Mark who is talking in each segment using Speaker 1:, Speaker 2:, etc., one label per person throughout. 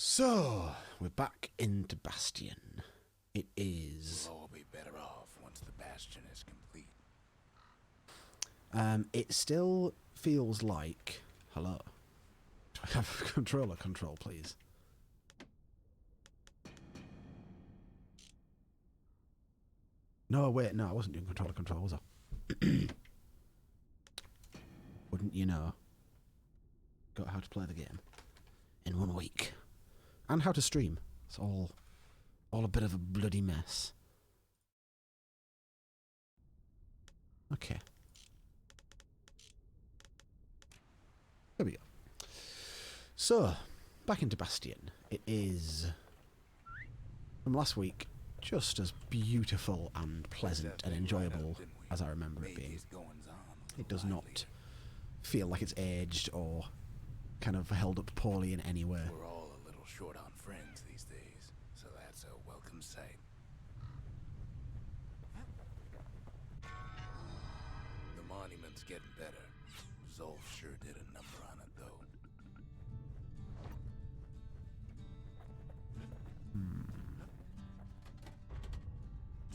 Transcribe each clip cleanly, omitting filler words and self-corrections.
Speaker 1: So, we're back into Bastion. It is...
Speaker 2: We'll all be better off once the Bastion is complete.
Speaker 1: It still feels like... Hello. Do I have controller control, please? No, wait, no, I wasn't doing controller control, was I? Wouldn't you know? Got how to play the game in 1 week. And how to stream. It's all a bit of a bloody mess. Okay. There we go. So, back into Bastion. It is, from last week, just as beautiful and pleasant and enjoyable as I remember it being. It does not feel like it's aged or kind of held up poorly in any way.
Speaker 2: We're all a little short on friends these days, so that's a welcome sight. The monument's getting better. Zolf sure did a number on it, though.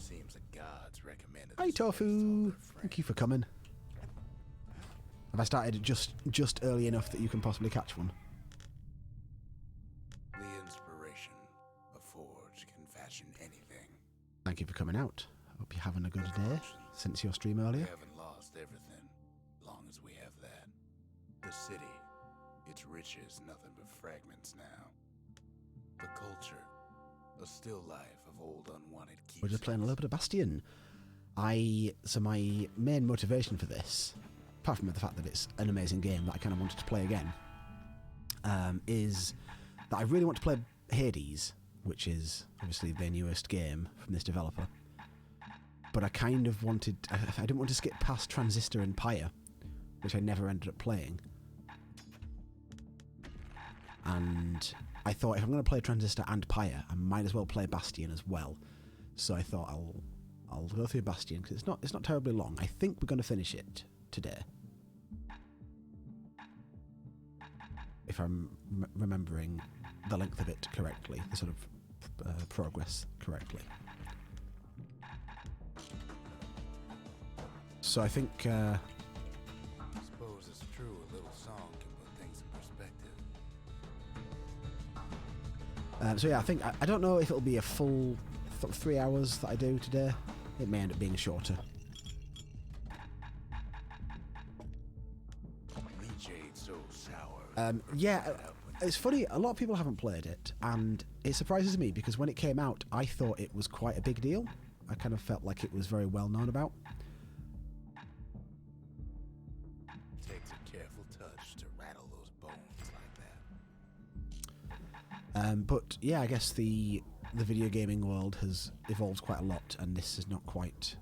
Speaker 2: Seems the gods recommended.
Speaker 1: Hi,
Speaker 2: this place to all
Speaker 1: Tofu.
Speaker 2: their
Speaker 1: Thank you
Speaker 2: friends.
Speaker 1: for coming. Have I started just early enough that you can possibly catch one?
Speaker 2: The inspiration, a forge can fashion anything.
Speaker 1: Thank you for coming out. Hope you're having a good day since your stream
Speaker 2: We
Speaker 1: earlier.
Speaker 2: haven't lost everything, long as we have that. The city, its riches, nothing but fragments now. The culture, a still life of old unwanted keepsakes.
Speaker 1: We're just playing a little bit of Bastion. So my main motivation for this, apart from the fact that it's an amazing game that I kind of wanted to play again, is that I really want to play Hades, which is obviously their newest game from this developer. But I kind of wanted... I didn't want to skip past Transistor and Pyre, which I never ended up playing. And I thought if I'm going to play Transistor and Pyre, I might as well play Bastion as well. So I thought I'll go through Bastion because it's not terribly long. I think we're going to finish it today, if I'm remembering the length of it correctly, the sort of progress correctly. So I think
Speaker 2: Suppose it's true, a little song can put things in perspective.
Speaker 1: so yeah, I think I don't know if it'll be a full 3 hours that I do today. It may end up being shorter.
Speaker 2: Leachade so sour.
Speaker 1: Yeah, it's funny, a lot of people haven't played it, and it surprises me because when it came out, I thought it was quite a big deal. I kind of felt like it was very well known about.
Speaker 2: Takes a careful touch to rattle those bones like that.
Speaker 1: But yeah, I guess the video gaming world has evolved quite a lot, and this has not quite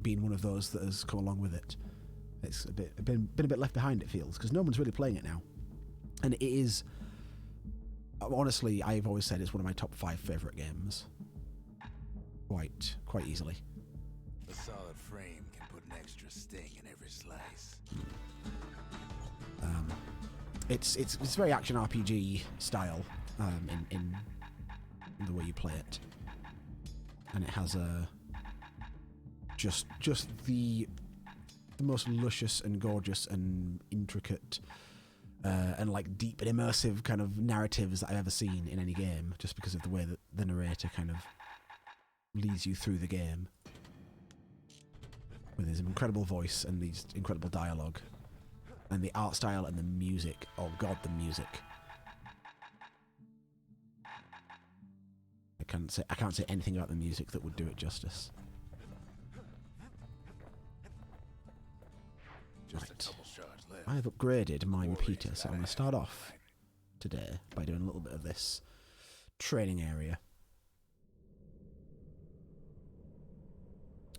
Speaker 1: been one of those that has come along with it. It's been a bit left behind, it feels, because no one's really playing it now. And it is, honestly, I've always said it's one of my top 5 favourite games. Quite easily.
Speaker 2: A solid frame can put an extra sting in every slice.
Speaker 1: It's very action RPG style in the way you play it, and it has a just the most luscious and gorgeous and intricate and like deep and immersive kind of narratives that I've ever seen in any game, just because of the way that the narrator kind of leads you through the game with his incredible voice and these incredible dialogue and the art style and the music. Oh god, the music. I can't say anything about the music that would do it justice.
Speaker 2: Just a
Speaker 1: Right.
Speaker 2: couple shards left.
Speaker 1: I have upgraded my
Speaker 2: Warriors
Speaker 1: repeater, so I'm
Speaker 2: gotta
Speaker 1: going to start
Speaker 2: have
Speaker 1: off
Speaker 2: fight.
Speaker 1: today by doing a little bit of this training area.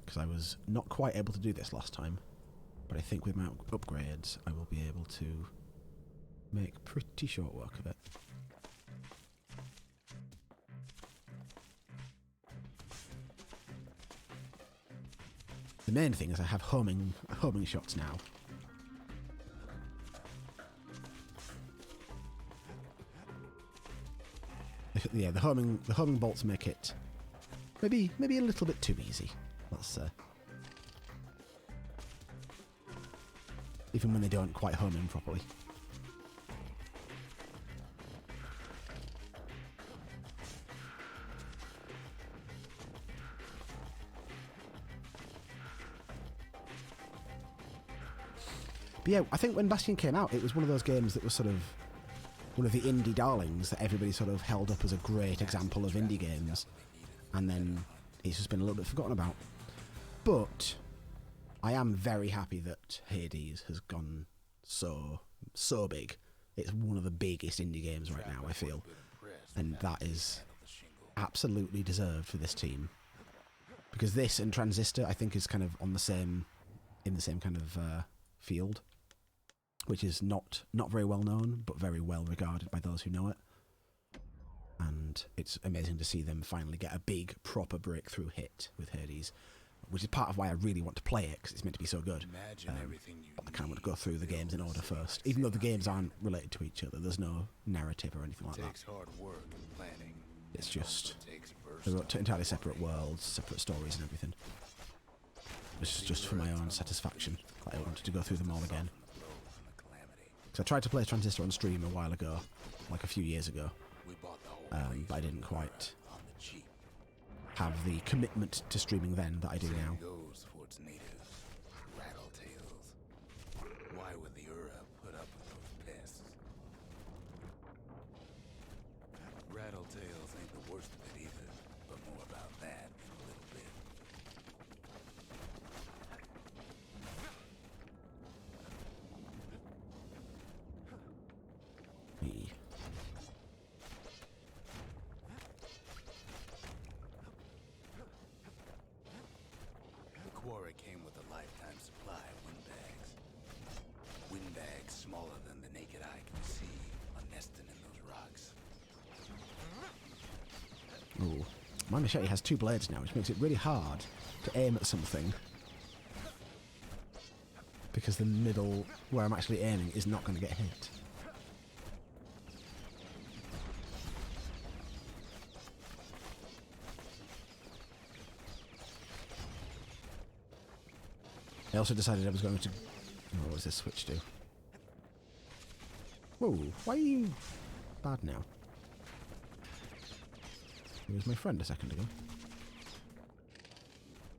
Speaker 1: Because I was not quite able to do this last time, but I think with my upgrades I will be able to make pretty short work of it. The main thing is I have homing shots now. the homing bolts make it maybe a little bit too easy. Let's say. Even when they don't quite home in properly. But yeah, I think when Bastion came out, it was one of those games that was sort of one of the indie darlings that everybody sort of held up as a great example of indie games, and then it's just been a little bit forgotten about. But I am very happy that Hades has gone so big. It's one of the biggest indie games right now, I feel, and that is absolutely deserved for this team, because this and Transistor, I think, is kind of in the same kind of field, which is not very well known, but very well regarded by those who know it. And it's amazing to see them finally get a big, proper breakthrough hit with Hades, which is part of why I really want to play it, because it's meant to be so good. But I kind of want to go through the games in order first, even though the games aren't related to each other. There's no narrative or anything like that. It's just they're entirely separate worlds, separate stories and everything. It's just for my own satisfaction. I wanted to go through them all again. So I tried to play Transistor on stream a while ago, like a few years ago, but I didn't quite have the commitment to streaming then that I do now.
Speaker 2: Why would the Ura put up with those pests? Rattletails ain't the worst of it either, but more about that in a little bit. The quarry came with a lifetime supply of windbags. Windbags smaller than the naked eye can see are nesting in those rocks.
Speaker 1: Ooh. My machete has 2 blades now, which makes it really hard to aim at something, because the middle where I'm actually aiming is not going to get hit. I also decided I was going to... Oh, what does this switch do? Whoa, why are you bad now? He was my friend a second ago.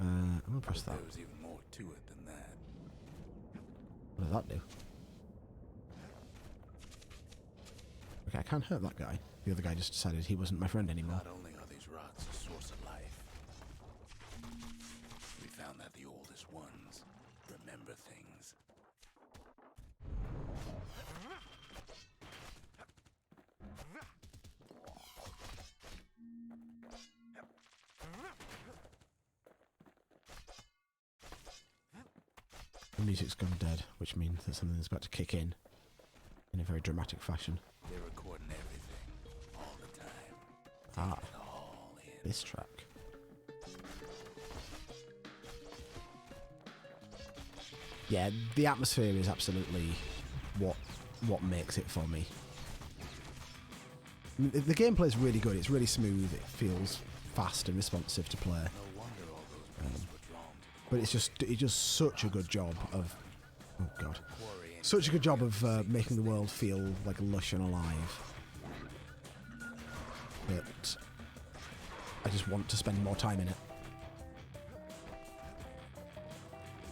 Speaker 1: I'm going to press that.
Speaker 2: There was even more to it than that.
Speaker 1: What does that do? Okay, I can't hurt that guy. The other guy just decided he wasn't my friend anymore.
Speaker 2: Not only are these rocks a source of life, we found that the oldest ones remember things.
Speaker 1: The music's gone dead, which means that something's about to kick in a very dramatic fashion.
Speaker 2: They're recording everything, all the time.
Speaker 1: Ah,
Speaker 2: Taking it all in.
Speaker 1: this track. Yeah, the atmosphere is absolutely what makes it for me. I mean, the gameplay is really good. It's really smooth. It feels fast and responsive to play.
Speaker 2: No wonder all those beasts were drawn to
Speaker 1: But it does such a good job of... Oh, God. Such a good job of making the world feel like lush and alive. That I just want to spend more time in it.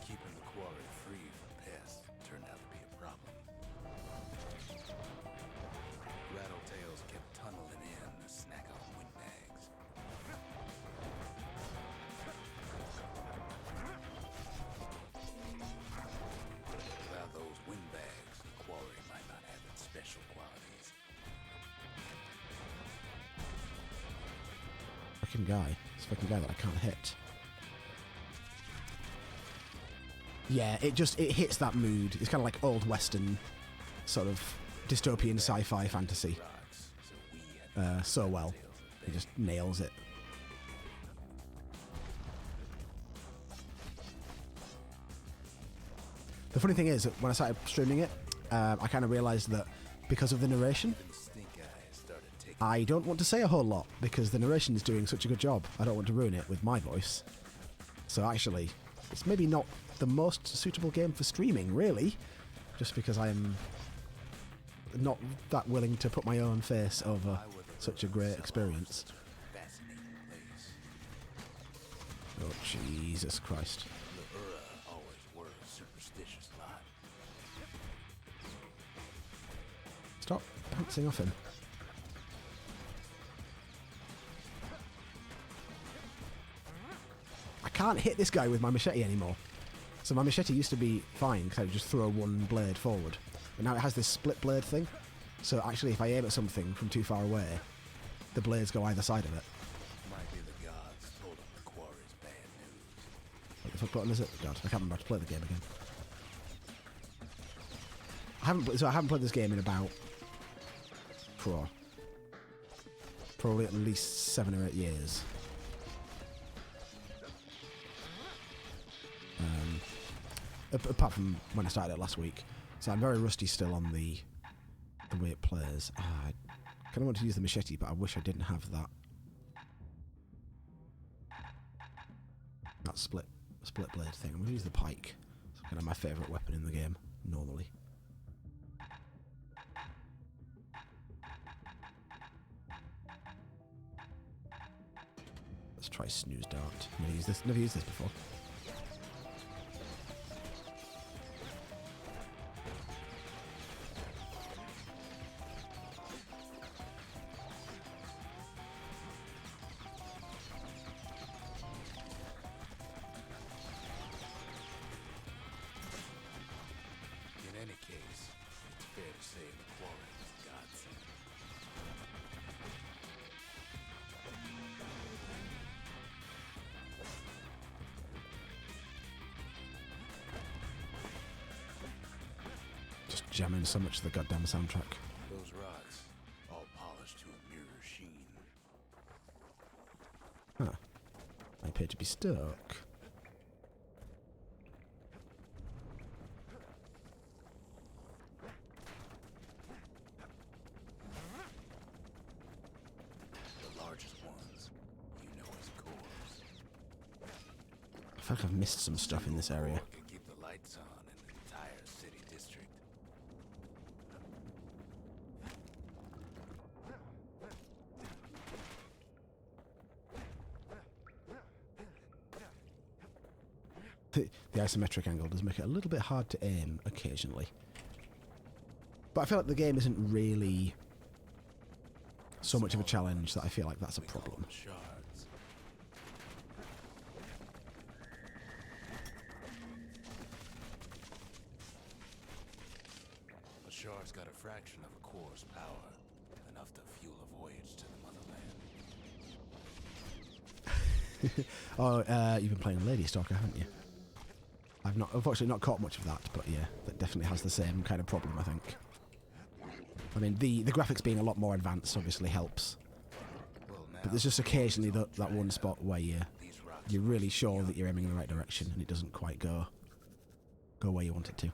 Speaker 2: keeping the quarry free from pests turned out to be a problem. Rattletails kept tunneling in to snack on windbags. Without those windbags, the quarry might not have its special qualities.
Speaker 1: Fucking guy. This fucking guy that I can't hit. Yeah, it hits that mood. It's kind of like old western, sort of dystopian sci-fi fantasy.
Speaker 2: Rocks, so we had
Speaker 1: So well. It just nails it. The funny thing is that when I started streaming it, I kind of realised that because of the narration,
Speaker 2: stink eyes started taking
Speaker 1: I don't want to say a whole lot because the narration is doing such a good job. I don't want to ruin it with my voice. So actually, it's maybe not the most suitable game for streaming, really, just because I'm not that willing to put my own face over such a great experience. Oh, Jesus Christ. Stop bouncing off him. I can't hit this guy with my machete anymore. So my machete used to be fine because I would just throw one blade forward. But now it has this split blade thing. So actually if I aim at something from too far away, the blades go either side of it.
Speaker 2: Might be the gods told him the quarry's bad news.
Speaker 1: What the fuck button is it? God, I can't remember how to play the game again. I haven't played this game in about probably at least 7 or 8 years. Apart from when I started it last week. So I'm very rusty still on the way it plays. I kind of want to use the machete, but I wish I didn't have that split blade thing. I'm going to use the pike. It's kind of my favourite weapon in the game, normally. Let's try snooze dart. Never used this before.
Speaker 2: In any case, it's fair to say the quarry is godsend.
Speaker 1: Just jamming so much of the goddamn soundtrack.
Speaker 2: Those rocks, all polished to a mirror sheen.
Speaker 1: Huh. I appear to be stuck.
Speaker 2: The largest ones, you know as cores.
Speaker 1: I feel like I've missed some stuff in this area.
Speaker 2: Can keep the lights on in the entire city district.
Speaker 1: The isometric angle does make it a little bit hard to aim occasionally. But I feel like the game isn't really so much of a challenge that I feel like that's a problem.
Speaker 2: Shards. A shard's got a fraction of a core's power, enough to fuel a voyage to the motherland.
Speaker 1: Oh, you've been playing Lady Stalker, haven't you? I've unfortunately not caught much of that, but yeah, that definitely has the same kind of problem, I think. I mean, the graphics being a lot more advanced obviously helps. But there's just occasionally that one spot where you're really sure that you're aiming in the right direction and it doesn't quite go where you want it to.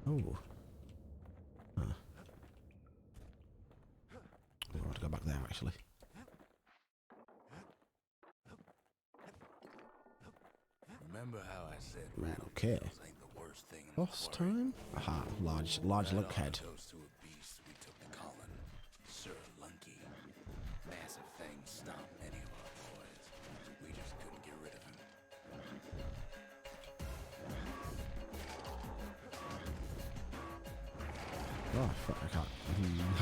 Speaker 1: Oh. Huh. I want to go back there, actually.
Speaker 2: Remember how I said
Speaker 1: Okay.
Speaker 2: ain't the worst thing in
Speaker 1: Boss time? Aha, large lunkhead.
Speaker 2: Those to a beast we took to Colin. Sir Lunky. Massive thing stomped many of our boys. We just couldn't get rid of him.
Speaker 1: Oh, fuck, I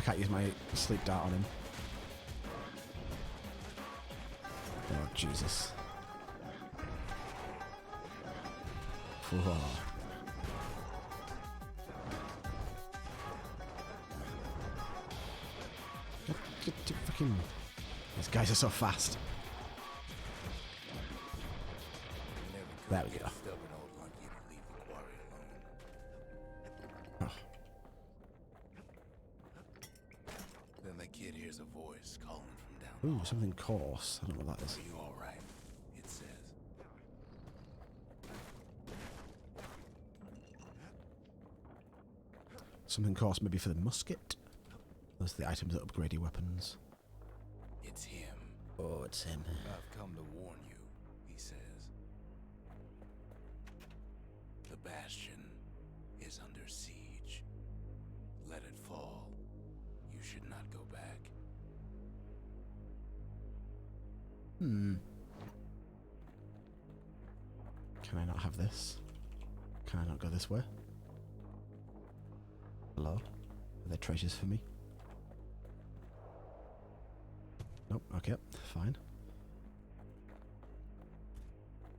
Speaker 1: can't use my sleep dart on him. Oh, Jesus. Whoa. Get to fucking... These guys are so fast. There we go.
Speaker 2: Stubborn old Lunky to leave the quarry alone.
Speaker 1: Oh.
Speaker 2: Then the kid hears a voice calling from down.
Speaker 1: Ooh, something coarse. I don't know what that is.
Speaker 2: Are you all right? It says.
Speaker 1: Something cost maybe for the musket. Those are the items that upgrade your weapons.
Speaker 2: It's him.
Speaker 1: Oh, it's him.
Speaker 2: I've come to warn you, he says. The Bastion is under siege. Let it fall. You should not go back.
Speaker 1: Can I not have this? Can I not go this way? Hello? Are there treasures for me? Nope, okay, fine.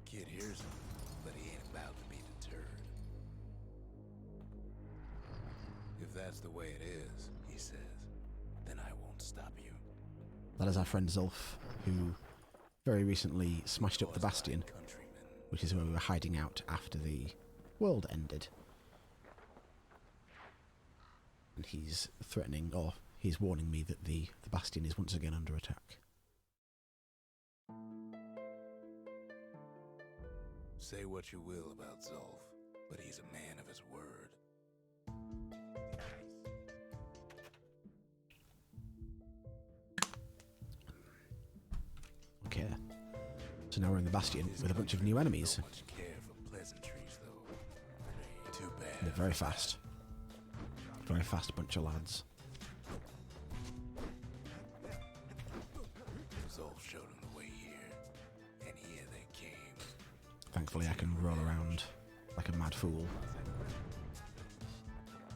Speaker 2: Kid hears him, but he ain't about to be deterred. If that's the way it is, he says, then I won't stop you.
Speaker 1: That is our friend Zulf, who very recently smashed up the Bastion, which is where we were hiding out after the world ended. And he's threatening, or he's warning me that the Bastion is once again under attack.
Speaker 2: Say what you will about Zulf, but he's a man of his word.
Speaker 1: Okay. So now we're in the Bastion with a bunch of new enemies.
Speaker 2: Don't much care for pleasantries, though. Too bad.
Speaker 1: They're very fast. Very fast bunch of lads.
Speaker 2: Zulf showed him the way here, and here they came.
Speaker 1: Thankfully I can roll around like a mad fool.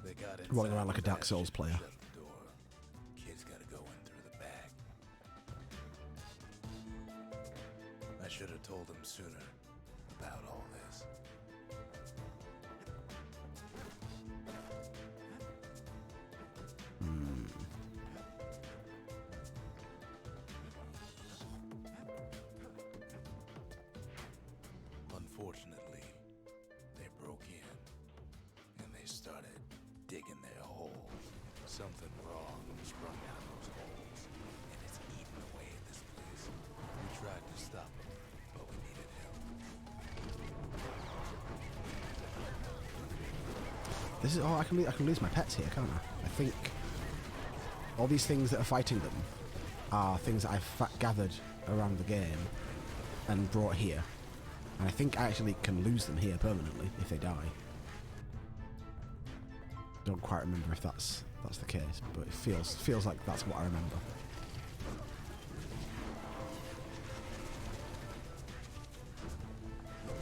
Speaker 2: They got
Speaker 1: Rolling around
Speaker 2: inside
Speaker 1: like a
Speaker 2: the
Speaker 1: Dark Souls
Speaker 2: Bastion,
Speaker 1: player.
Speaker 2: shut the door. Kid's gotta go in through the back. I should have told him sooner about all this. Unfortunately, they broke in, and they started digging their hole. Something wrong sprung out of those holes, and it's eating away at this place. We tried to stop them, but we needed help.
Speaker 1: This is I can lose my pets here, can't I? I think all these things that are fighting them are things that I've gathered around the game and brought here. And I think I actually can lose them here permanently if they die. Don't quite remember if that's the case, but it feels like that's what I remember.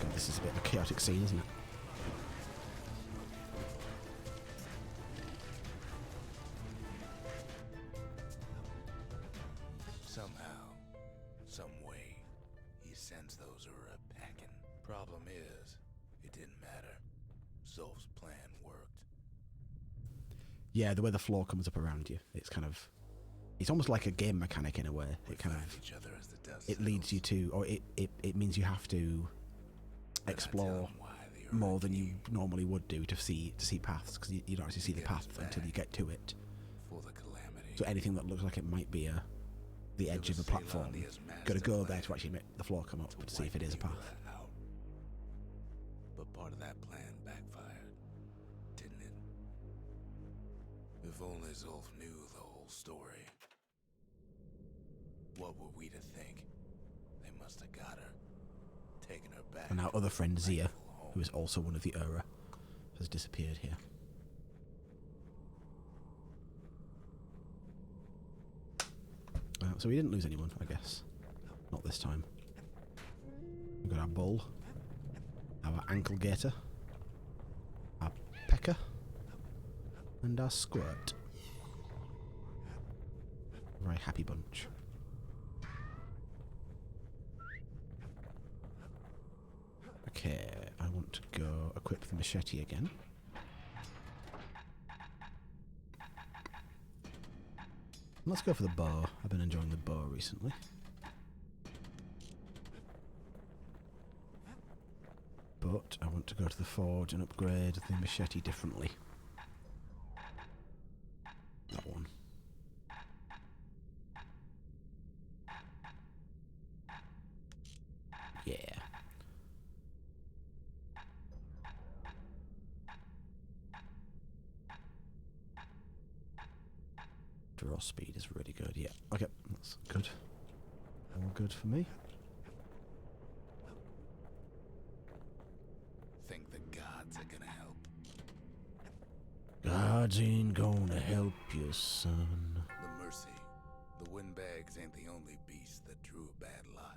Speaker 1: God, this is a bit of a chaotic scene, isn't it?
Speaker 2: Somehow, some way, he sends those Ura packing. Problem is, it didn't matter. Zulf's plan worked.
Speaker 1: Yeah, the way the floor comes up around you, it's almost like a game mechanic in a way.
Speaker 2: We
Speaker 1: It kind
Speaker 2: find
Speaker 1: of
Speaker 2: each other as the dust
Speaker 1: it leads you to, or it means you have to
Speaker 2: Then I tell
Speaker 1: explore
Speaker 2: him why the Ura
Speaker 1: more than you
Speaker 2: came
Speaker 1: normally would do to see paths, because you don't actually see the
Speaker 2: Get us
Speaker 1: path until
Speaker 2: back.
Speaker 1: you get to it.
Speaker 2: for the calamity.
Speaker 1: So anything that looks like it might be the edge of a platform, got to go there to actually make the floor come up to see if it is a path.
Speaker 2: Out. But part of that plan backfired, didn't it? If only Zulf knew the whole story. What were we to think? They must have got her, taken her back.
Speaker 1: And our other friend Zia,
Speaker 2: rightful home.
Speaker 1: who is also one of the Ura, has disappeared here. So we didn't lose anyone, I guess. Not this time. We've got our bull, our ankle gator, our pecker, and our squirt. A very happy bunch. Okay, I want to go equip the machete again. Let's go for the bow. I've been enjoying the bow recently. But I want to go to the forge and upgrade the machete differently. That one. Yeah. Draw speed is really good. Yeah. Okay, that's good. All good for me.
Speaker 2: Think the gods are gonna help?
Speaker 1: Gods ain't gonna help you, son.
Speaker 2: The mercy. The windbags ain't the only beast that drew a bad lot.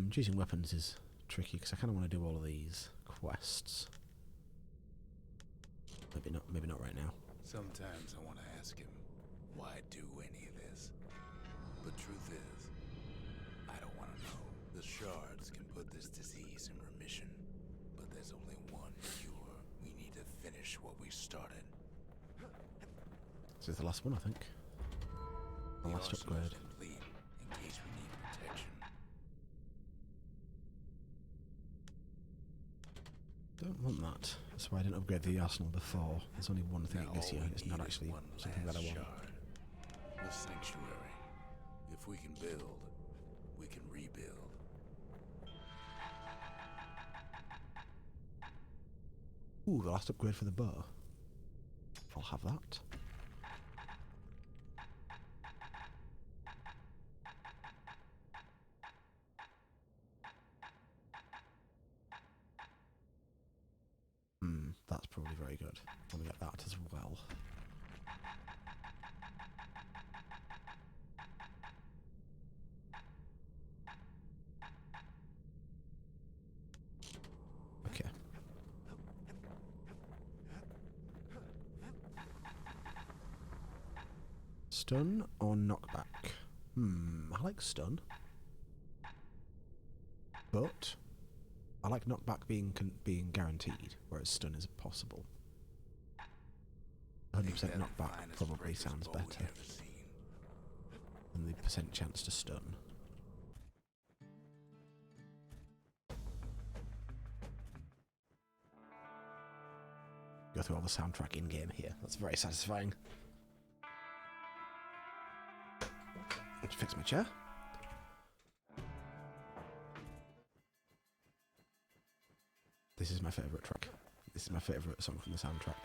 Speaker 1: Choosing weapons is tricky because I kind of want to do all of these quests. Maybe not right now.
Speaker 2: Sometimes I want to ask him, why do any of this? But truth is, I don't want to know. The shards can put this disease in remission, but there's only one cure. We need to finish what we started.
Speaker 1: This is the last one, I think. The last
Speaker 2: arsenal's
Speaker 1: upgrade.
Speaker 2: complete in case we need protection.
Speaker 1: Don't want that. That's why I didn't upgrade the arsenal before. There's only one thing
Speaker 2: Now
Speaker 1: it gives you.
Speaker 2: all we
Speaker 1: It's not
Speaker 2: need is
Speaker 1: actually
Speaker 2: one
Speaker 1: something that I
Speaker 2: last
Speaker 1: want.
Speaker 2: shard. The sanctuary. If we can build, we can rebuild.
Speaker 1: Ooh, the last upgrade for the bow. I'll have that. That's probably very good. I'll get that as well. Okay. Stun or knockback? I like stun. But I like knockback being guaranteed, whereas stun is possible. 100% knockback probably sounds better than the percent chance to stun. Go through all the soundtrack in-game here. That's very satisfying. Let's fix my chair. This is my favourite track. This is my favourite song from the soundtrack.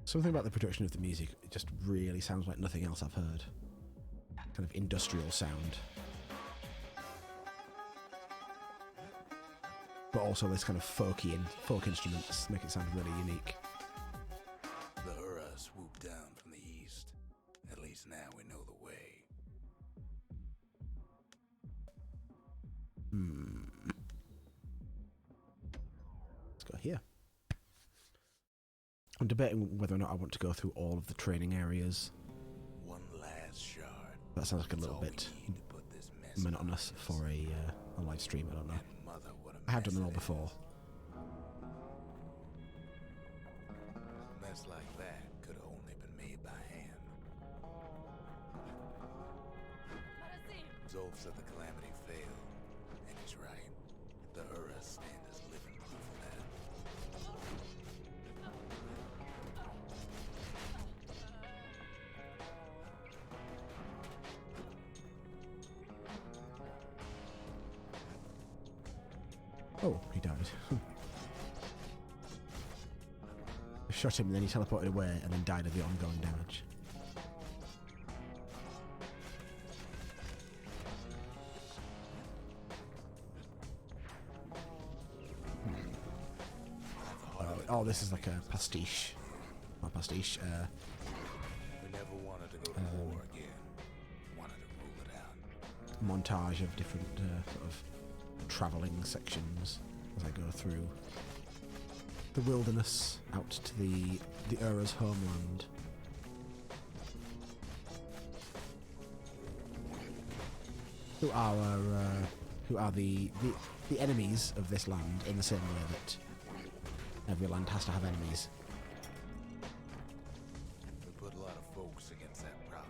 Speaker 1: Something about the production of the music, it just really sounds like nothing else I've heard. Kind of industrial sound. But also this kind of folk instruments make it sound really unique.
Speaker 2: The Hura swooped down from the east. At least now we know the way.
Speaker 1: Let's go here. I'm debating whether or not I want to go through all of the training areas.
Speaker 2: One last shard.
Speaker 1: That sounds like a
Speaker 2: That's
Speaker 1: little
Speaker 2: all we
Speaker 1: bit
Speaker 2: need to put this mess
Speaker 1: monotonous
Speaker 2: behind
Speaker 1: for
Speaker 2: us.
Speaker 1: a live stream, I don't know.
Speaker 2: And mother, what a
Speaker 1: I have done
Speaker 2: mess
Speaker 1: them all
Speaker 2: it
Speaker 1: before.
Speaker 2: is. A mess like that could have only been made by hand. Zolf said the calamity failed, and he's right. The Hura stand as living proof of that.
Speaker 1: Oh, he died. I shot him and then he teleported away and then died of the ongoing damage. Oh, this is like a pastiche. Not pastiche,
Speaker 2: We never wanted to go to war again. Wanted to rule it out.
Speaker 1: montage of different sort of travelling sections as I go through the wilderness out to the Ura's homeland. Who are the enemies of this land in the same way that every land has to have enemies.
Speaker 2: We put a lot of folks against that problem.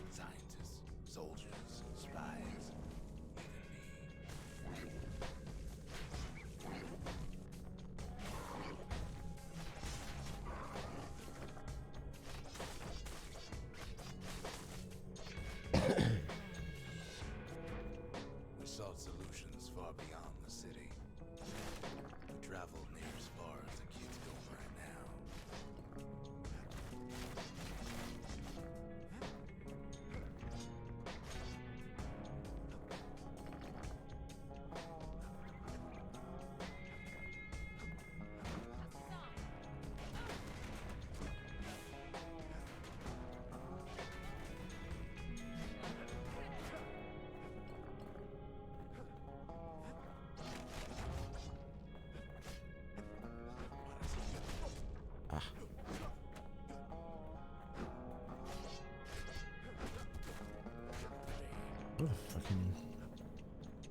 Speaker 2: Scientists, soldiers, spies, even me. We sought solutions far beyond the city. We traveled near as far as the kids go right now.
Speaker 1: Ah. Oh, fucking...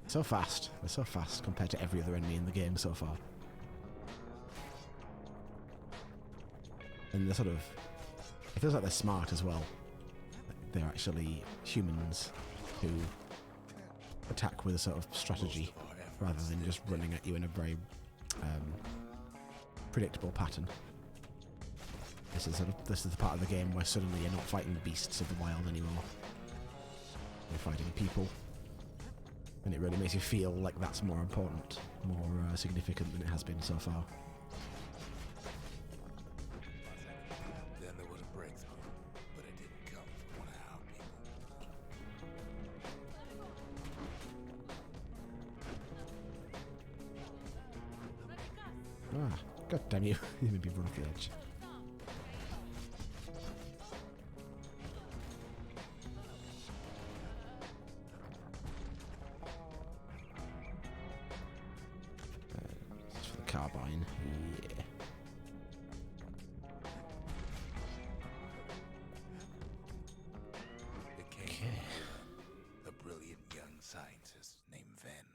Speaker 1: So fast. They're so fast compared to every other enemy in the game so far. And they're sort of... It feels like they're smart as well. Like they're actually humans who attack with a sort of strategy rather than just running at you in a very predictable pattern. This is the part of the game where suddenly you're not fighting the beasts of the wild anymore. You're fighting people. And it really makes you feel like that's more important, more significant than it has been so far.
Speaker 2: Then there was a breakthrough, but it didn't come from one of our people.
Speaker 1: Ah, god damn you. You made me run off the edge. This is for the carbine. Yeah.
Speaker 2: It came from a brilliant young scientist named Ven.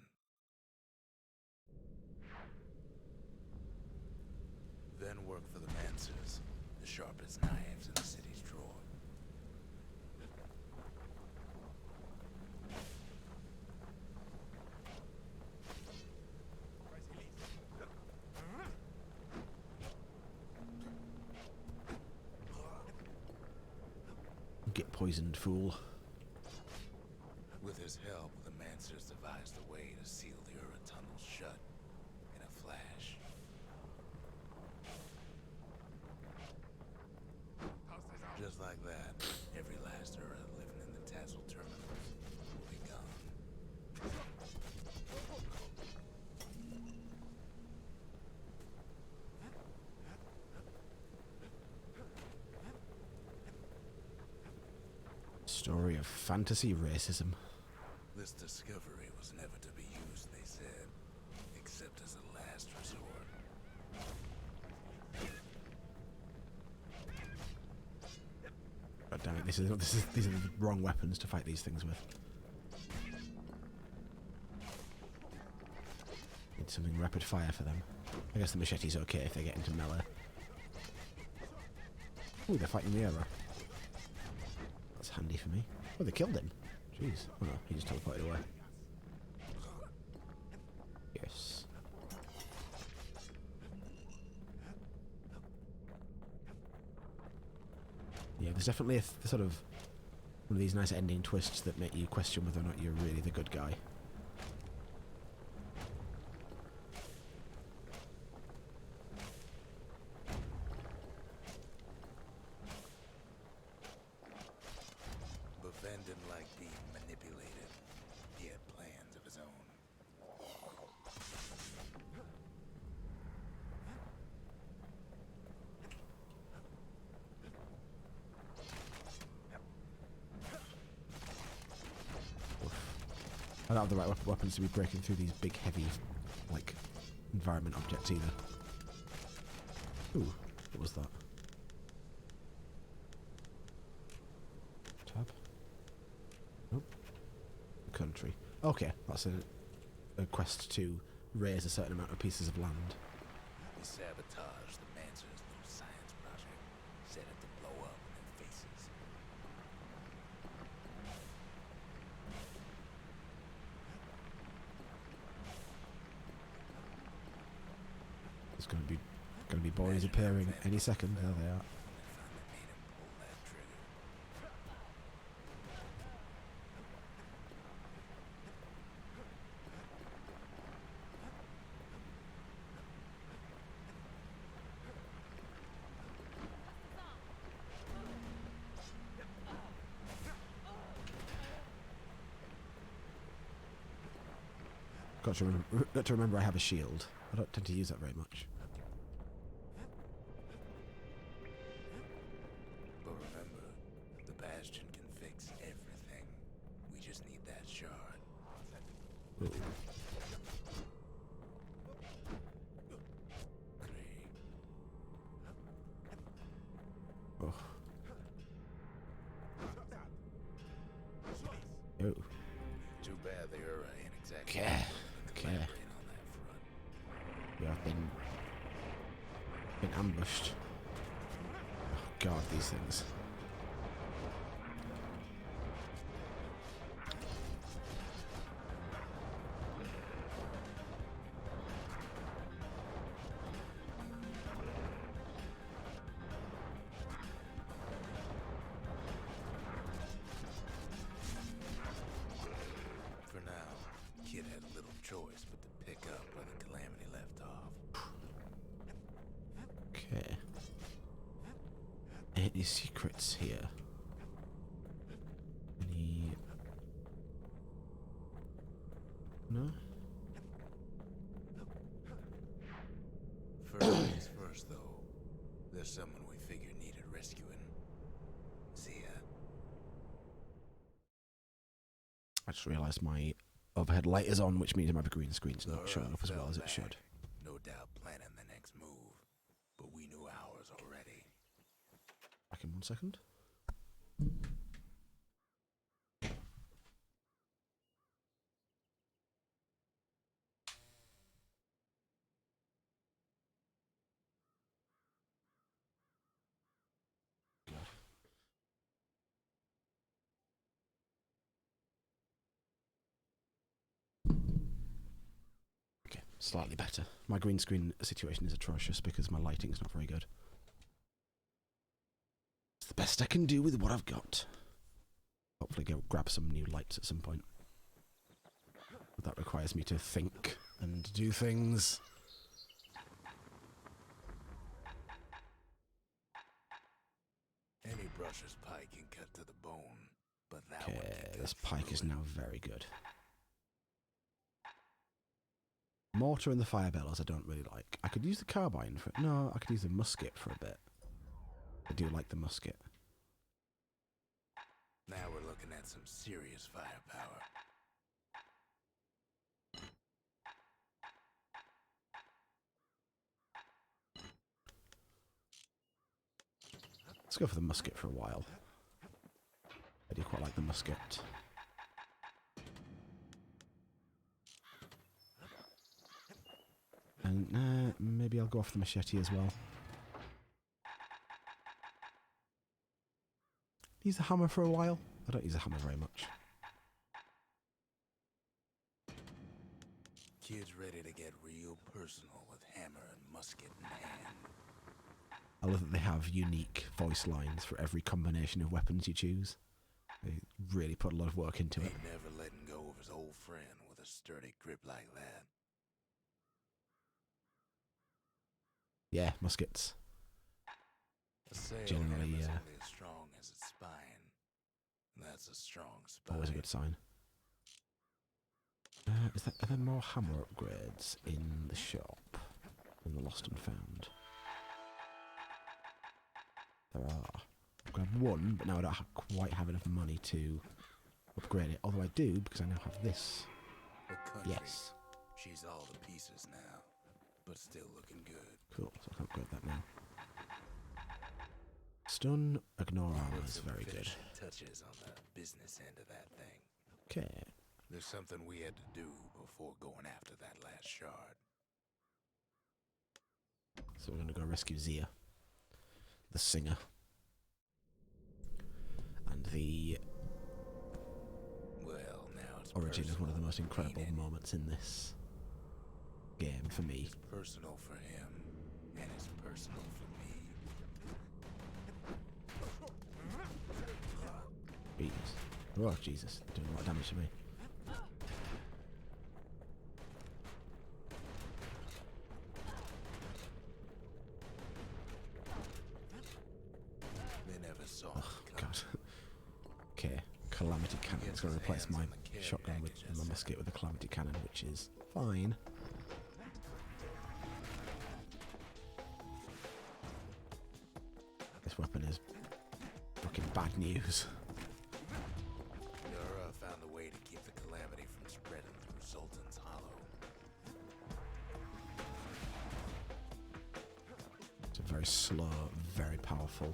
Speaker 2: Ven worked for the Mancers, the sharpest knives in the city's drawer.
Speaker 1: Get poisoned, fool.
Speaker 2: With his help, the Mancers devised a way to seal the Ura tunnels shut in a flash. Just like that, every last Ura living in the Tassel terminals will be gone.
Speaker 1: Story of fantasy racism.
Speaker 2: This discovery was never to be used, they said, except as a last resort.
Speaker 1: God damn it! These are the wrong weapons to fight these things with. Need something rapid fire for them. I guess the machete's okay if they get into melee. Ooh, they're fighting the Era. That's handy for me. Oh, they killed him. Jeez. Oh no, he just teleported away. Yes. Yeah, there's definitely a sort of one of these nice ending twists that make you question whether or not you're really the good guy.
Speaker 2: But Ven didn't like being manipulated. He had plans of his own.
Speaker 1: I don't have the right weapons to be breaking through these big, heavy, like, environment objects either. Ooh, what was that? Tab? Nope. Country. Okay, that's a quest to raise a certain amount of pieces of land.
Speaker 2: We sabotaged the Mancer's new science project, set it to blow up and
Speaker 1: It's going to be boys appearing any second. There they are. Got to remember I have a shield. I don't tend to use that very much.
Speaker 2: But remember, the Bastion can fix everything. We just need that shard.
Speaker 1: Ooh. Oh. Oh.
Speaker 2: Too bad the Ura ain't exactly.
Speaker 1: Okay.
Speaker 2: On that front.
Speaker 1: We have been ambushed. Oh God, these things.
Speaker 2: For now, Kid had little choice but to pick up where the Calamity left off.
Speaker 1: Okay. Any secrets here? Any? No?
Speaker 2: First things first, though. There's someone we figured needed rescuing. Zia.
Speaker 1: I just realised my overhead light is on, which means my green screen's not showing up as well as it should.
Speaker 2: No doubt planning the next move, but we knew ours already.
Speaker 1: Back in 1 second. Okay, slightly better. My green screen situation is atrocious because my lighting's not very good. It's the best I can do with what I've got. Hopefully go grab some new lights at some point. But that requires me to think and do things.
Speaker 2: Any brusher's pike can cut to the bone, but that one
Speaker 1: Okay,
Speaker 2: can cut
Speaker 1: this pike is
Speaker 2: through it.
Speaker 1: now very good. Mortar and the fire bellows I don't really like. I could use the carbine for... No, I could use the musket for a bit. I do like the musket.
Speaker 2: Now we're looking at some serious firepower.
Speaker 1: Let's go for the musket for a while. I do quite like the musket. And maybe I'll go off the machete as well. Use the hammer for a while. I don't use the hammer very much.
Speaker 2: Kid's ready to get real personal with hammer and musket in hand.
Speaker 1: I love that they have unique voice lines for every combination of weapons you choose. They really put a lot of work into it.
Speaker 2: Ain't never letting go of his old friend with a sturdy grip like that.
Speaker 1: Yeah, muskets.
Speaker 2: A sail
Speaker 1: Generally,
Speaker 2: hammer's only as strong as its spine. That's a strong spine.
Speaker 1: Always a good sign. Are there more hammer upgrades in the shop in the Lost and Found? There are. I've got one, but now I don't quite have enough money to upgrade it. Although I do, because I now have this.
Speaker 2: The country,
Speaker 1: Yes.
Speaker 2: she's all the pieces now, but still looking good.
Speaker 1: Cool, so I can upgrade that now. Stun, ignore armor is
Speaker 2: Some
Speaker 1: very good.
Speaker 2: finishing touches on the business end of that thing.
Speaker 1: Okay.
Speaker 2: There's something we had to do before going after that last shard.
Speaker 1: So we're going to go rescue Zia, the singer. And the
Speaker 2: Well, now it's
Speaker 1: origin of one of the most
Speaker 2: personal,
Speaker 1: incredible
Speaker 2: ain't it?
Speaker 1: moments in this game for me.
Speaker 2: It's personal for him. And it's personal for me.
Speaker 1: Jesus. Oh, Jesus. They're doing a lot of damage to me.
Speaker 2: They never saw
Speaker 1: Oh, God. Okay. Calamity cannon. It's going to replace my shotgun with my musket with a calamity cannon, which is fine. This weapon is fucking bad news.
Speaker 2: Yara found a way to keep the calamity from spreading through Sultan's Hollow.
Speaker 1: It's a very slow, very powerful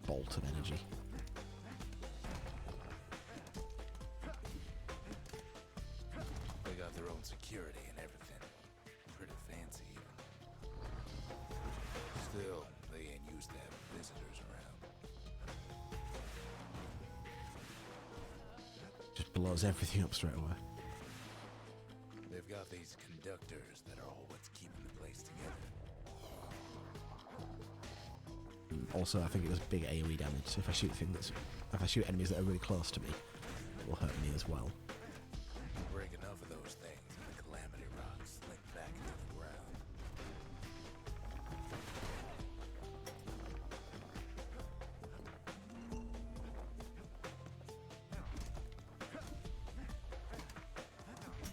Speaker 1: bolt of energy.
Speaker 2: They got their own security and everything. Pretty fancy even. Still, they ain't used to having visitors around.
Speaker 1: Just blows everything up straight away.
Speaker 2: They've got these conductors that are all what's keeping the place together.
Speaker 1: Also, I think it does big AoE damage. So if I shoot enemies that are really close to me, it will hurt me as well.
Speaker 2: Break enough of those things, and the calamity rocks slink back into the ground.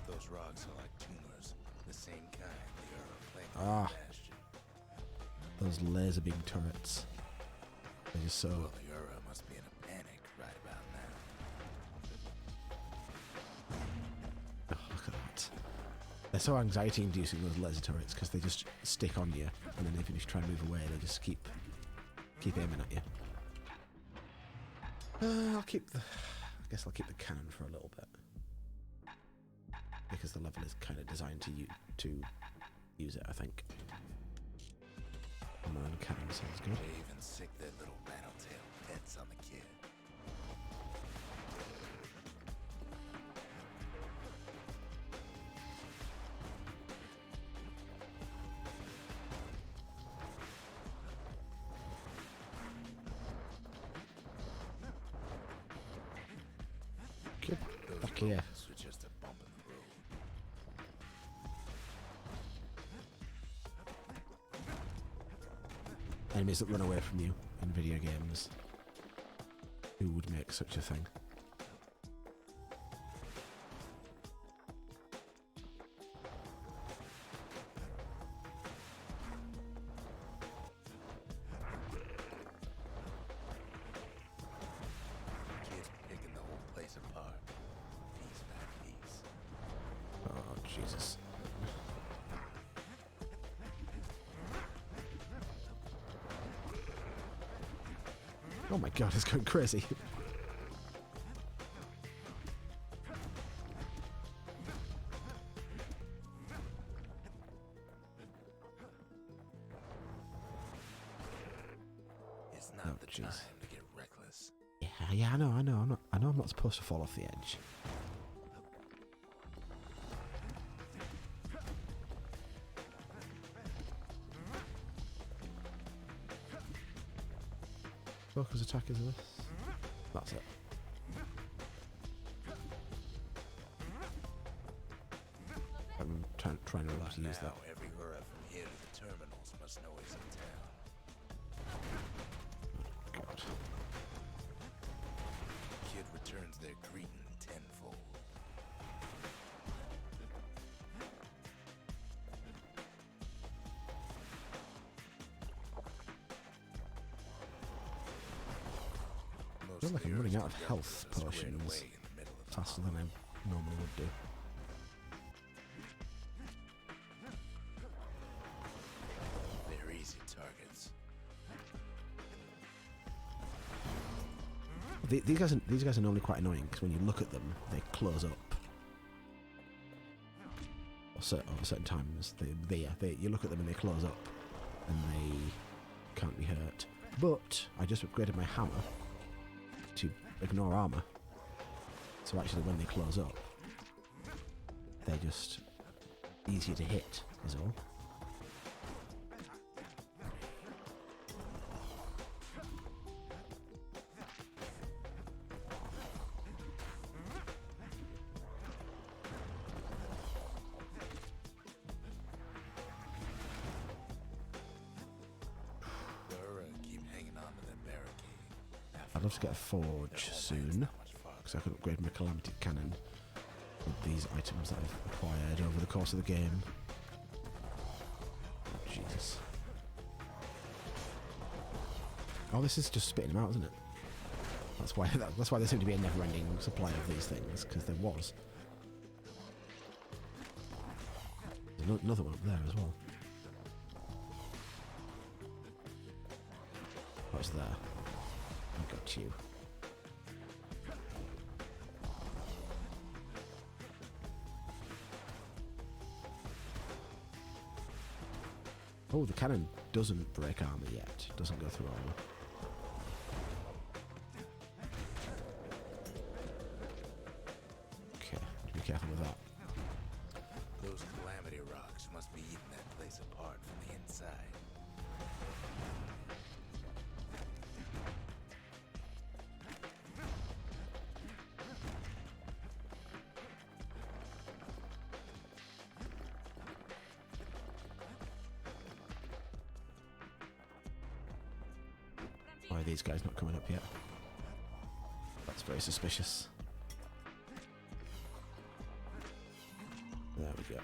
Speaker 2: Those rocks are like tumors, the same kind they are playing
Speaker 1: Ah.
Speaker 2: Bastion.
Speaker 1: Those laser beam turrets. They're just so...
Speaker 2: Well, the Ura must be in a panic right about now.
Speaker 1: Oh, look at that. They're so anxiety-inducing, those laser turrets, because they just stick on you, and then even if you try and move away, they just keep aiming at you. I guess I'll keep the cannon for a little bit, because the level is kind of designed to use it, I think. And the cannon sounds good.
Speaker 2: They even sick their little rattletail pets on the kid.
Speaker 1: Good.
Speaker 2: Those
Speaker 1: Back here.
Speaker 2: bullets were just a bump in the road.
Speaker 1: Enemies that run away from you in video games. Who would make such a thing?
Speaker 2: Kids picking the whole place apart, piece by piece.
Speaker 1: Oh, Jesus. Oh my god, it's going crazy.
Speaker 2: It's not
Speaker 1: Oh,
Speaker 2: the
Speaker 1: jeez.
Speaker 2: time to get reckless.
Speaker 1: Yeah, I know. I'm not supposed to fall off the edge. Focus attack is this? That's it. I'm trying to remember to use that.
Speaker 2: Now, every Ura from here to the terminals must know he's in town.
Speaker 1: God.
Speaker 2: Kid returns their greeting tenfold.
Speaker 1: I feel like I'm running out of health potions faster than I normally would do.
Speaker 2: They're easy targets.
Speaker 1: These guys are normally quite annoying because when you look at them, they close up. Or certain times, you look at them and they close up, and they can't be hurt. But I just upgraded my hammer to ignore armor, so actually when they close up, they're just easier to hit, is all. I'd love to get a forge soon, because I could upgrade my calamity cannon with these items that I've acquired over the course of the game. Oh, Jesus. Oh, this is just spitting them out, isn't it? That's why there seemed to be a never-ending supply of these things, because there was. There's another one up there as well. What's there? I got you. Oh, the cannon doesn't break armor yet. Doesn't go through armor. Okay, be careful with that.
Speaker 2: Those calamity rocks must be eating that place apart from the inside.
Speaker 1: Why are these guys not coming up yet? That's very suspicious. There we go.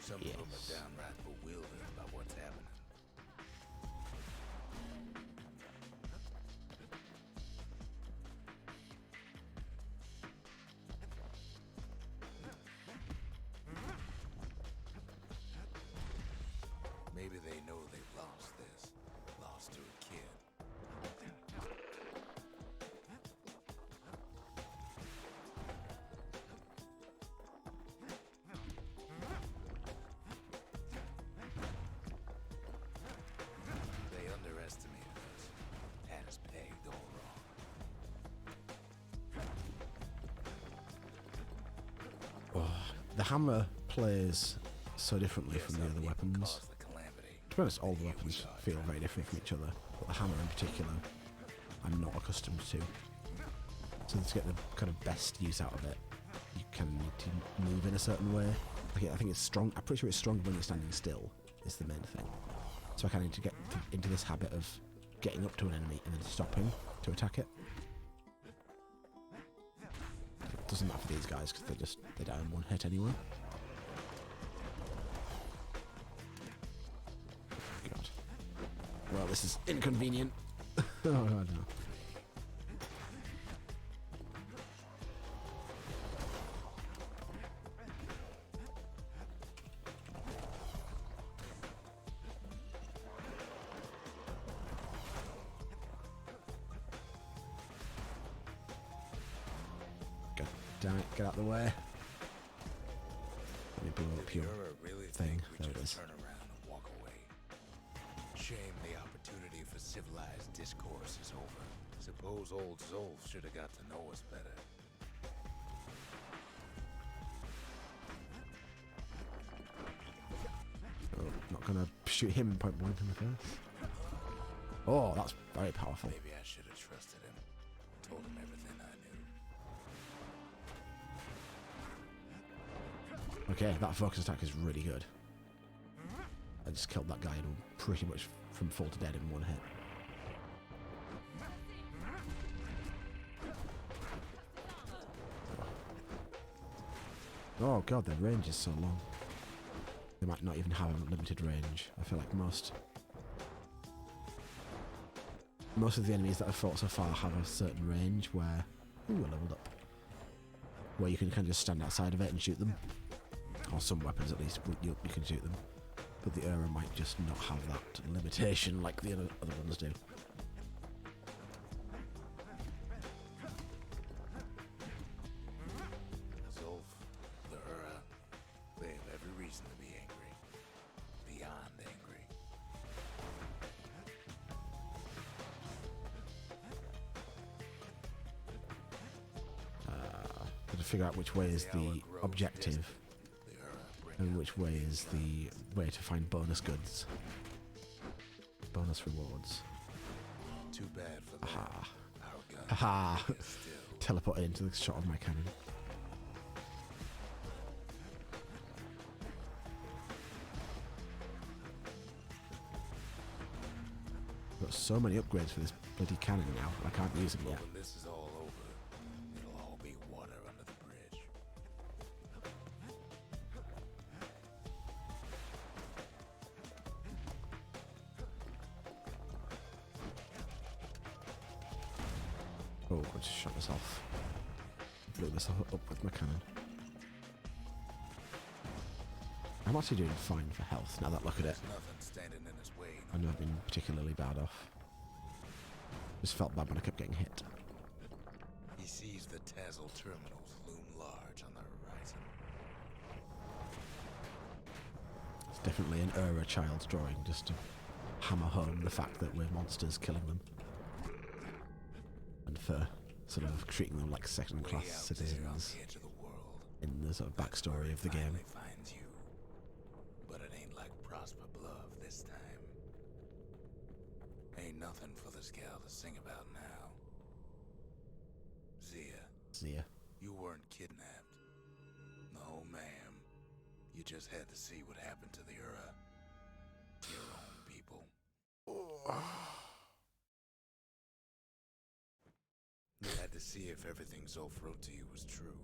Speaker 2: Some of them are downright bewildered about what's happening. Maybe they know they've lost this. Lost to a kid. They underestimated us. Had us pegged all wrong.
Speaker 1: Oh, the hammer plays so differently from the other weapons. To be honest, all the weapons feel very different from each other, but the hammer in particular, I'm not accustomed to. So to get the kind of best use out of it, you kind of need to move in a certain way. I think it's strong. I'm pretty sure it's stronger when you're standing still, is the main thing. So I kind of need to get into this habit of getting up to an enemy and then stopping to attack it. It doesn't matter for these guys because they die in one hit anyway. Well, this is inconvenient. Oh, God, no. God damn it, get out of the way. Let me blow up your thing. There it is.
Speaker 2: Shame the opportunity for civilized discourse is over. Suppose old Zolf should have got to know us better.
Speaker 1: Oh, not gonna shoot him point blank in the face. Oh, that's very powerful.
Speaker 2: Maybe I should have trusted him. Told him everything I knew.
Speaker 1: Okay, that focus attack is really good. I just killed that guy pretty much from full to dead in one hit. Oh god, their range is so long. They might not even have a limited range. I feel like most of the enemies that I've fought so far have a certain range where... Ooh, I leveled up. Where you can kind of just stand outside of it and shoot them. Or some weapons at least, you can shoot them. But the Era might just not have that limitation like the other ones do.
Speaker 2: Zolf, the Era, they have every reason to be angry. Beyond angry.
Speaker 1: Got to figure out which way is the objective. And which way is the way to find bonus goods. Bonus rewards.
Speaker 2: Too bad for them.
Speaker 1: Aha.
Speaker 2: Our gun
Speaker 1: Aha.
Speaker 2: is still
Speaker 1: teleported into the shot of my cannon. I've got so many upgrades for this bloody cannon now, and I can't use them yet.
Speaker 2: When this is all over, it'll all be water under the bridge.
Speaker 1: Oh, I just shot myself. Blew myself up with my cannon. I'm actually doing fine for health now that I look at it.
Speaker 2: There's nothing standing in his way.
Speaker 1: I've not been particularly bad off. Just felt bad when I kept getting hit.
Speaker 2: He sees the Tazzle terminals loom large on the horizon.
Speaker 1: It's definitely an Ura child's drawing, just to hammer home the fact that we're monsters killing them. And for sort of treating them like second-class
Speaker 2: Way out
Speaker 1: citizens
Speaker 2: there on the edge of the world,
Speaker 1: in the sort of backstory of the game.
Speaker 2: finally finds you. But it ain't like Prosper Bluff this time. Ain't nothing for this gal to sing about now. Zia, you weren't kidnapped. No, ma'am. You just had to see what happened to the Ura. To your own people. You had to see if everything Zolf wrote to you was true.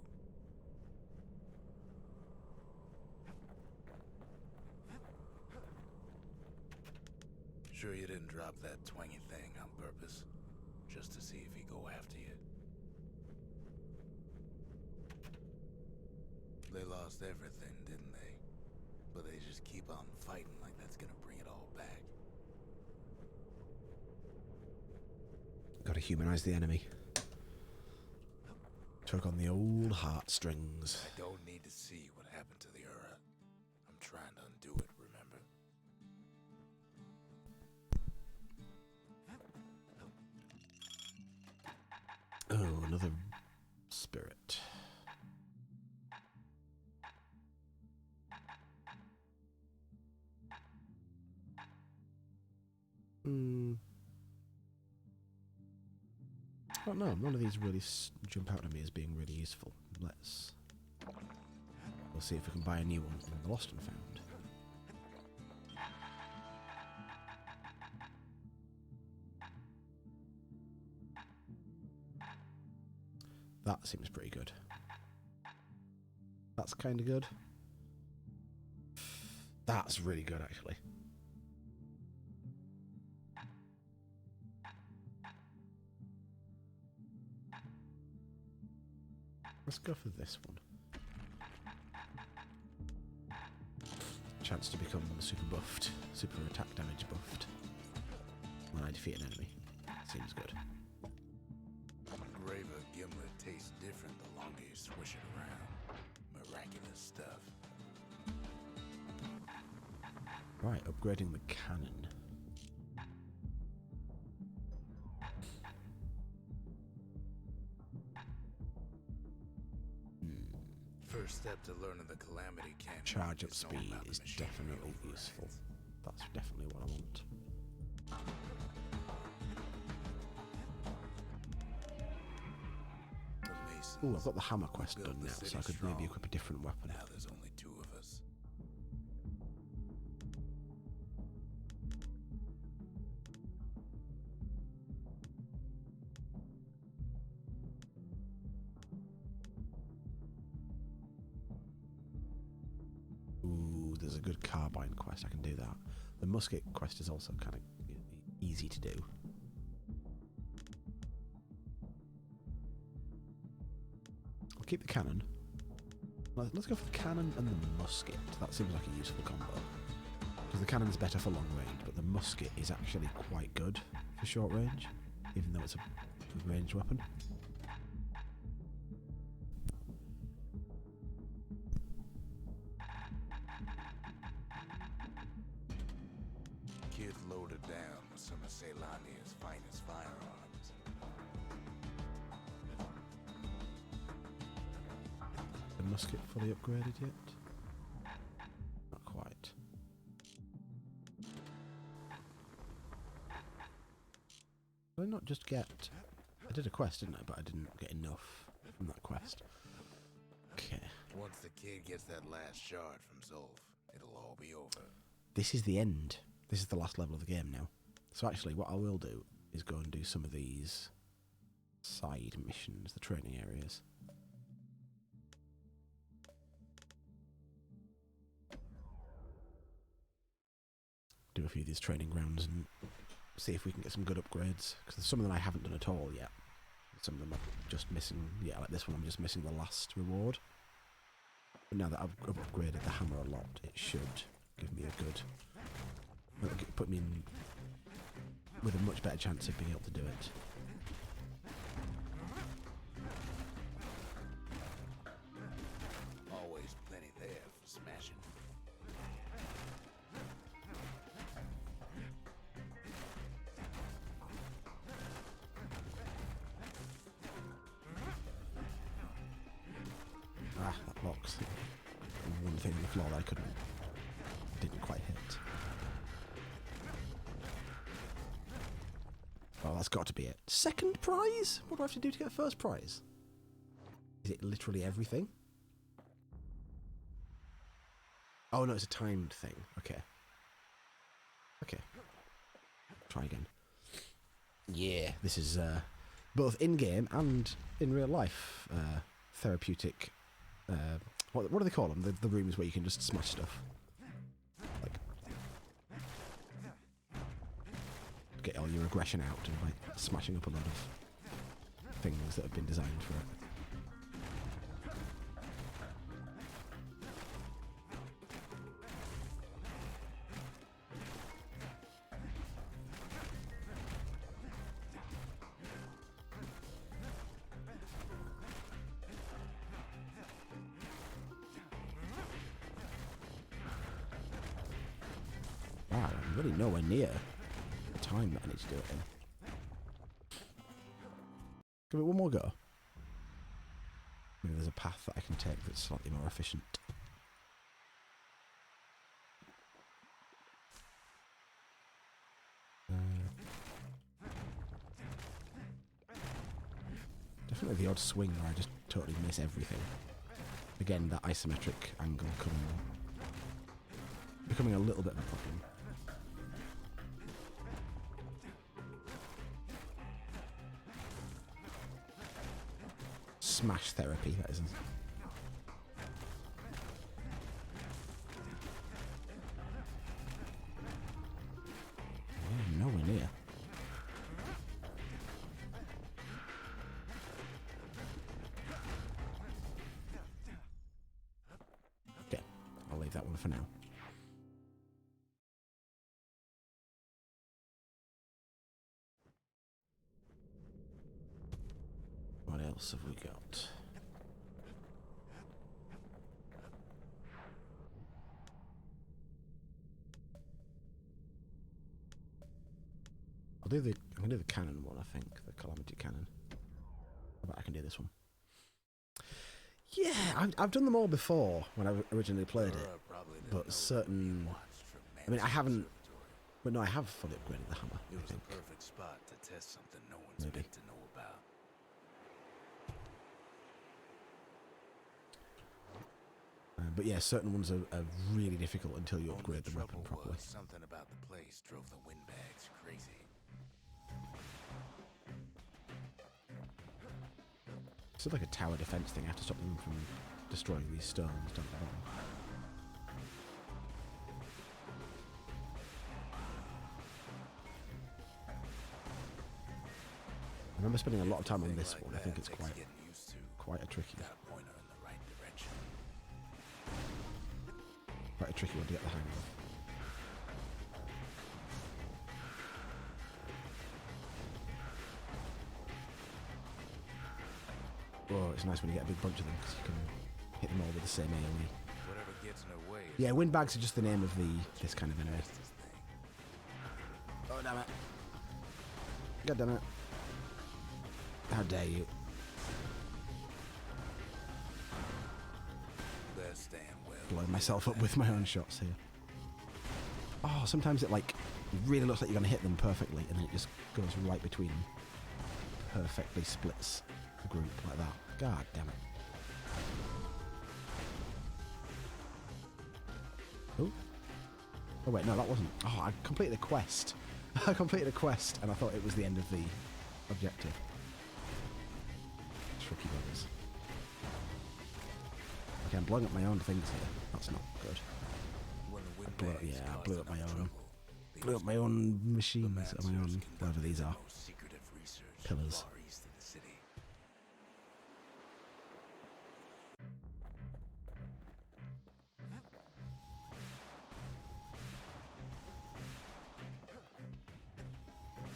Speaker 2: Sure you didn't drop that twangy thing on purpose? Just to see if he'd go after you? They lost everything, didn't they? But they just keep on fighting like that's gonna bring it all back.
Speaker 1: Gotta humanize the enemy. Tug on the old heartstrings.
Speaker 2: I don't need to see what happened to the Ura. I'm trying to undo it, remember?
Speaker 1: Oh, another spirit. I don't know, none of these really jump out at me as being really useful. We'll see if we can buy a new one in the Lost and Found. That seems pretty good. That's kind of good. That's really good, actually. Let's go for this one. Chance to become super buffed, super attack damage buffed when I defeat an enemy. Seems good.
Speaker 2: Graver Gimlet tastes different the longer you swish it around. Miraculous stuff.
Speaker 1: Right, upgrading the cannon.
Speaker 2: First step to learning the Calamity Cannon.
Speaker 1: Charge up
Speaker 2: is knowing
Speaker 1: speed
Speaker 2: about the
Speaker 1: is
Speaker 2: machinery
Speaker 1: definitely
Speaker 2: overrides.
Speaker 1: useful. That's definitely what I want.
Speaker 2: The Masons
Speaker 1: Ooh, I've got the hammer quest
Speaker 2: built
Speaker 1: done
Speaker 2: the
Speaker 1: now,
Speaker 2: city
Speaker 1: so I could
Speaker 2: strong.
Speaker 1: maybe equip a different weapon.
Speaker 2: Now there's only two of us.
Speaker 1: Ooh, there's a good carbine quest. I can do that. The musket quest is also kind of easy to do. I'll keep the cannon. Let's go for the cannon and the musket. That seems like a useful combo. Because the cannon's better for long range, but the musket is actually quite good for short range, even though it's a ranged weapon.
Speaker 2: Kid loaded down with some of Ceylania's finest firearms.
Speaker 1: The musket fully upgraded yet? Not quite. Did I not just get I did a quest, didn't I? But I didn't get enough from that quest. Okay.
Speaker 2: Once the kid gets that last shard from Zolf, it'll all be over.
Speaker 1: This is the end. This is the last level of the game now. So actually, what I will do is go and do some of these side missions, the training areas. Do a few of these training grounds and see if we can get some good upgrades. Because there's some of them I haven't done at all yet. Some of them I'm just missing. Yeah, like this one, I'm just missing the last reward. But now that I've upgraded the hammer a lot, it should give me a good... put me in with a much better chance of being able to do it.
Speaker 2: Always plenty there for smashing.
Speaker 1: Ah, that box. One thing on the floor that I didn't quite hit. Oh, that's got to be it. Second prize? What do I have to do to get the first prize? Is it literally everything? Oh no, it's a timed thing. Okay. Okay. Try again. Yeah, this is both in-game and in real life therapeutic. What do they call them? The rooms where you can just smash stuff. Like, get all your aggression out and like smashing up a lot of things that have been designed for it. Wow, I'm really nowhere near the time that I need to do it in. Give it one more go. Maybe there's a path that I can take that's slightly more efficient. Definitely the odd swing where I just totally miss everything. Again, that isometric angle becoming a little bit of a problem. Smash therapy, that isn't. Oh, nowhere near. Okay, I'll leave that one for now. What else have we got? I'm gonna do the cannon one, I think, the calamity cannon. I bet I can do this one. Yeah, I've done them all before when I originally played it, but certain. I mean, I haven't. But no, I have fully upgraded the hammer.
Speaker 2: It
Speaker 1: I
Speaker 2: was
Speaker 1: think.
Speaker 2: a perfect spot to test something no one's
Speaker 1: Maybe.
Speaker 2: meant to know about.
Speaker 1: But yeah, certain ones are really difficult until you upgrade the weapon
Speaker 2: trouble
Speaker 1: properly.
Speaker 2: was something about the place drove the windbags crazy.
Speaker 1: It's like a tower defense thing. I have to stop them from destroying these stones down the bottom. I remember spending a lot of time on this one. I think it's quite a tricky one to get the hang of. Oh, it's nice when you get a big bunch of them because you can hit them all with the same AoE.
Speaker 2: Whatever gets in her way.
Speaker 1: Yeah, windbags are just the name of this kind of enemy. Oh, damn it. God damn it. How dare you. Blowing myself up with my own shots here. Oh, sometimes it really looks like you're going to hit them perfectly and then it just goes right between them. perfectly splits the group like that. God damn it. Oh. Oh wait, no, that wasn't. Oh, I completed a quest. I completed a quest and I thought it was the end of the objective. Tricky buggers. Okay, I'm blowing up my own things here. That's not good. I blew up my own. Blew up my own machines, or my own, whatever these are. Pillars.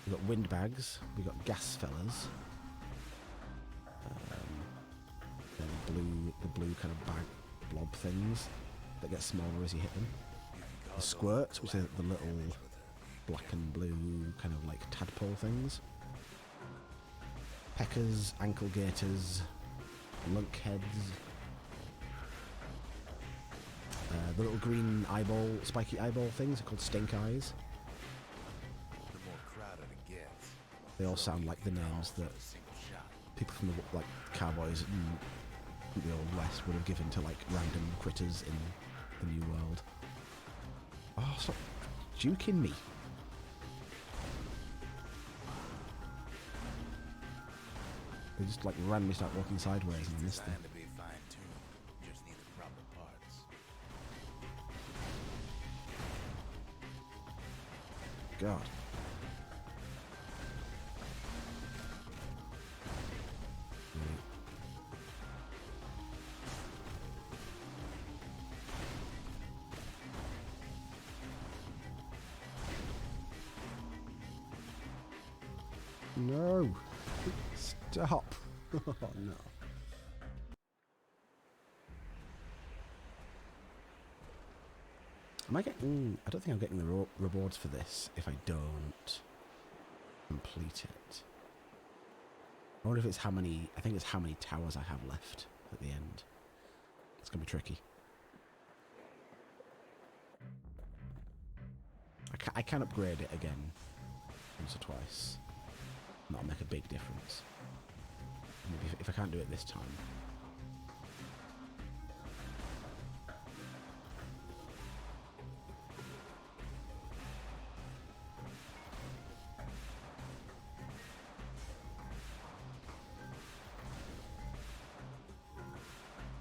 Speaker 1: We've got windbags, we've got gas fellas. Then the blue kind of bag blob things that get smaller as you hit them. The squirts, which are the little black and blue kind of like tadpole things. Peckers, ankle gaiters, lunkheads. The little green eyeball, spiky eyeball things are called stink eyes. They all sound like the names that people from the like cowboys in the old west would have given to like random critters in the new world. Oh, stop juking me. They just like randomly start walking sideways and I missed them. God. No! Stop! Oh no. Am I getting... I don't think I'm getting the rewards for this if I don't complete it. I wonder if it's how many... I think it's how many towers I have left at the end. It's going to be tricky. I can upgrade it again once or twice. That'll make a big difference. Maybe if I can't do it this time.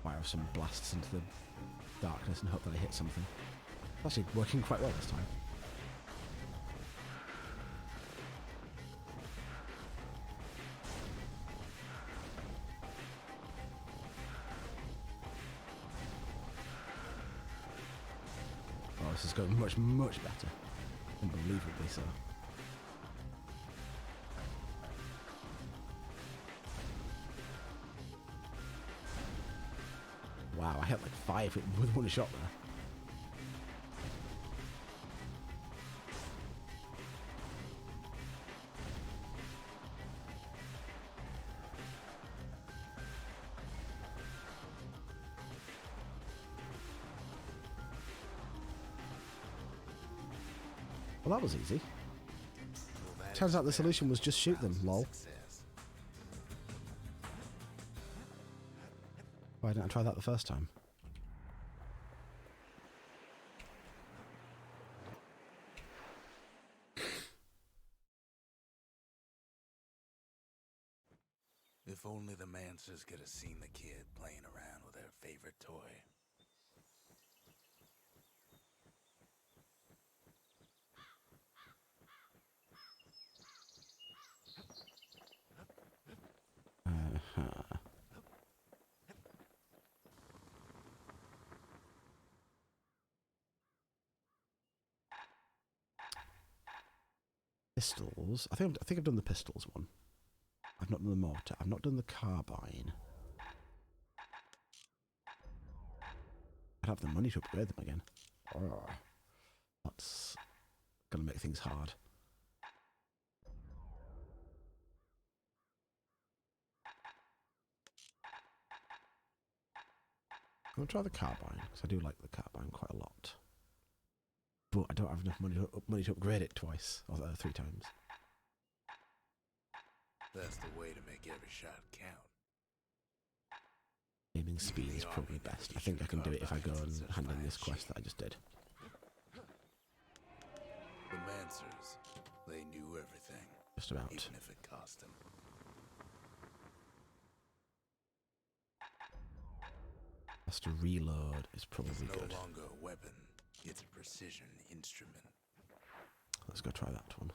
Speaker 1: Fire some blasts into the darkness and hope that I hit something. It's actually working quite well this time. Oh, this is going much, much better. Unbelievably so. Wow, I hit like 5 with one shot there. Well, that was easy. Turns out the solution was just shoot them, lol. Why didn't I try that the first time?
Speaker 2: If only the Mancers could have seen the kid playing around with their favorite toy.
Speaker 1: Pistols. I think I've done the pistols one. I've not done the mortar. I've not done the carbine. I'd have the money to upgrade them again. Oh, that's gonna make things hard. I'll try the carbine because I do like the carbine quite a lot. But I don't have enough money to upgrade it twice or 3 times.
Speaker 2: That's the way to make every shot count.
Speaker 1: Aiming speed is probably best. I think I can do it if I go and hand in this quest that I just did.
Speaker 2: The Mancers, they knew everything.
Speaker 1: Just about.
Speaker 2: Even if it cost them.
Speaker 1: Has to reload is probably
Speaker 2: It's no
Speaker 1: good.
Speaker 2: longer a weapon. It's a precision instrument.
Speaker 1: Let's go try that one.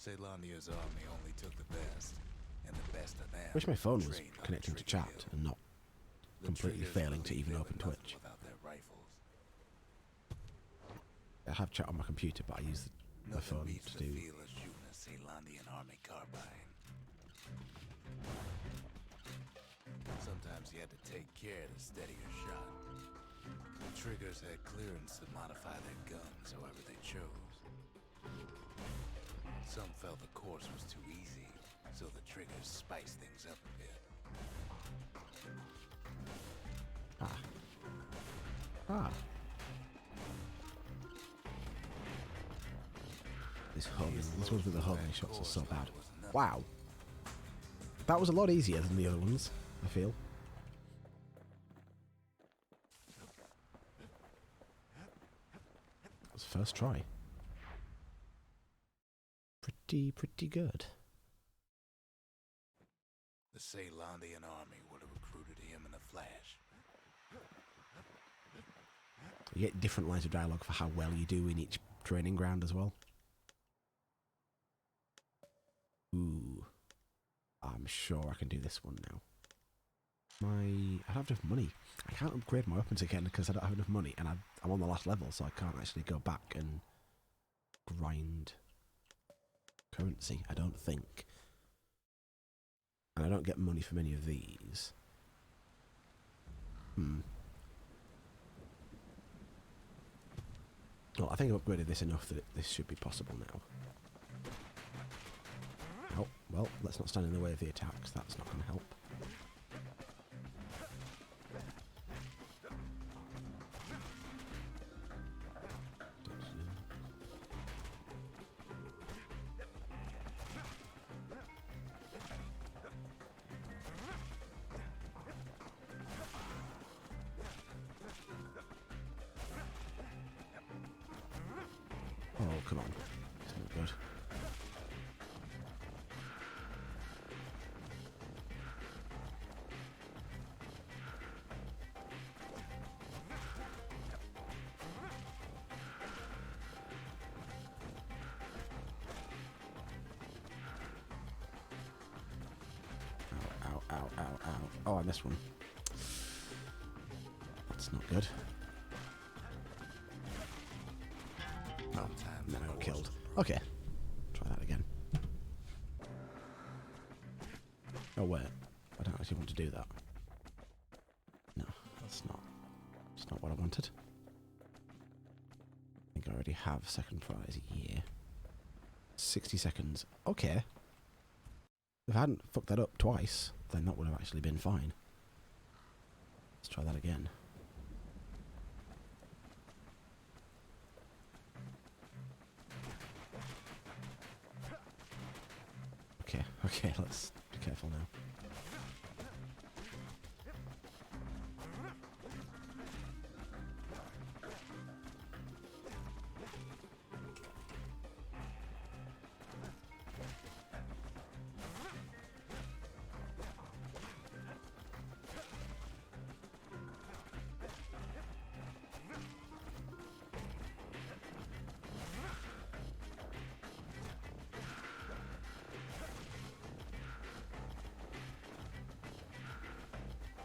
Speaker 2: Caelondia's army only took the best, and the best of them.
Speaker 1: Wish my phone was
Speaker 2: trained on
Speaker 1: connecting to
Speaker 2: Trigger
Speaker 1: chat
Speaker 2: Hill.
Speaker 1: and not
Speaker 2: The
Speaker 1: completely
Speaker 2: Triggers
Speaker 1: failing to
Speaker 2: believe
Speaker 1: even
Speaker 2: they
Speaker 1: open
Speaker 2: were nothing
Speaker 1: Twitch.
Speaker 2: without their rifles.
Speaker 1: I have chat on my computer, but I use the
Speaker 2: Nothing
Speaker 1: phone
Speaker 2: beats
Speaker 1: to
Speaker 2: the
Speaker 1: do.
Speaker 2: feel of shooting a Caelondian army carbine. Sometimes you had to take care to steady your shot. The Triggers had clearance to modify their guns however they chose. Some felt the course was too easy, so the Triggers spiced things up a bit.
Speaker 1: Ah. This ones with the homing shots are so bad. Wow. That was a lot easier than the other ones, I feel. That was first try. Pretty good.
Speaker 2: The Caelondian army would have recruited him in a flash.
Speaker 1: You get different lines of dialogue for how well you do in each training ground as well. Ooh. I'm sure I can do this one now. I don't have enough money. I can't upgrade my weapons again because I don't have enough money, and I'm on the last level, so I can't actually go back and grind currency, I don't think. And I don't get money from any of these. Well, I think I've upgraded this enough that this should be possible now. Oh, well, let's not stand in the way of the attacks. That's not going to help. Oh, come on. It's not good. Ow, ow, ow, ow, ow. Oh, I missed one. That's not good. Oh, and then I got killed. Okay. Try that again. Oh, wait. I don't actually want to do that. No, that's not what I wanted. I think I already have second prize. Yeah. 60 seconds. Okay. If I hadn't fucked that up twice, then that would have actually been fine. Let's try that again. Okay, let's be careful now.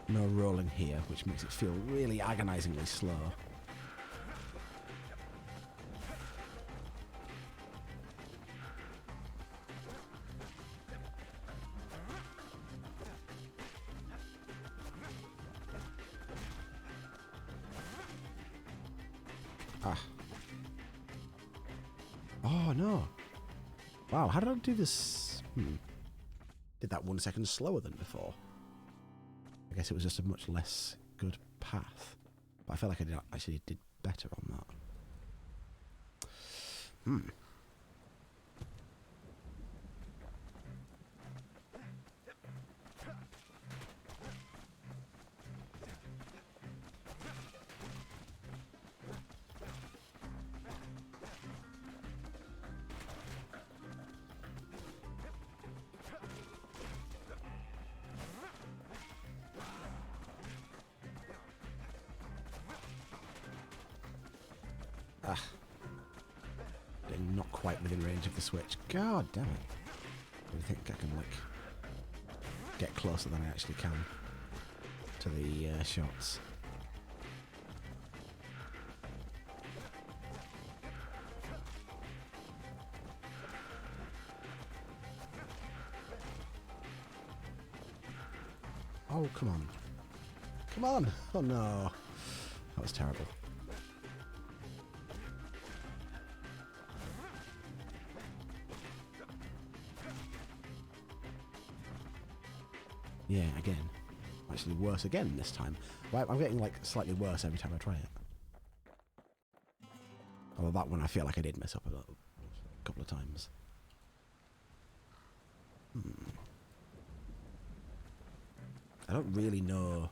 Speaker 1: No rolling here, which makes it feel really agonizingly slow. Ah. Oh, no. Wow, how did I do this? Did that 1 second slower than before? I guess it was just a much less good path. But I feel like I actually did better on that. Ah. Getting not quite within range of the switch. God damn it. I think I can, like, get closer than I actually can to the shots. Oh, come on. Come on! Oh no. That was terrible. Yeah, again. Actually worse again this time. I'm getting, like, slightly worse every time I try it. Although that one I feel like I did mess up a couple of times. I don't really know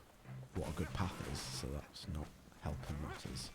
Speaker 1: what a good path is, so that's not helping matters.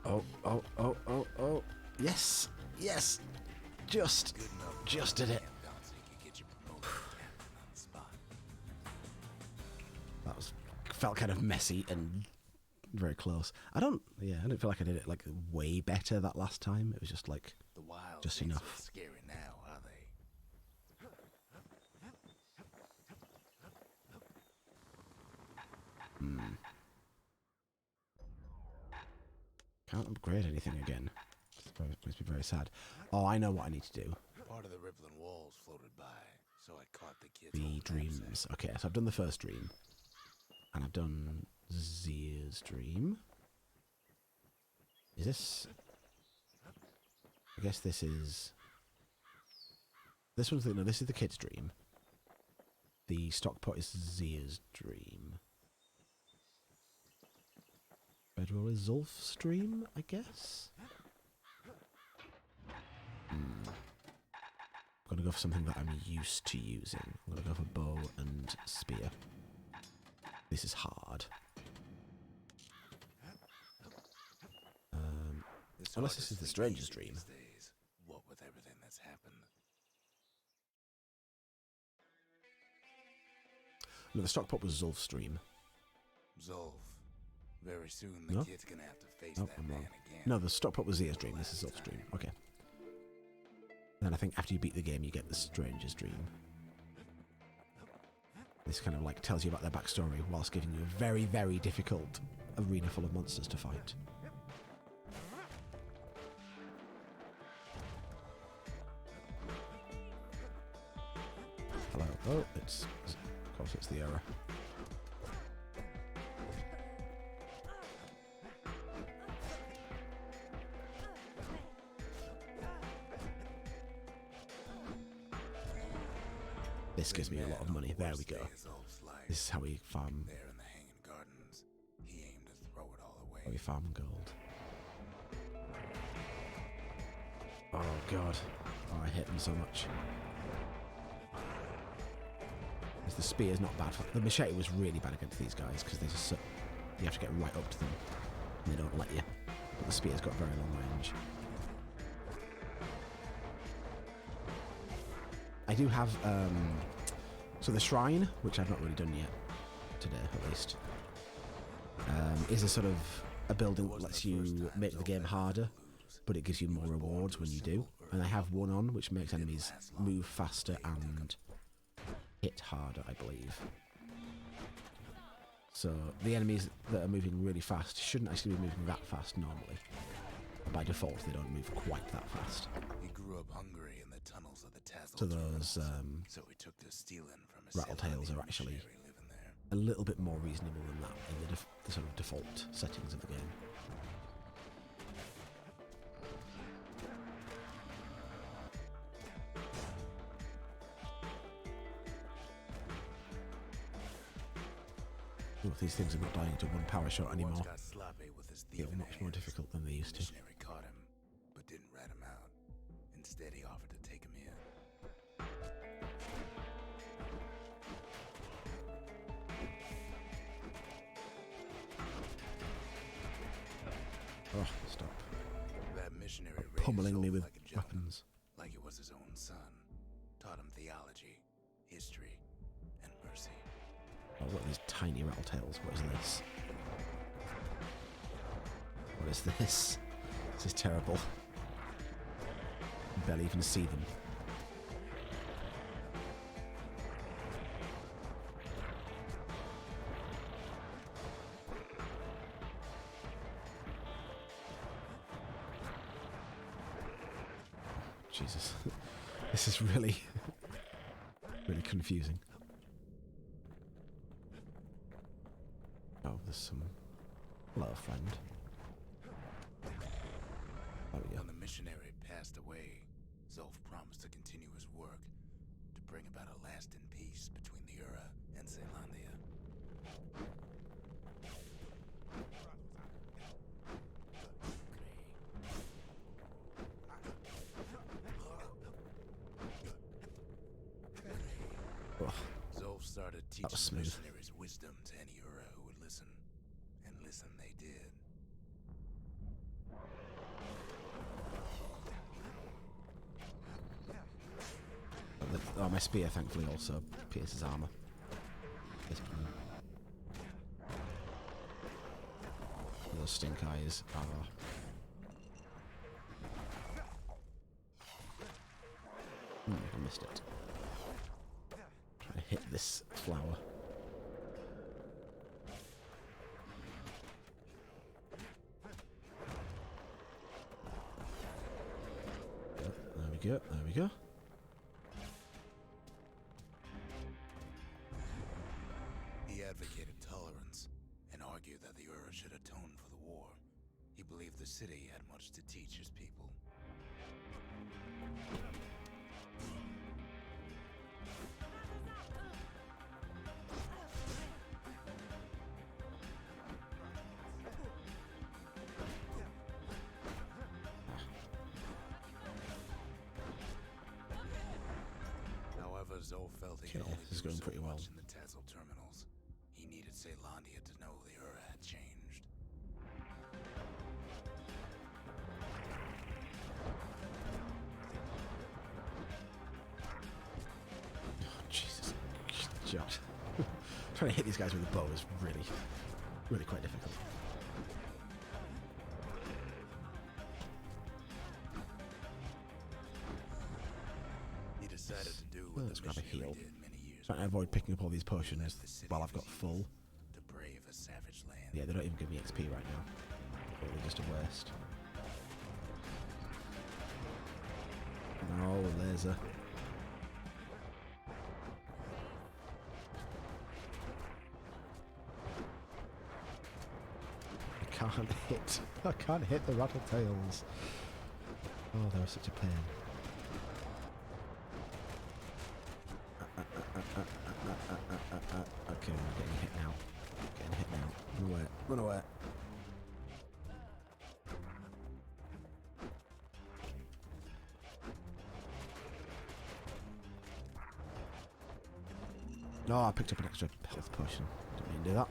Speaker 1: Oh. Yes. Yes. Just did it. That felt kind of messy and very close. I don't feel like I did it like way better that last time. It was just like just enough.
Speaker 2: Scary now, are they?
Speaker 1: Can't upgrade anything again. It must be very sad. Oh, I know what I need to do.
Speaker 2: Part of the rippling walls floated by, so I caught the kids.
Speaker 1: The dreams. Okay, so I've done the first dream. And I've done Zia's dream. Is this... I guess this is... This one's the... No, this is the kid's dream. The stock pot is Zia's dream. Bedroll is Zulf's dream, I guess? I'm going to go for something that I'm used to using. I'm going to go for bow and spear. This is hard. Unless this is the stranger's dream.
Speaker 2: What with everything that's happened?
Speaker 1: No, the stock pot was Zulf's dream.
Speaker 2: Zulf. Very soon the kid's gonna have to face that
Speaker 1: I'm
Speaker 2: man
Speaker 1: wrong.
Speaker 2: again.
Speaker 1: No, the stock pot was Zia's dream. This is Zulf's dream. Okay. Then I think after you beat the game, you get the stranger's dream. This kind of like tells you about their backstory whilst giving you a very, very difficult arena full of monsters to fight. Hello. Oh, of course it's the error. This gives me a lot of money. There we go. This is how we farm.
Speaker 2: There in the hanging gardens, he aimed to throw it all away.
Speaker 1: How we farm gold. Oh god. Oh, I hate them so much. The spear's not bad. The machete was really bad against these guys because they just you have to get right up to them and they don't let you. But the spear's got very long range. I do have so the shrine, which I've not really done yet. today, at least, is a sort of a building that lets you make the game harder, but it gives you more rewards when you do. And I have one on, which makes enemies move faster and hit harder, I believe. So the enemies that are moving really fast shouldn't actually be moving that fast normally. By default, they don't move quite that fast.
Speaker 2: He grew up hungry in the tunnels of the Tassel.
Speaker 1: So those
Speaker 2: so we took to stealing from a
Speaker 1: Rattletails are actually
Speaker 2: living there.
Speaker 1: a little bit more reasonable than that in the sort of default settings of the game. Oh, these things are not dying to one power shot anymore.
Speaker 2: Got sloppy with his
Speaker 1: They're much more difficult than they used to.
Speaker 2: missionary caught him, but didn't rat him out. Instead, he offered to take him in.
Speaker 1: Oh, stop.
Speaker 2: That missionary raised
Speaker 1: Pummeling me
Speaker 2: Zolf
Speaker 1: with
Speaker 2: like a gentleman,
Speaker 1: weapons.
Speaker 2: like it was his own son. Taught him theology, history, and mercy.
Speaker 1: Oh, what are these tiny Rattletails? What is this? What is this? This is terrible. I barely even see them. Jesus. This is really, really confusing. Oh, there's some... Hello, friend. There we go.
Speaker 2: When the missionary passed away, Zolf promised to continue his work to bring about a lasting peace between the Ura and Zealandia.
Speaker 1: Ugh.
Speaker 2: Zolf started
Speaker 1: was
Speaker 2: teaching the
Speaker 1: smooth.
Speaker 2: missionaries wisdom to any Ura who would listen, and listen they did.
Speaker 1: Oh, my spear thankfully also pierces armor. This one. Those stink eyes are... I missed it. Try to hit this flower. There we go, there we go.
Speaker 2: He advocated tolerance and argued that the Ura should atone for the war. He believed the city had much to teach his people. However, Zolf felt he could
Speaker 1: Okay,
Speaker 2: only
Speaker 1: this is
Speaker 2: do
Speaker 1: going
Speaker 2: so
Speaker 1: pretty well.
Speaker 2: much in the Tassel terminals. He needed Zealandia to know the Ura had changed.
Speaker 1: Oh, Jesus. Josh. Trying to hit these guys with a bow is really, really quite difficult.
Speaker 2: He decided to do what
Speaker 1: Let's
Speaker 2: the
Speaker 1: grab a
Speaker 2: missionary
Speaker 1: heal.
Speaker 2: did many years
Speaker 1: Trying to
Speaker 2: before.
Speaker 1: avoid picking up all these potions
Speaker 2: Left the city
Speaker 1: while I've
Speaker 2: of
Speaker 1: got
Speaker 2: his
Speaker 1: full.
Speaker 2: youth to brave a savage land.
Speaker 1: Yeah, they don't even give me XP right now. Probably just a waste. No, laser. I can't hit the Rattletails. Oh, they're such a pain. Okay, we're getting hit now. Getting hit now. Run away. Run away. No, I picked up an extra health potion. Didn't mean to do that.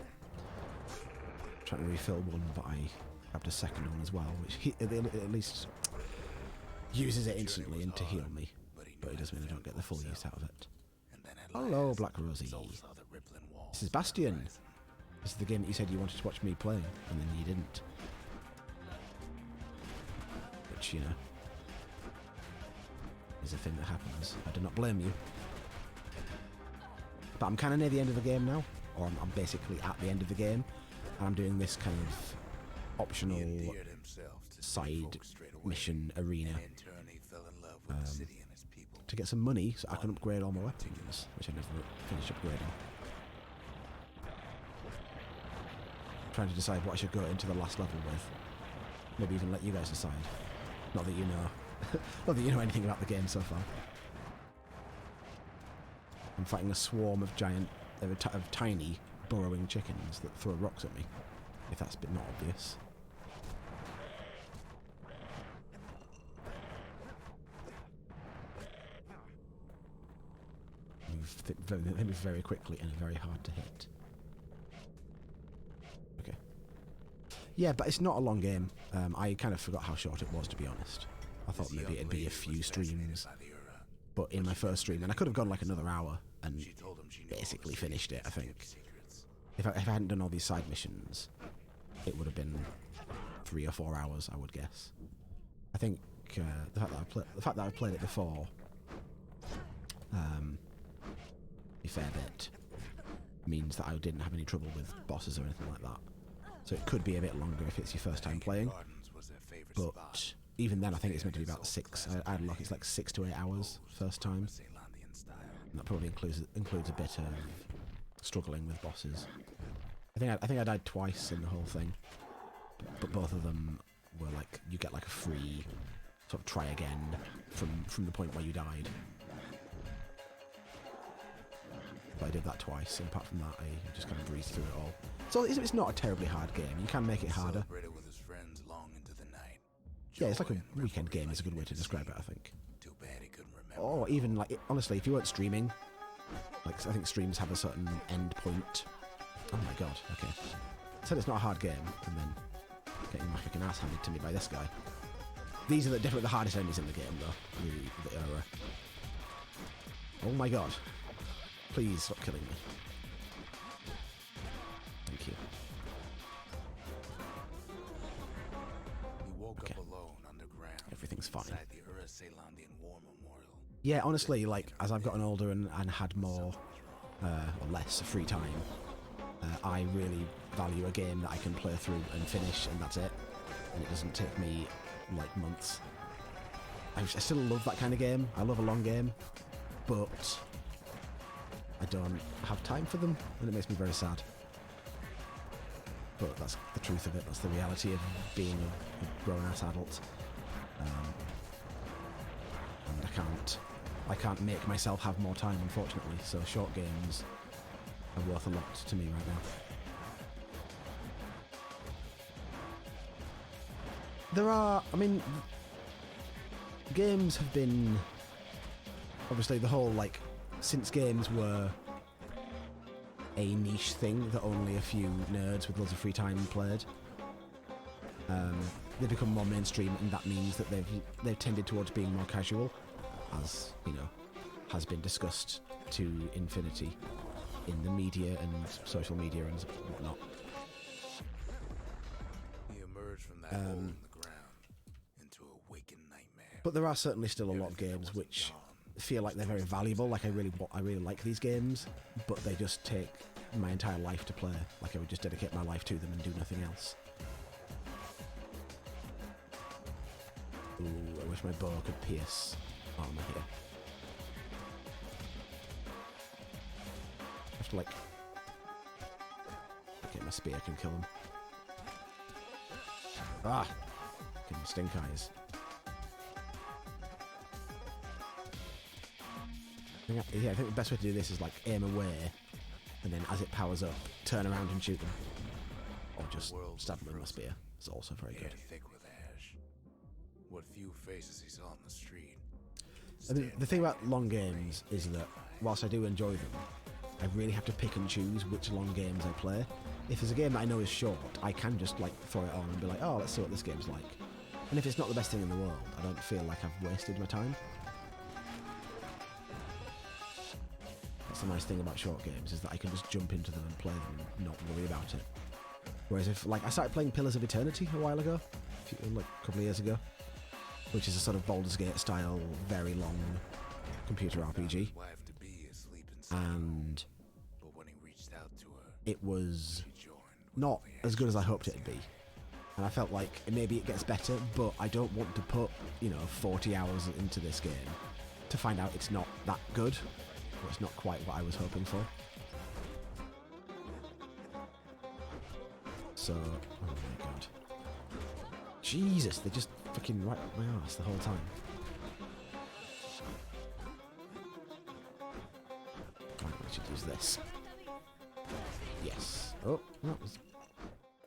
Speaker 1: Trying to refill one, but I grabbed a second one as well, which at least uses it instantly and to heal me. But it does mean I don't get the full use out of it.
Speaker 2: And then had
Speaker 1: Hello, Black Rosie.
Speaker 2: Those are the rippling walls
Speaker 1: This is Bastion.
Speaker 2: rising.
Speaker 1: This is the game that you said you wanted to watch me play, and then you didn't. Which, you know, is a thing that happens. I do not blame you. But I'm kind of near the end of the game now, or I'm basically at the end of the game, and I'm doing this kind of optional
Speaker 2: He endeared himself to city
Speaker 1: side
Speaker 2: folk straight away,
Speaker 1: mission arena
Speaker 2: and in turn he fell in love with the city and its people.
Speaker 1: to get some money so I can upgrade all my weapons, which I never finished upgrading. Trying to decide what I should go into the last level with. Maybe even let you guys decide. Not that you know. Not that you know anything about the game so far. I'm fighting a swarm of of tiny burrowing chickens that throw rocks at me. If that's a bit not obvious. They move very quickly and are very hard to hit. Okay. Yeah, but it's not a long game. I kind of forgot how short it was, to be honest. I thought maybe it'd be a few streams. But in my first stream, and I could have gone like another hour and basically finished it, I think. If I hadn't done all these side missions, it would have been 3 or 4 hours, I would guess. I think the fact that I've played it before, a fair bit, means that I didn't have any trouble with bosses or anything like that. So it could be a bit longer if it's your first time playing. But even then, I think it's meant to be about 6. I had a look; it's like 6 to 8 hours first time. And that probably includes a bit of struggling with bosses. I think I died twice in the whole thing, but both of them were like you get like a free sort of try again from the point where you died. But I did that twice, and apart from that, I just kind of breezed through it all. So it's not a terribly hard game. You can make it harder.
Speaker 2: With his friends long into the night.
Speaker 1: Yeah, it's like a weekend game is a good way to describe it, I think.
Speaker 2: Too bad he couldn't remember.
Speaker 1: Or even, like, honestly, if you weren't streaming, like, I think streams have a certain end point. Oh my god, okay. I said it's not a hard game, and then getting my freaking ass handed to me by this guy. These are definitely the hardest enemies in the game, though. Really, oh my god. Please stop killing me. Thank you.
Speaker 2: He woke up alone underground.
Speaker 1: Everything's fine.
Speaker 2: Inside the Ura-Celandian War Memorial.
Speaker 1: Yeah, honestly, like, as I've gotten older and had more, or less, free time, I really value a game that I can play through and finish, and that's it. And it doesn't take me, like, months. I still love that kind of game. I love a long game, but I don't have time for them, and it makes me very sad. But that's the truth of it. That's the reality of being a grown-ass adult. And I can't make myself have more time, unfortunately. So short games are worth a lot to me right now. Games have been, obviously, the whole, like, since games were a niche thing that only a few nerds with loads of free time played, they've become more mainstream, and that means that they've tended towards being more casual, as, you know, has been discussed to infinity in the media and social media and whatnot.
Speaker 2: He emerged from that hole in the ground into a waking nightmare.
Speaker 1: But there are certainly still a lot of games which feel like they're very valuable. Like I really like these games, but they just take my entire life to play. Like I would just dedicate my life to them and do nothing else. Ooh, I wish my bow could pierce armor here. I have to, like, okay, my spear can kill him. Ah, fucking stink eyes. I think the best way to do this is, like, aim away, and then as it powers up, turn around and shoot them. Or just stab them with my spear. It's also very good.
Speaker 2: Thick with ash. What few faces he saw on the street.
Speaker 1: I mean, the thing about long games is that, whilst I do enjoy them, I really have to pick and choose which long games I play. If there's a game that I know is short, I can just, like, throw it on and be like, oh, let's see what this game's like. And if it's not the best thing in the world, I don't feel like I've wasted my time. That's the nice thing about short games, is that I can just jump into them and play them and not worry about it. Whereas if, like, I started playing Pillars of Eternity a while ago, like a couple of years ago, which is a sort of Baldur's Gate style, very long computer RPG. And it was not as good as I hoped it'd be. And I felt like maybe it gets better, but I don't want to put, 40 hours into this game to find out it's not that good, or it's not quite what I was hoping for. So, oh my god. Jesus, they just fucking right up my arse the whole time. Right, I should use this. Yes. Oh, that was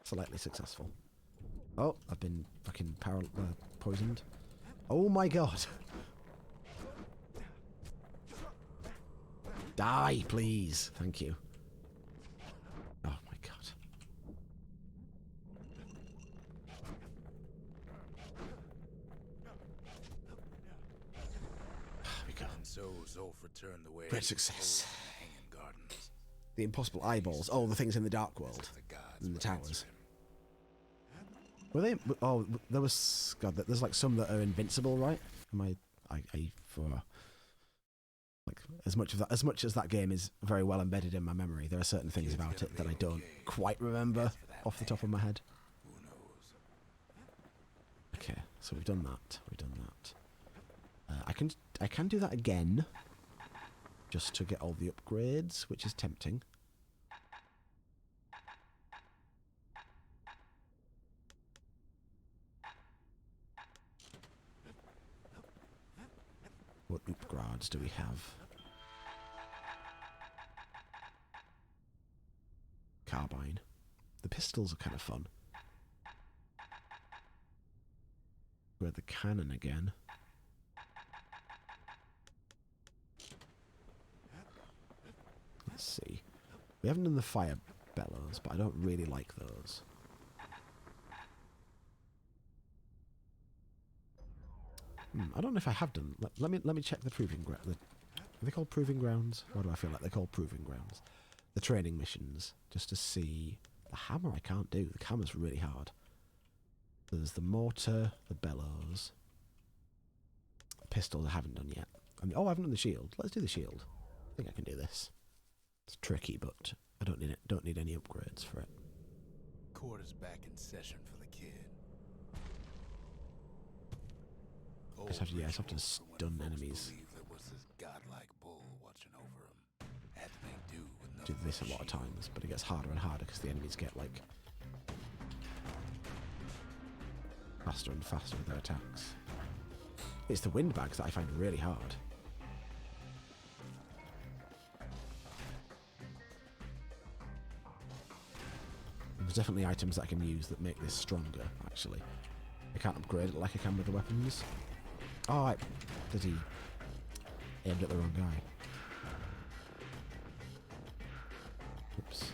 Speaker 1: slightly successful. Oh, I've been fucking poisoned. Oh my god. Die, please. Thank you. Oh my god. There we go.
Speaker 2: And so Zolf returned the way.
Speaker 1: Great success. The impossible eyeballs. Oh, the things in the dark world. In the towers. Were they? Oh, there was. God, there's like some that are invincible, right? Am for like as much as that game is very well embedded in my memory, there are certain things about it that I don't quite remember off the top of my head. Okay, so we've done that. I can do that again, just to get all the upgrades, which is tempting. What upgrades do we have? Carbine. The pistols are kind of fun. Grab the cannon again. Let's see. We haven't done the fire bellows, but I don't really like those. I don't know if I have done. Let me check the proving ground. Are they called proving grounds? Why do I feel like they're called proving grounds? The training missions, just to see. The hammer I can't do. The hammer's really hard. There's the mortar, the bellows, the pistols I haven't done yet. I haven't done the shield. Let's do the shield. I think I can do this. It's tricky, but I don't need any upgrades for it.
Speaker 2: Court is back in session for the kid.
Speaker 1: I just have to stun enemies.
Speaker 2: There was this godlike bull watching over him. Had to make do with
Speaker 1: Do this a lot of times, but it gets harder and harder because the enemies get like faster and faster with their attacks. It's the windbags that I find really hard. There's definitely items that I can use that make this stronger, actually. I can't upgrade it like I can with the weapons. Oh, did he aimed at the wrong guy? Oops.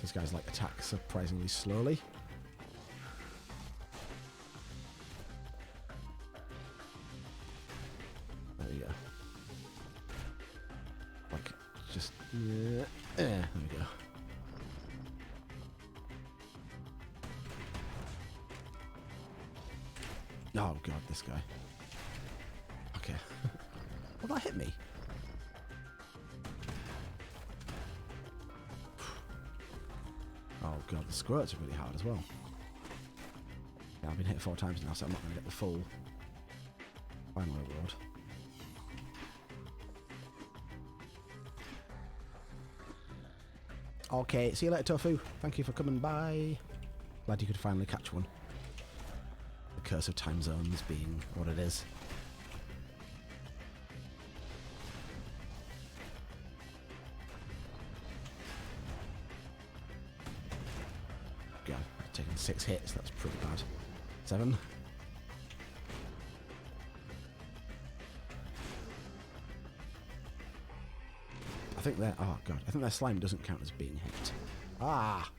Speaker 1: These guys like attack surprisingly slowly. There we go. Like, just there we go. Oh god, this guy. Okay. Well, that hit me. Oh god, the squirts are really hard as well. Yeah, I've been hit 4 times now, so I'm not going to get the full final reward. Okay, see you later, Tofu. Thank you for coming by. Glad you could finally catch one. The curse of time zones being what it is. God, I've taken 6 hits, that's pretty bad. 7. I think their I think their slime doesn't count as being hit. Ah,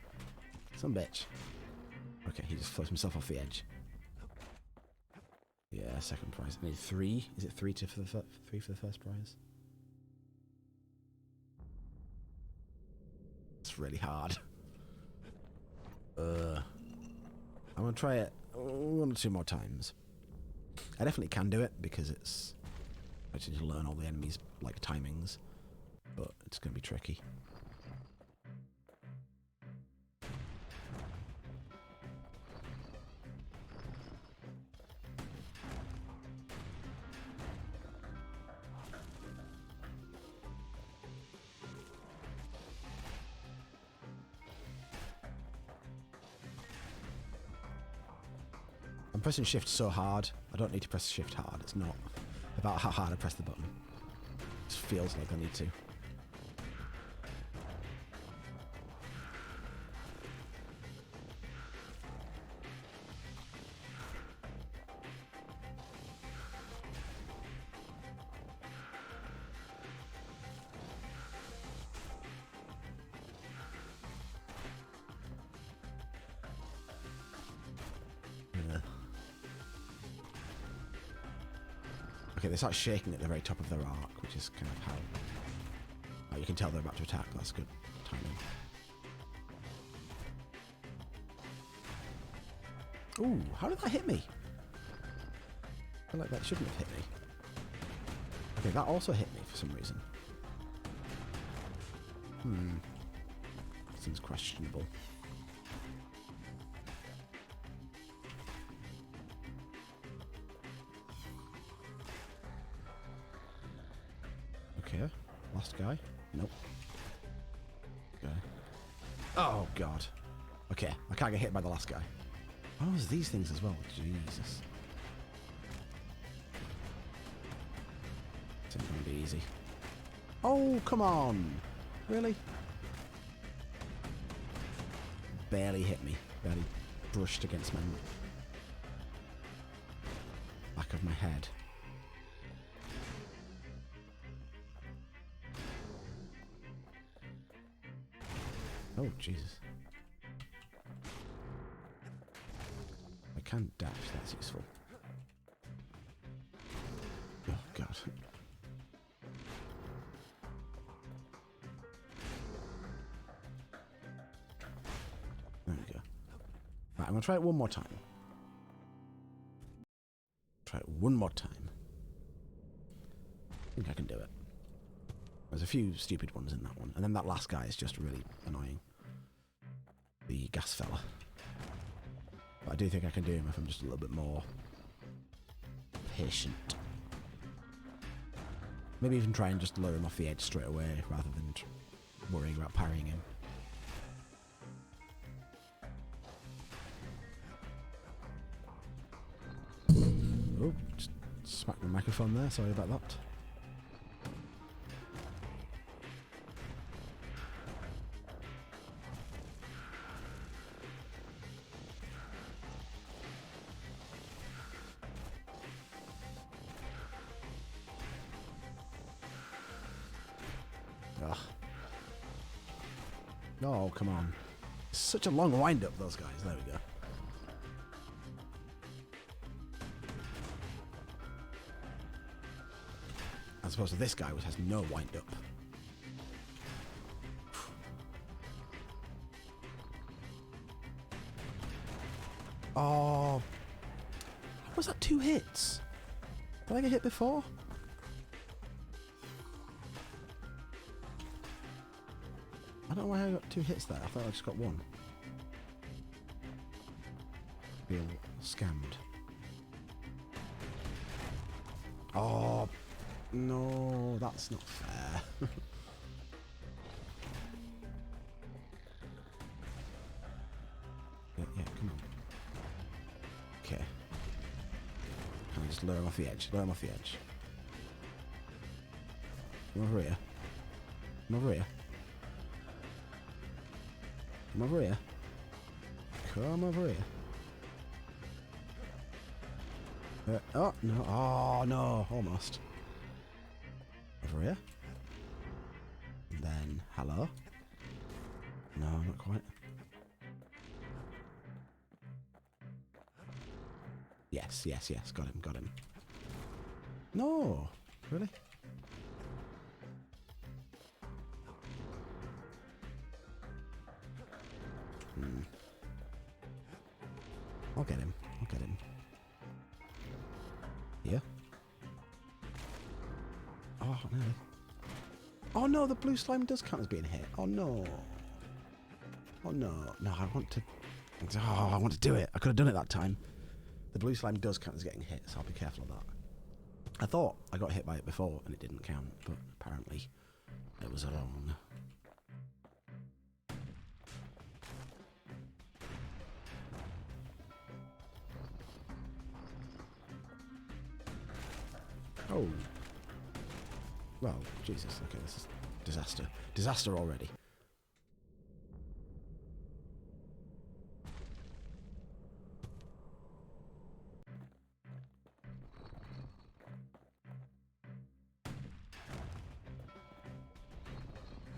Speaker 1: some bitch. Okay, he just floats himself off the edge. Yeah, second prize. I need 3. Is it 3 for the first prize? It's really hard. I'm gonna try it 1 or 2 more times. I definitely can do it because it's I just need to learn all the enemies like timings, but it's gonna be tricky. I'm pressing shift so hard, I don't need to press shift hard. It's not about how hard I press the button. It just feels like I need to. Okay, they start shaking at the very top of their arc, which is kind of how you can tell they're about to attack. That's good timing. Ooh, how did that hit me? I feel like that shouldn't have hit me. Okay, that also hit me for some reason. Seems questionable. Okay, last guy. Nope. Okay. Oh god. Okay, I can't get hit by the last guy. Oh, there's these things as well. Jesus. It's not gonna be easy. Oh, come on! Really? Barely hit me. Barely brushed against my back of my head. Oh, Jesus. I can dash, that's useful. Oh, God. There we go. Right, I'm going to try it one more time. Try it one more time. I think I can do it. There's a few stupid ones in that one. And then that last guy is just really annoying. The gas fella. But I do think I can do him if I'm just a little bit more patient. Maybe even try and just lure him off the edge straight away rather than worrying about parrying him. Oh, just smacked my microphone there. Sorry about that. Ugh. Oh, come on. Such a long wind-up, those guys. There we go. As opposed to this guy, which has no wind-up. Oh. How was that 2 hits? Did I get hit before? I don't know why I got 2 hits there. I thought I just got 1. Feel scammed. Oh, no, that's not fair. yeah, come on. Okay. Can I just lure him off the edge? Lure him off the edge. Come over here. Come over here. Come over here. Come over here. Oh, no. Oh, no. Almost. Over here. And then, hello. No, not quite. Yes. Got him. No. Really? I'll get him. Yeah. Oh, no. Oh, no, the blue slime does count as being hit. Oh, no. No, I want to... Oh, I want to do it. I could have done it that time. The blue slime does count as getting hit, so I'll be careful of that. I thought I got hit by it before and it didn't count, but apparently it was wrong. Oh. Well, Jesus. Okay, this is disaster. Disaster already.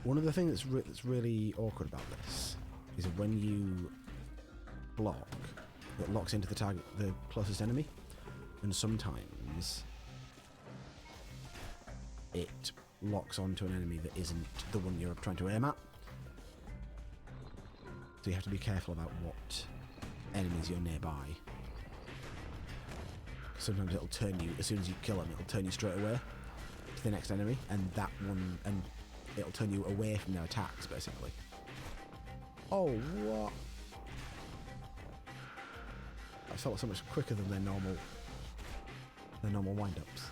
Speaker 1: One of the things that's really awkward about this is when you block, it locks into the target, the closest enemy, and sometimes it locks onto an enemy that isn't the one you're trying to aim at. So you have to be careful about what enemies you're nearby. Sometimes it'll turn you, as soon as you kill them, it'll turn you straight away to the next enemy, and that one, and it'll turn you away from their attacks, basically. Oh, what? I felt so much quicker than their normal wind-ups.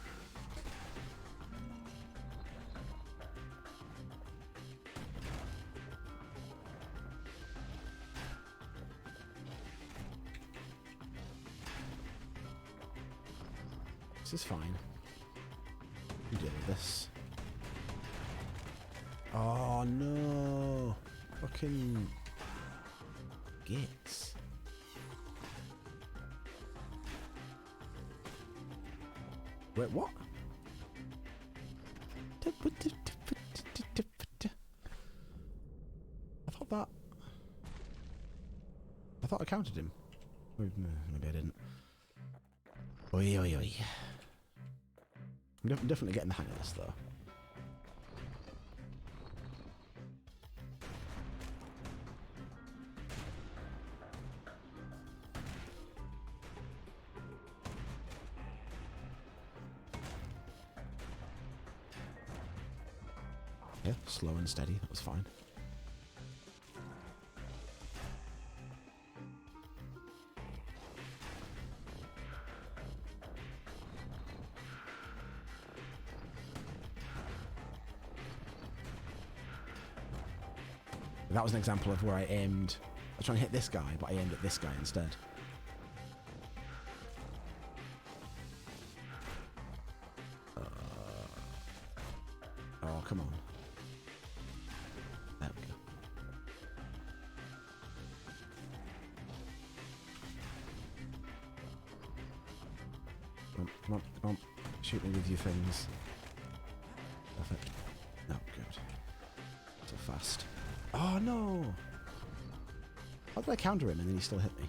Speaker 1: This is fine. You deal with this. Oh no! Fucking gits. Wait, what? I thought I counted him. Maybe I didn't. Oi, oi, oi. I'm definitely getting the hang of this, though. Yeah, slow and steady, that was fine. That was an example of where I aimed... I was trying to hit this guy, but I aimed at this guy instead. Oh, come on. There we go. Come on. Shoot me with your things. Perfect. No, good. So fast. Oh, no! How did I counter him and then he still hit me?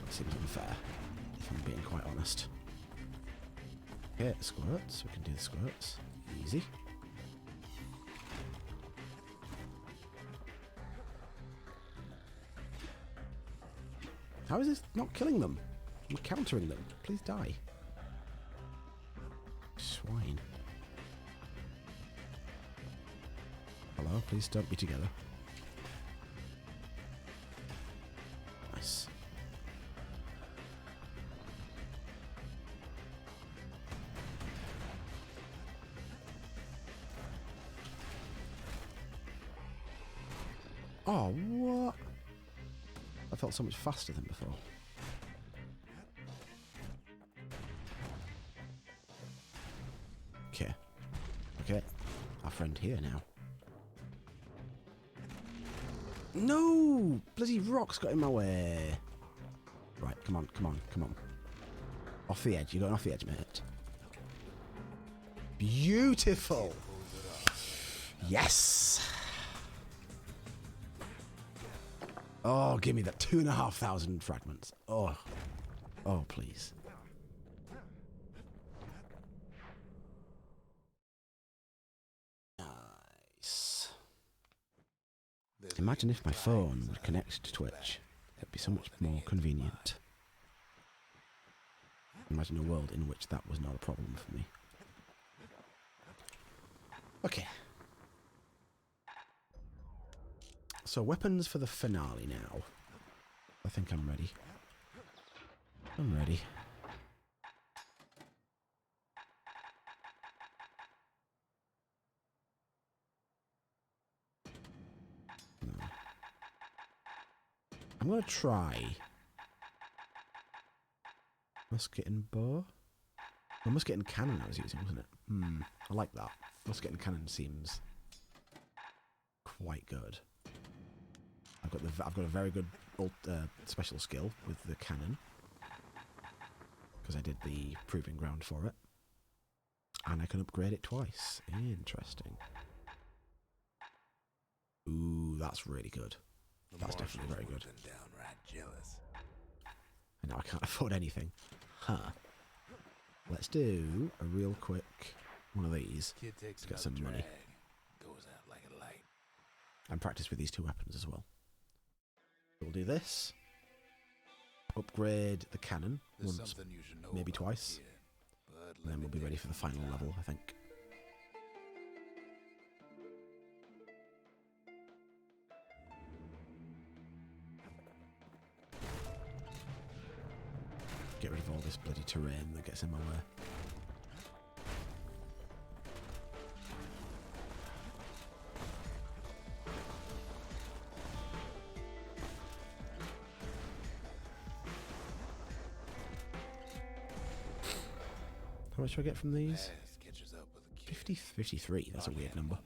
Speaker 1: That seems unfair, if I'm being quite honest. Okay, squirts. We can do the squirts. Easy. How is this not killing them? I'm countering them. Please die. Swine. Hello, please don't be together. Nice. Oh, what? I felt so much faster than before. Okay. Okay. Our friend here now. No! Bloody rocks got in my way. Right, come on. Off the edge. You're going off the edge, mate. Beautiful! Oh, give me that 2,500 fragments. Oh. Oh, please. Nice. Imagine if my phone would connect to Twitch. It'd be so much more convenient. Imagine a world in which that was not a problem for me. Okay. So, weapons for the finale now. I think I'm ready. I'm ready. No. I'm going to try musket and bow. Well, musket and cannon I was using, wasn't it? I like that. Musket and cannon seems quite good. I've got a very good special skill with the cannon because I did the proving ground for it, and I can upgrade it twice. Interesting. Ooh, that's really good. That's definitely very good.
Speaker 2: Downright jealous.
Speaker 1: And now I can't afford anything. Huh. Let's do a real quick one of these to get some money.
Speaker 2: Goes out like a light.
Speaker 1: And practice with these two weapons as well. We'll do this. Upgrade the cannon once, maybe twice. And then we'll be ready for the final level, I think. Get rid of all this bloody terrain that gets in my way. How much do I get from these? 53, that's a weird number.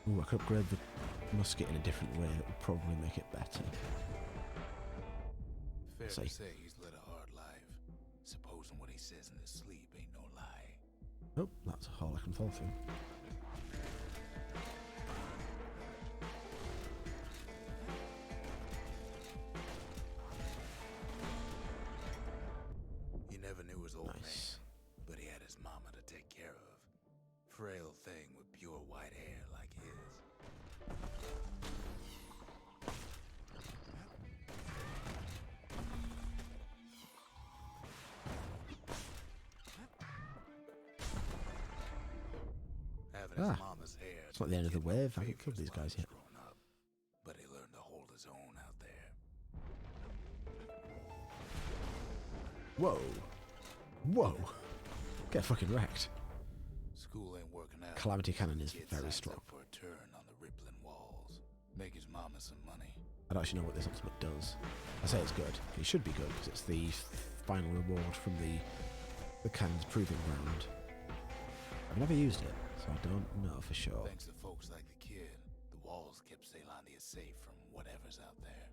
Speaker 1: Ooh, I could upgrade the musket in a different way that would probably make it better.
Speaker 2: Fair to say he's led a hard life. Supposing what he says in his sleep ain't no lie.
Speaker 1: Oh, that's a hole I can fall through.
Speaker 2: He never knew his old man,
Speaker 1: Nice.
Speaker 2: but he had his mama to take care of. Frail thing with pure white hair like his. Having his mama's hair.
Speaker 1: It's not the end of the wave. I haven't killed these guys yet.
Speaker 2: Up, but he learned to hold his own out there.
Speaker 1: Whoa. Whoa. Get fucking wrecked.
Speaker 2: School ain't working out.
Speaker 1: Calamity Cannon is
Speaker 2: Kid
Speaker 1: very
Speaker 2: signs
Speaker 1: strong.
Speaker 2: up for a turn on the rippling walls. Make his mama some money.
Speaker 1: I don't actually know what this ultimate does. I say it's good. It should be good because it's the final reward from the cannon's proving ground. I've never used it, so I don't know for sure.
Speaker 2: Thanks to folks like the kid, the walls kept Ceylondia safe from whatever's out there.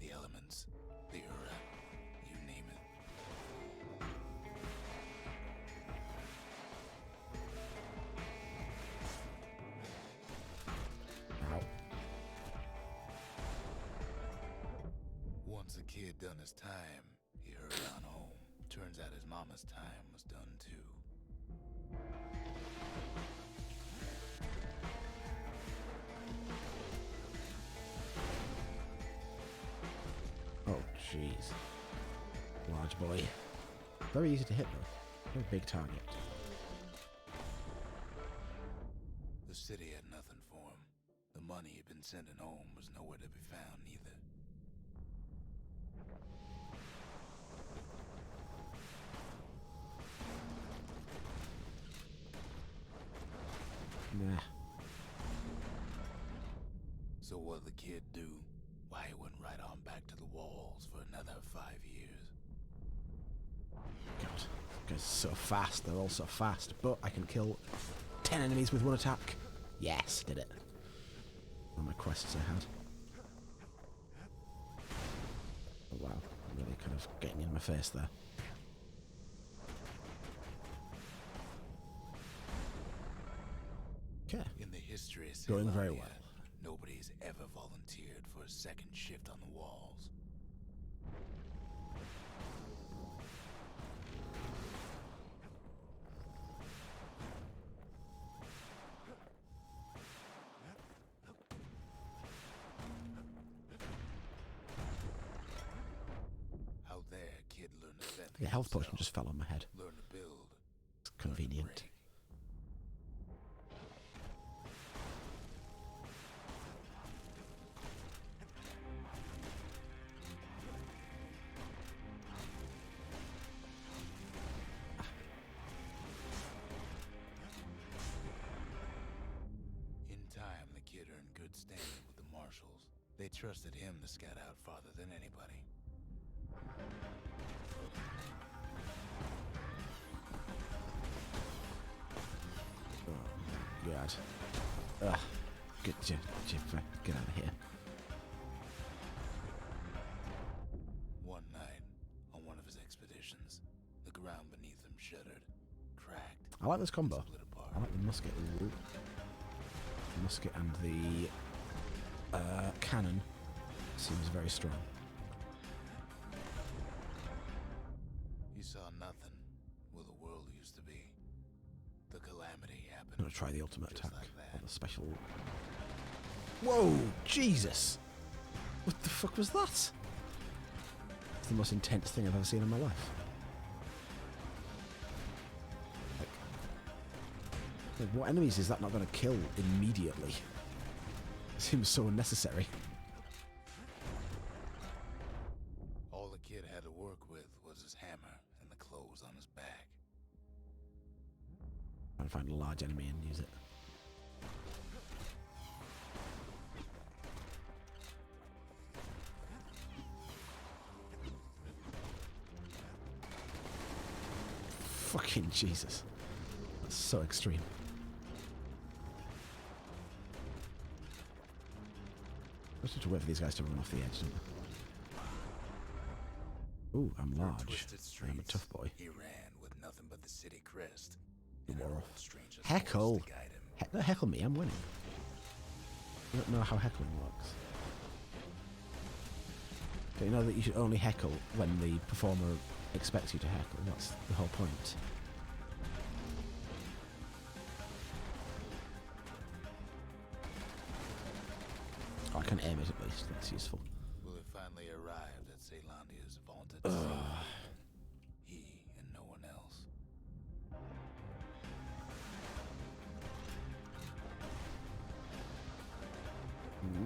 Speaker 2: The elements, the Ura, you name it.
Speaker 1: Ow.
Speaker 2: Once the kid done his time, he hurried on home. Turns out his mama's time was done too.
Speaker 1: Oh, jeez. Large boy. Very easy to hit, though. Very big target.
Speaker 2: The city had nothing for him. The money he'd been sending home was nowhere to be found either.
Speaker 1: Nah.
Speaker 2: So what'd the kid do? Why, he went right on back to the walls for another 5 years.
Speaker 1: God. These guys are so fast. They're all so fast. But I can kill 10 enemies with one attack. Yes, did it. One of my quests I had. wow, really kind of getting in my face there. Okay.
Speaker 2: In the history of
Speaker 1: Going very
Speaker 2: Ceylon,
Speaker 1: well.
Speaker 2: nobody's ever volunteered for a second shift on the walls. How there, kid learned to fend
Speaker 1: The health
Speaker 2: for
Speaker 1: potion just fell on my head.
Speaker 2: himself, learn to build,
Speaker 1: It's convenient.
Speaker 2: break. In time, the kid earned good standing with the marshals. They trusted him to scout out farther than anybody.
Speaker 1: Oh, God. Ugh. Get out of here.
Speaker 2: One night, on one of his expeditions, the ground beneath him shuddered, cracked,
Speaker 1: I like this combo.
Speaker 2: split apart.
Speaker 1: I like the musket. Ooh. The musket and the cannon seems very strong.
Speaker 2: He saw nothing where the world used to be. The calamity happened.
Speaker 1: I'm gonna try the ultimate
Speaker 2: just
Speaker 1: attack.
Speaker 2: like that.
Speaker 1: Or the special. Whoa! Jesus! What the fuck was that? It's the most intense thing I've ever seen in my life. Like what enemies is that not going to kill immediately? It seems so unnecessary.
Speaker 2: All the kid had to work with was his hammer and the clothes on his back.
Speaker 1: Try and find a large enemy and use it. Fucking Jesus. That's so extreme. I just have to wait for these guys to run off the edge, don't I? Ooh, I'm
Speaker 2: Through
Speaker 1: large.
Speaker 2: twisted
Speaker 1: I'm a tough boy.
Speaker 2: He ran with nothing but the city crest.
Speaker 1: The
Speaker 2: and an
Speaker 1: war
Speaker 2: old
Speaker 1: off.
Speaker 2: stranger's
Speaker 1: Heckle!
Speaker 2: horse to guide him.
Speaker 1: Don't heckle me, I'm winning. I don't know how heckling works. But you know that you should only heckle when the performer expects you to heckle. That's the whole point. Oh, I can aim it at least. That's useful.
Speaker 2: Will have finally arrived at Ceylandia's vaunted city. He and no one else.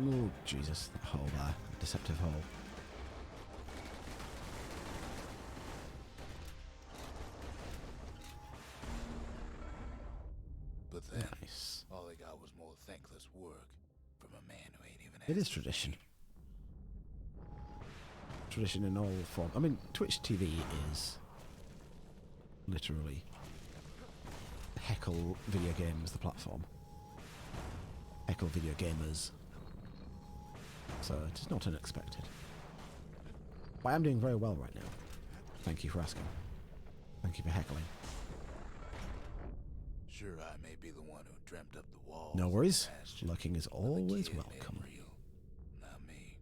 Speaker 1: Oh, Jesus. That hole there. Deceptive hole.
Speaker 2: But then,
Speaker 1: Nice.
Speaker 2: all they got was more thankless work from a man who ain't even
Speaker 1: It is
Speaker 2: asked to
Speaker 1: tradition.
Speaker 2: be.
Speaker 1: Tradition in all form. I mean, Twitch TV is literally Heckle Video Games, the platform. Heckle Video Gamers. So it is not unexpected. But I am doing very well right now. Thank you for asking. Thank you for heckling.
Speaker 2: Sure, I may be the one who dreamt up the walls.
Speaker 1: No
Speaker 2: of
Speaker 1: worries.
Speaker 2: Bastion,
Speaker 1: Lurking is
Speaker 2: but the
Speaker 1: always
Speaker 2: kid made 'em
Speaker 1: welcome.
Speaker 2: real, not me.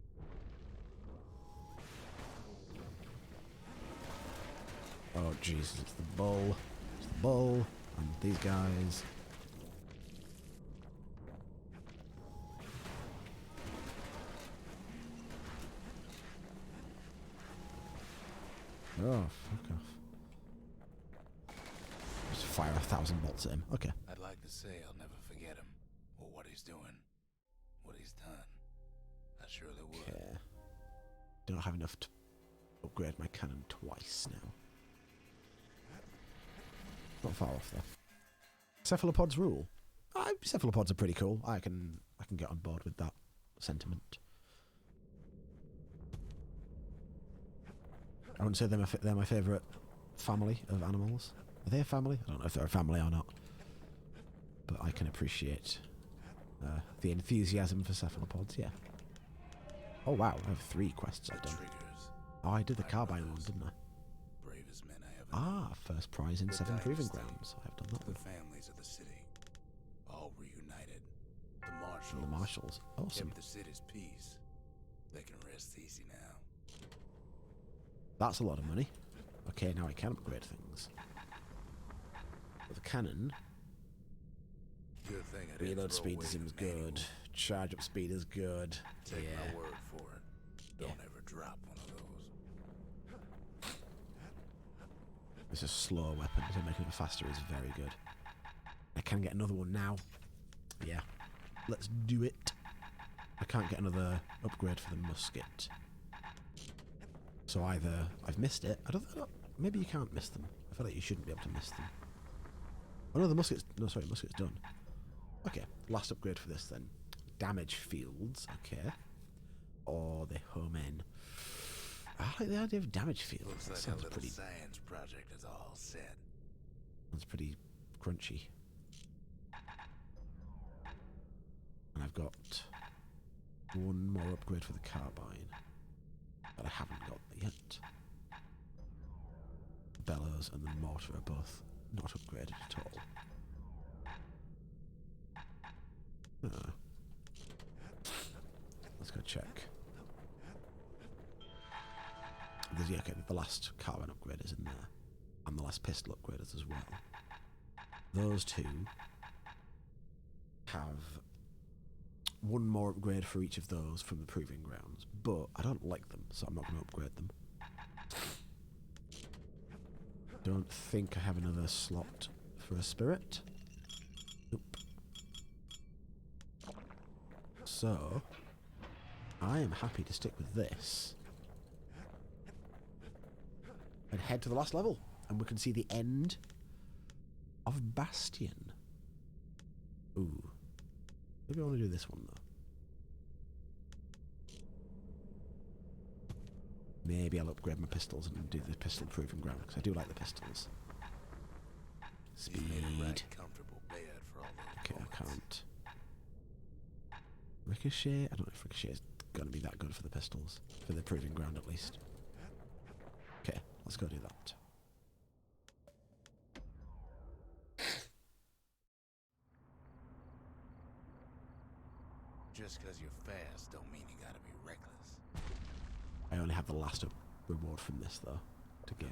Speaker 1: Oh Jesus, it's the bull. It's the bull. And these guys. Oh, fuck off. Just fire 1,000 bolts at him. Okay.
Speaker 2: I'd like to say I'll never forget him, or what he's doing, what he's done. I surely would.
Speaker 1: Okay. Don't have enough to upgrade my cannon twice now. Not far off though. Cephalopods rule. Cephalopods are pretty cool. I can get on board with that sentiment. I wouldn't say they're my favourite family of animals. Are they a family? I don't know if they're a family or not. But I can appreciate the enthusiasm for cephalopods, yeah. Oh wow, I have 3 quests I've
Speaker 2: The
Speaker 1: done.
Speaker 2: triggers,
Speaker 1: Oh, I did the
Speaker 2: My
Speaker 1: carbine one,
Speaker 2: brothers,
Speaker 1: didn't I?
Speaker 2: bravest men I ever
Speaker 1: Ah, first prize in
Speaker 2: The
Speaker 1: 7 proving
Speaker 2: dynasty,
Speaker 1: grounds. I have done that
Speaker 2: The
Speaker 1: one.
Speaker 2: families of the city, all reunited. The
Speaker 1: And the
Speaker 2: marshals
Speaker 1: marshals. Awesome.
Speaker 2: kept the city's peace. They can rest easy now.
Speaker 1: That's a lot of money. Okay, now I can upgrade things. But the cannon,
Speaker 2: Good thing I didn't
Speaker 1: reload
Speaker 2: throw
Speaker 1: speed
Speaker 2: away
Speaker 1: seems
Speaker 2: the manual.
Speaker 1: good. Charge up speed is good.
Speaker 2: Take
Speaker 1: Yeah.
Speaker 2: my word for it. Don't ever drop one of those.
Speaker 1: It's a slow weapon, so making it faster is very good. I can get another one now. Yeah. Let's do it. I can't get another upgrade for the musket. So either I've missed it. I don't. Maybe you can't miss them. I feel like you shouldn't be able to miss them. Oh no, the musket's... No, sorry, musket's done. Okay, last upgrade for this then. Damage fields, okay. Or the home in. I like the idea of damage fields.
Speaker 2: Looks
Speaker 1: That
Speaker 2: like a
Speaker 1: sounds
Speaker 2: little
Speaker 1: pretty...
Speaker 2: science project is all set.
Speaker 1: Sounds pretty crunchy. And I've got one more upgrade for the carbine. But I haven't got yet. The bellows and the mortar are both not upgraded at all. Let's go check. Yeah, okay, the last carbine upgrade is in there. And the last pistol upgraders as well. Those two have one more upgrade for each of those from the proving grounds, but I don't like them, so I'm not going to upgrade them. Don't think I have another slot for a spirit. Nope. So, I am happy to stick with this and head to the last level, and we can see the end of Bastion. Ooh. Maybe I want to do this one, though. Maybe I'll upgrade my pistols and do the pistol proving ground, because I do like the pistols.
Speaker 2: You made a
Speaker 1: Speed.
Speaker 2: right comfortable bed for all those
Speaker 1: Okay, I
Speaker 2: bullets.
Speaker 1: can't. Ricochet? I don't know if Ricochet is going to be that good for the pistols. For the proving ground, at least. Okay, let's go do that.
Speaker 2: Just because you're fast don't mean you gotta be reckless.
Speaker 1: I only have the last reward from this, though, to get.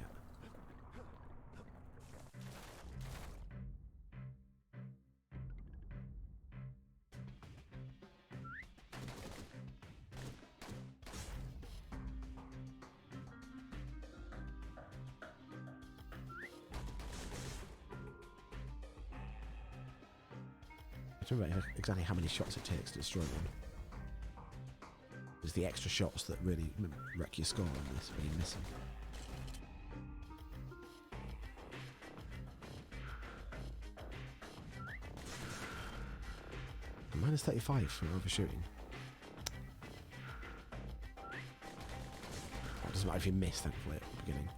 Speaker 1: I don't remember exactly how many shots it takes to destroy one. It's the extra shots that really wreck your score on this when you're missing. Minus 35 for overshooting. It doesn't matter if you miss, thankfully, at the beginning.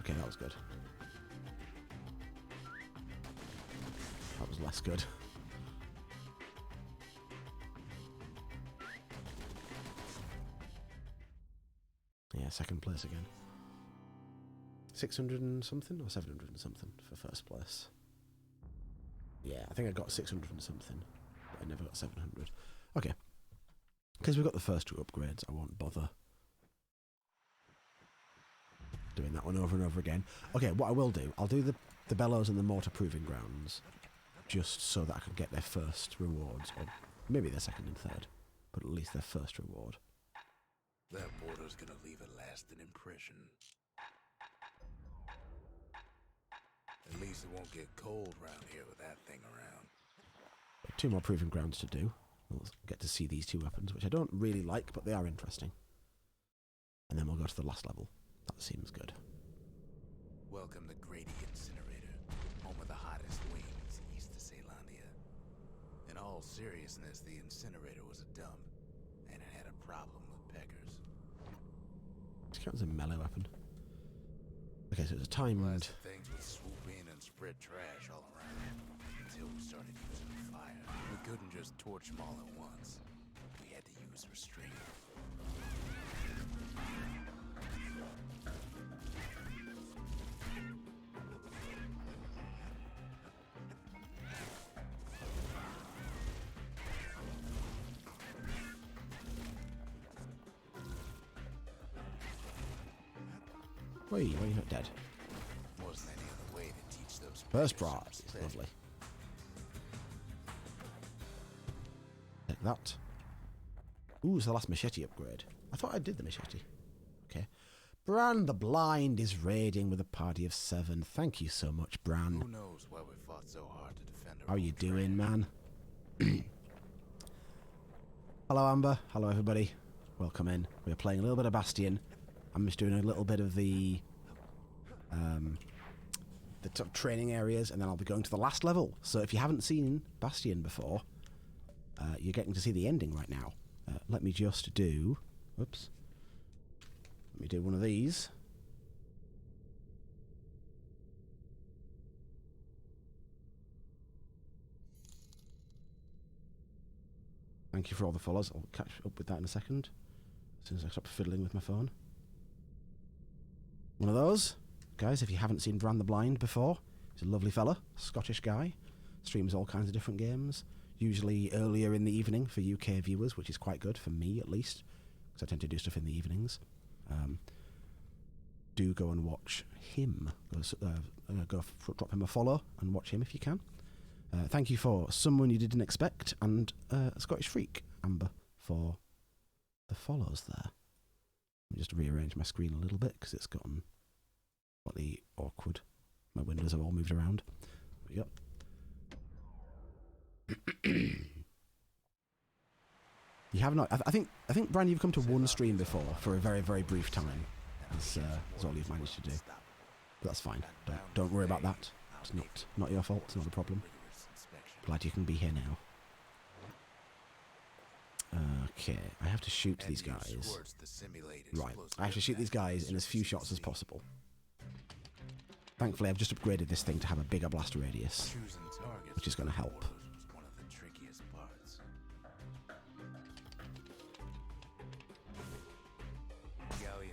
Speaker 1: Okay, that was good. That was less good. Yeah, second place again. 600 and something or 700 and something for first place. Yeah, I think I got 600 and something, but I never got 700. Okay. Because we've got the first two upgrades, I won't bother doing that one over and over again. Okay, what I will do, I'll do the bellows and the mortar proving grounds just so that I can get their first rewards, or maybe their second and third, but at least their first reward.
Speaker 2: That border's gonna leave a lasting impression. At least it won't get cold around here with that thing around.
Speaker 1: Two more proving grounds to do. We'll get to see these two weapons, which I don't really like, but they are interesting. And then we'll go to the last level. That seems good.
Speaker 2: Welcome to Grady Incinerator, home of the hottest wings east of Caelandia. In all seriousness, the incinerator was a dump, and it had a problem with peckers.
Speaker 1: This counts as a melee weapon. Okay, so it's a timed.
Speaker 2: Blasted things would swoop in and spread trash all around until we started using fire. We couldn't just torch them all at once. We had to use restraint.
Speaker 1: Wait, why are you not dead?
Speaker 2: Wasn't any other way to teach those
Speaker 1: First
Speaker 2: creatures
Speaker 1: prize.
Speaker 2: some respect.
Speaker 1: Lovely. Take that. Ooh, it's the last machete upgrade. I thought I did the machete. Okay. Bran the Blind is raiding with a party of 7. Thank you so much, Bran.
Speaker 2: Who knows why we fought so hard to defend our
Speaker 1: How
Speaker 2: own
Speaker 1: you doing,
Speaker 2: train?
Speaker 1: man? Hello, Amber. Hello, everybody. Welcome in. We're playing a little bit of Bastion. I'm just doing a little bit of the top training areas, and then I'll be going to the last level. So if you haven't seen Bastion before, you're getting to see the ending right now. Let me just do... Whoops. Let me do one of these. Thank you for all the follows. I'll catch up with that in a second, as soon as I stop fiddling with my phone. One of those. Guys, if you haven't seen Bran the Blind before, he's a lovely fella, Scottish guy. Streams all kinds of different games, usually earlier in the evening for UK viewers, which is quite good, for me at least, because I tend to do stuff in the evenings. Do go and watch him. Drop him a follow and watch him if you can. Thank you for Someone You Didn't Expect and Scottish Freak, Amber, for the follows there. Let me just rearrange my screen a little bit because it's gotten slightly awkward. My windows have all moved around. There we go. You have not. I think, Brian, you've come to one stream before for a very, very brief time. That's all you've managed to do. But that's fine. Don't worry about that. It's not your fault. It's not a problem. Glad you can be here now. Okay, I have to shoot these guys. Right, I have to shoot these guys in as few shots as possible. Thankfully, I've just upgraded this thing to have a bigger blast radius, which is going to help.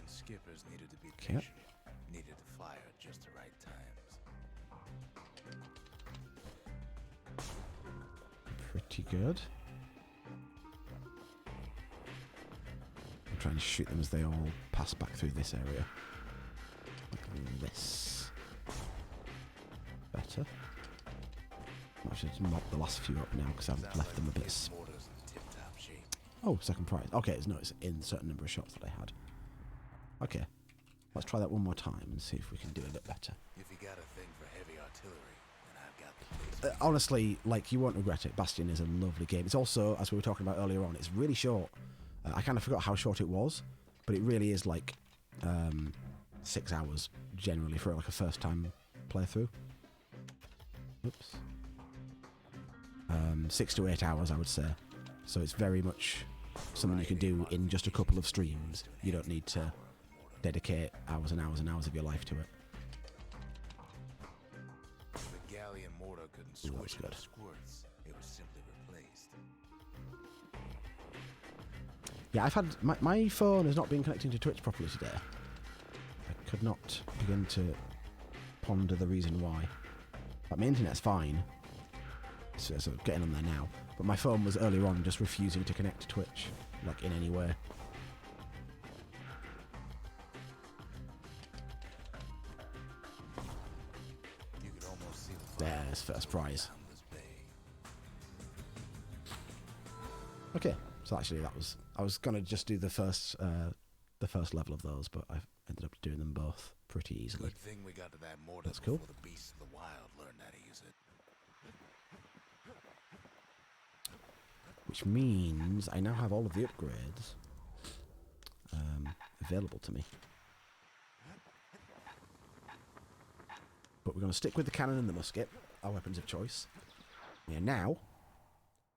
Speaker 2: Skippers needed to be
Speaker 1: Okay.
Speaker 2: patient, needed to fire at just the right times.
Speaker 1: Pretty good. I'm trying to shoot them as they all pass back through this area. Like this. Better. I should mop the last few up now because I've left them a bit... Oh, second prize. Okay, it's in a certain number of shots that I had. Okay, let's try that one more time and see if we can do a bit better.
Speaker 2: If you got a thing for heavy artillery, then I've got the place.
Speaker 1: Honestly, like, you won't regret it. Bastion is a lovely game. It's also, as we were talking about earlier on, it's really short. I kind of forgot how short it was, but it really is like 6 hours generally for like a first time playthrough. Oops. 6 to 8 hours, I would say. So it's very much something you can do in just a couple of streams. You don't need to dedicate hours and hours and hours of your life to it.
Speaker 2: If the galleon mortar couldn't
Speaker 1: Ooh, that
Speaker 2: squish
Speaker 1: was good.
Speaker 2: the squirts, it was simply replaced.
Speaker 1: Yeah, I've had... My phone has not been connecting to Twitch properly today. I could not begin to ponder the reason why. But my internet's fine. So getting on there now. But my phone was earlier on just refusing to connect to Twitch, like, in any way.
Speaker 2: You could almost see the fire
Speaker 1: There's first prize.
Speaker 2: down this bay.
Speaker 1: Okay, so actually that was... I was going to just do the first level of those, but I ended up doing them both pretty easily.
Speaker 2: Good thing we got to that mortar
Speaker 1: That's cool.
Speaker 2: before the beasts of the wild learned how to use it.
Speaker 1: Which means I now have all of the upgrades available to me. But we're going to stick with the cannon and the musket, our weapons of choice. We are now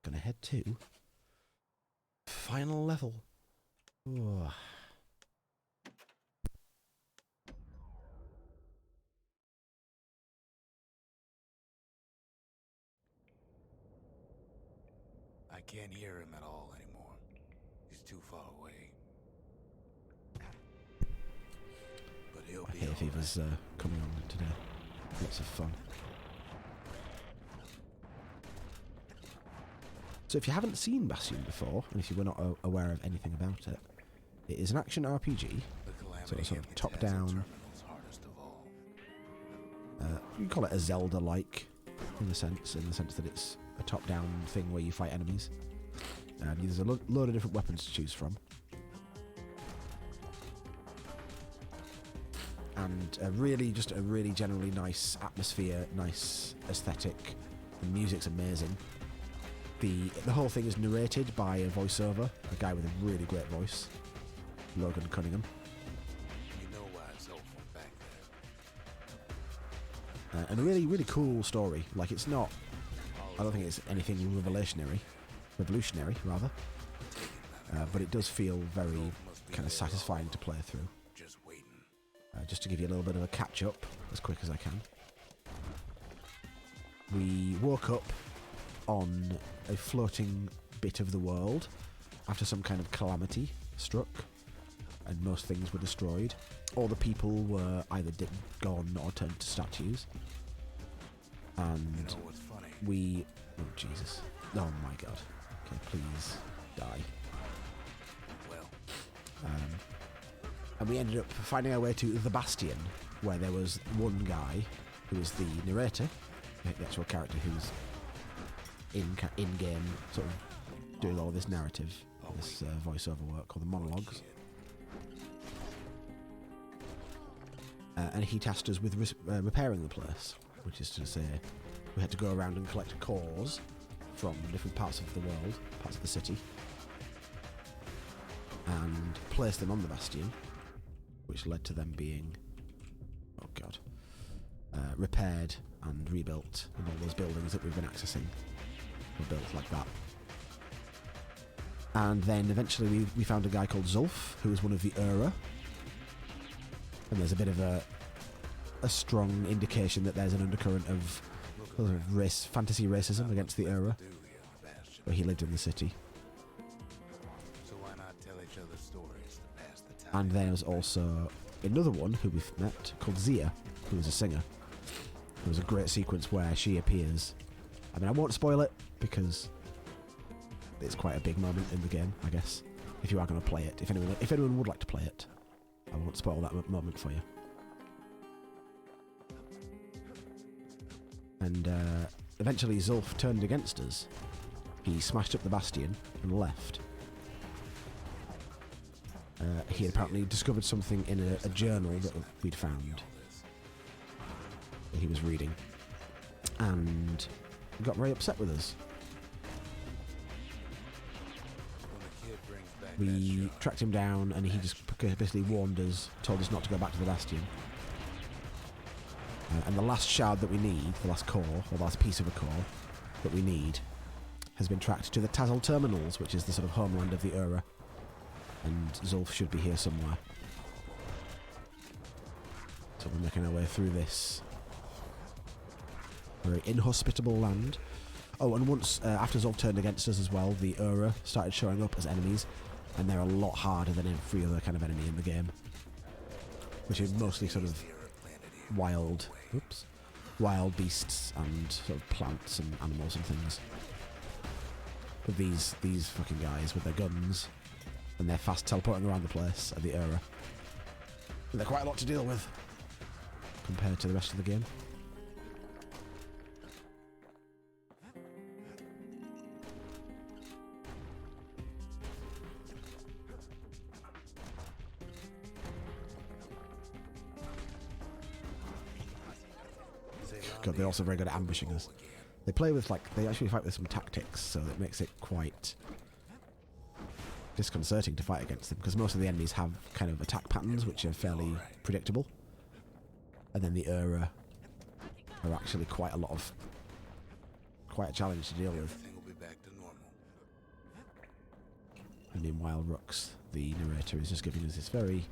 Speaker 1: going to head to final level. Ooh.
Speaker 2: I can't hear him at all anymore. He's too far away. But he'll be
Speaker 1: Hay Fever's coming on today. Lots of fun. So if you haven't seen Bastion before, and if you were not aware of anything about it, it is an action RPG. So it's sort of top-down. You can call it a Zelda-like, in the sense that it's a top-down thing where you fight enemies. There's a load of different weapons to choose from. And just a really generally nice atmosphere, nice aesthetic. The music's amazing. The whole thing is narrated by a voiceover, a guy with a really great voice, Logan Cunningham.
Speaker 2: You know why Zolf went back there.
Speaker 1: And a really, really cool story. Like, it's not... I don't think it's anything revolutionary rather. But it does feel very kind of satisfying to play through.
Speaker 2: Just waiting.
Speaker 1: Just to give you a little bit of a catch-up as quick as I can. We woke up on a floating bit of the world after some kind of calamity struck, and most things were destroyed. All the people were either gone or turned to statues. And
Speaker 2: You know what's funny?
Speaker 1: we... Oh, Jesus. Oh, my God. Okay, please die.
Speaker 2: Well,
Speaker 1: And we ended up finding our way to the Bastion, where there was one guy who was the narrator, the actual character who's in-game sort of doing all of this narrative, this voiceover work called the monologues. And he tasked us with repairing the place, which is to say we had to go around and collect cores from different parts of the world, parts of the city, and place them on the Bastion, which led to them being, oh God, repaired and rebuilt, and all those buildings that we've been accessing were built like that. And then eventually we found a guy called Zulf, who was one of the Ura, and there's a bit of a strong indication that there's an undercurrent of sort of fantasy racism against the Ura, where he lived in the city.
Speaker 2: so why not tell each other stories to pass the time?
Speaker 1: And there was also another one who we've met called Zia, who was a singer. There was a great sequence where she appears. I mean, I won't spoil it because it's quite a big moment in the game, I guess. If you are going to play it, if anyone would like to play it, I won't spoil that moment for you. And eventually Zulf turned against us. He smashed up the Bastion and left. He had apparently discovered something in a journal that we'd found that he was reading, and got very upset with us.
Speaker 2: When the kid brings back that
Speaker 1: We
Speaker 2: shot,
Speaker 1: tracked him down, and he just basically warned us, told us not to go back to the Bastion. And the last shard that we need, the last core, or the last piece of a core that we need, has been tracked to the Tazal Terminals, which is the sort of homeland of the Ura. And Zulf should be here somewhere. So we're making our way through this very inhospitable land. Oh, and once, after Zulf turned against us as well, the Ura started showing up as enemies, and they're a lot harder than every other kind of enemy in the game. Which is mostly sort of wild beasts and sort of plants and animals and things. But these fucking guys with their guns and they're fast teleporting around the place are the Ura. And they're quite a lot to deal with compared to the rest of the game. God, they're also very good at ambushing us. They actually fight with some tactics, so it makes it quite disconcerting to fight against them, because most of the enemies have kind of attack patterns which are fairly predictable. And then the Ura are actually quite a challenge to deal with.
Speaker 2: everything will be back to normal.
Speaker 1: And meanwhile, Rux, the narrator, is just giving us this very,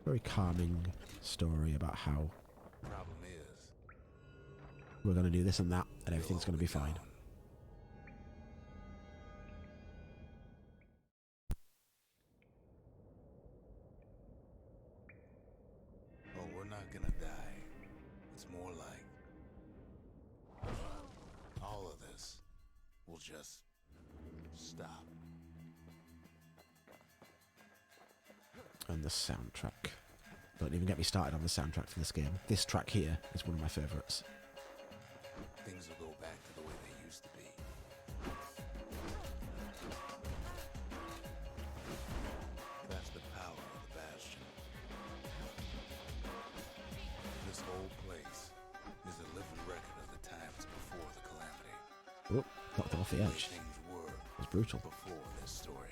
Speaker 1: very calming story about how
Speaker 2: Problem is,
Speaker 1: we're going to do this and that, and everything's going to be fine.
Speaker 2: just stop.
Speaker 1: And the soundtrack. Don't even get me started on the soundtrack for this game. This track here is one of my favourites.
Speaker 2: Things will go back to the way they used to be. That's the power of the Bastion. This whole place is a living record of the times before the Calamity.
Speaker 1: Oh, knocked them off the
Speaker 2: The way
Speaker 1: edge.
Speaker 2: things were
Speaker 1: It was brutal.
Speaker 2: before this story.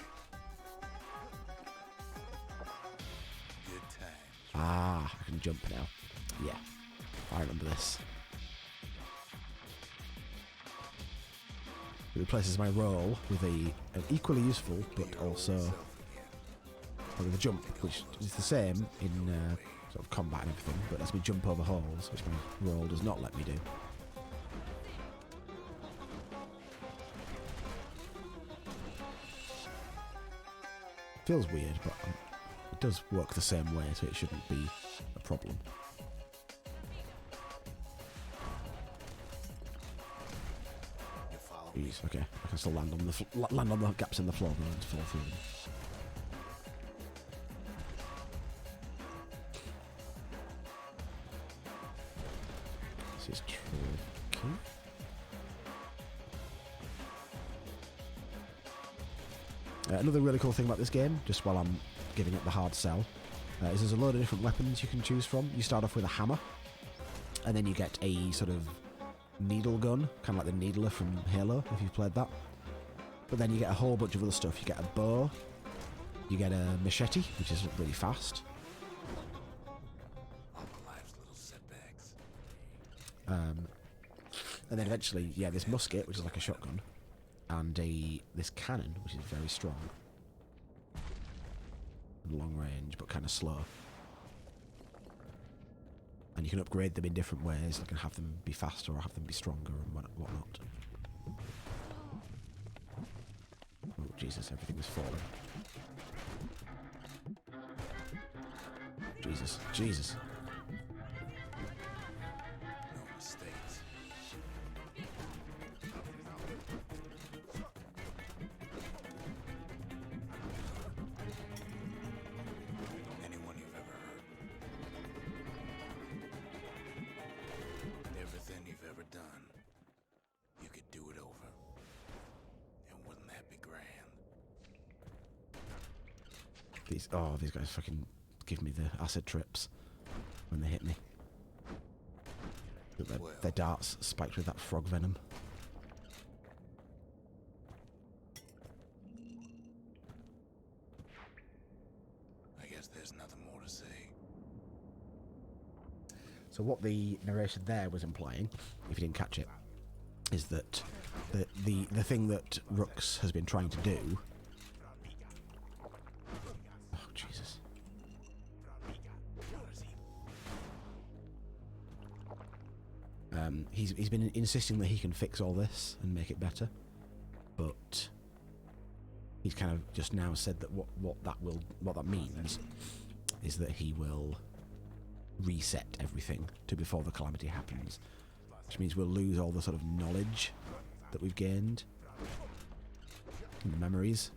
Speaker 2: Good times.
Speaker 1: Ah, I can jump now. Yeah, I remember this. It replaces my roll with an equally useful, but also with a jump, which is the same in sort of combat and everything, but lets me jump over holes, which my roll does not let me do. Feels weird, but it does work the same way, so it shouldn't be a problem.
Speaker 2: You follow me?
Speaker 1: Jeez, okay, I can still land on the gaps in the floor and fall through them. This is tricky. Another really cool thing about this game, just while I'm giving it the hard sell, is there's a load of different weapons you can choose from. You start off with a hammer, and then you get a sort of needle gun, kind of like the Needler from Halo, if you've played that. But then you get a whole bunch of other stuff. You get a bow, you get a machete, which is really fast.
Speaker 2: All of life's little setbacks.
Speaker 1: And then eventually, yeah, this musket, which is like a shotgun, and this cannon, which is very strong. Long range, but kind of slow. And you can upgrade them in different ways. You can have them be faster or have them be stronger and whatnot. Oh, Jesus, everything is falling. Jesus, Jesus.
Speaker 2: No mistakes. Anyone you've ever hurt. Everything you've ever done. You could do it over. And wouldn't that be grand?
Speaker 1: These guys fucking give me the acid trips when they hit me. Look, their darts spiked with that frog venom.
Speaker 2: I guess there's nothing more to say.
Speaker 1: So what the narration there was implying, if you didn't catch it, is that the thing that Rux has been trying to do. Oh Jesus! He's been insisting that he can fix all this and make it better, but he's kind of just now said that what that means is that he will reset everything to before the calamity happens, which means we'll lose all the sort of knowledge that we've gained and the memories.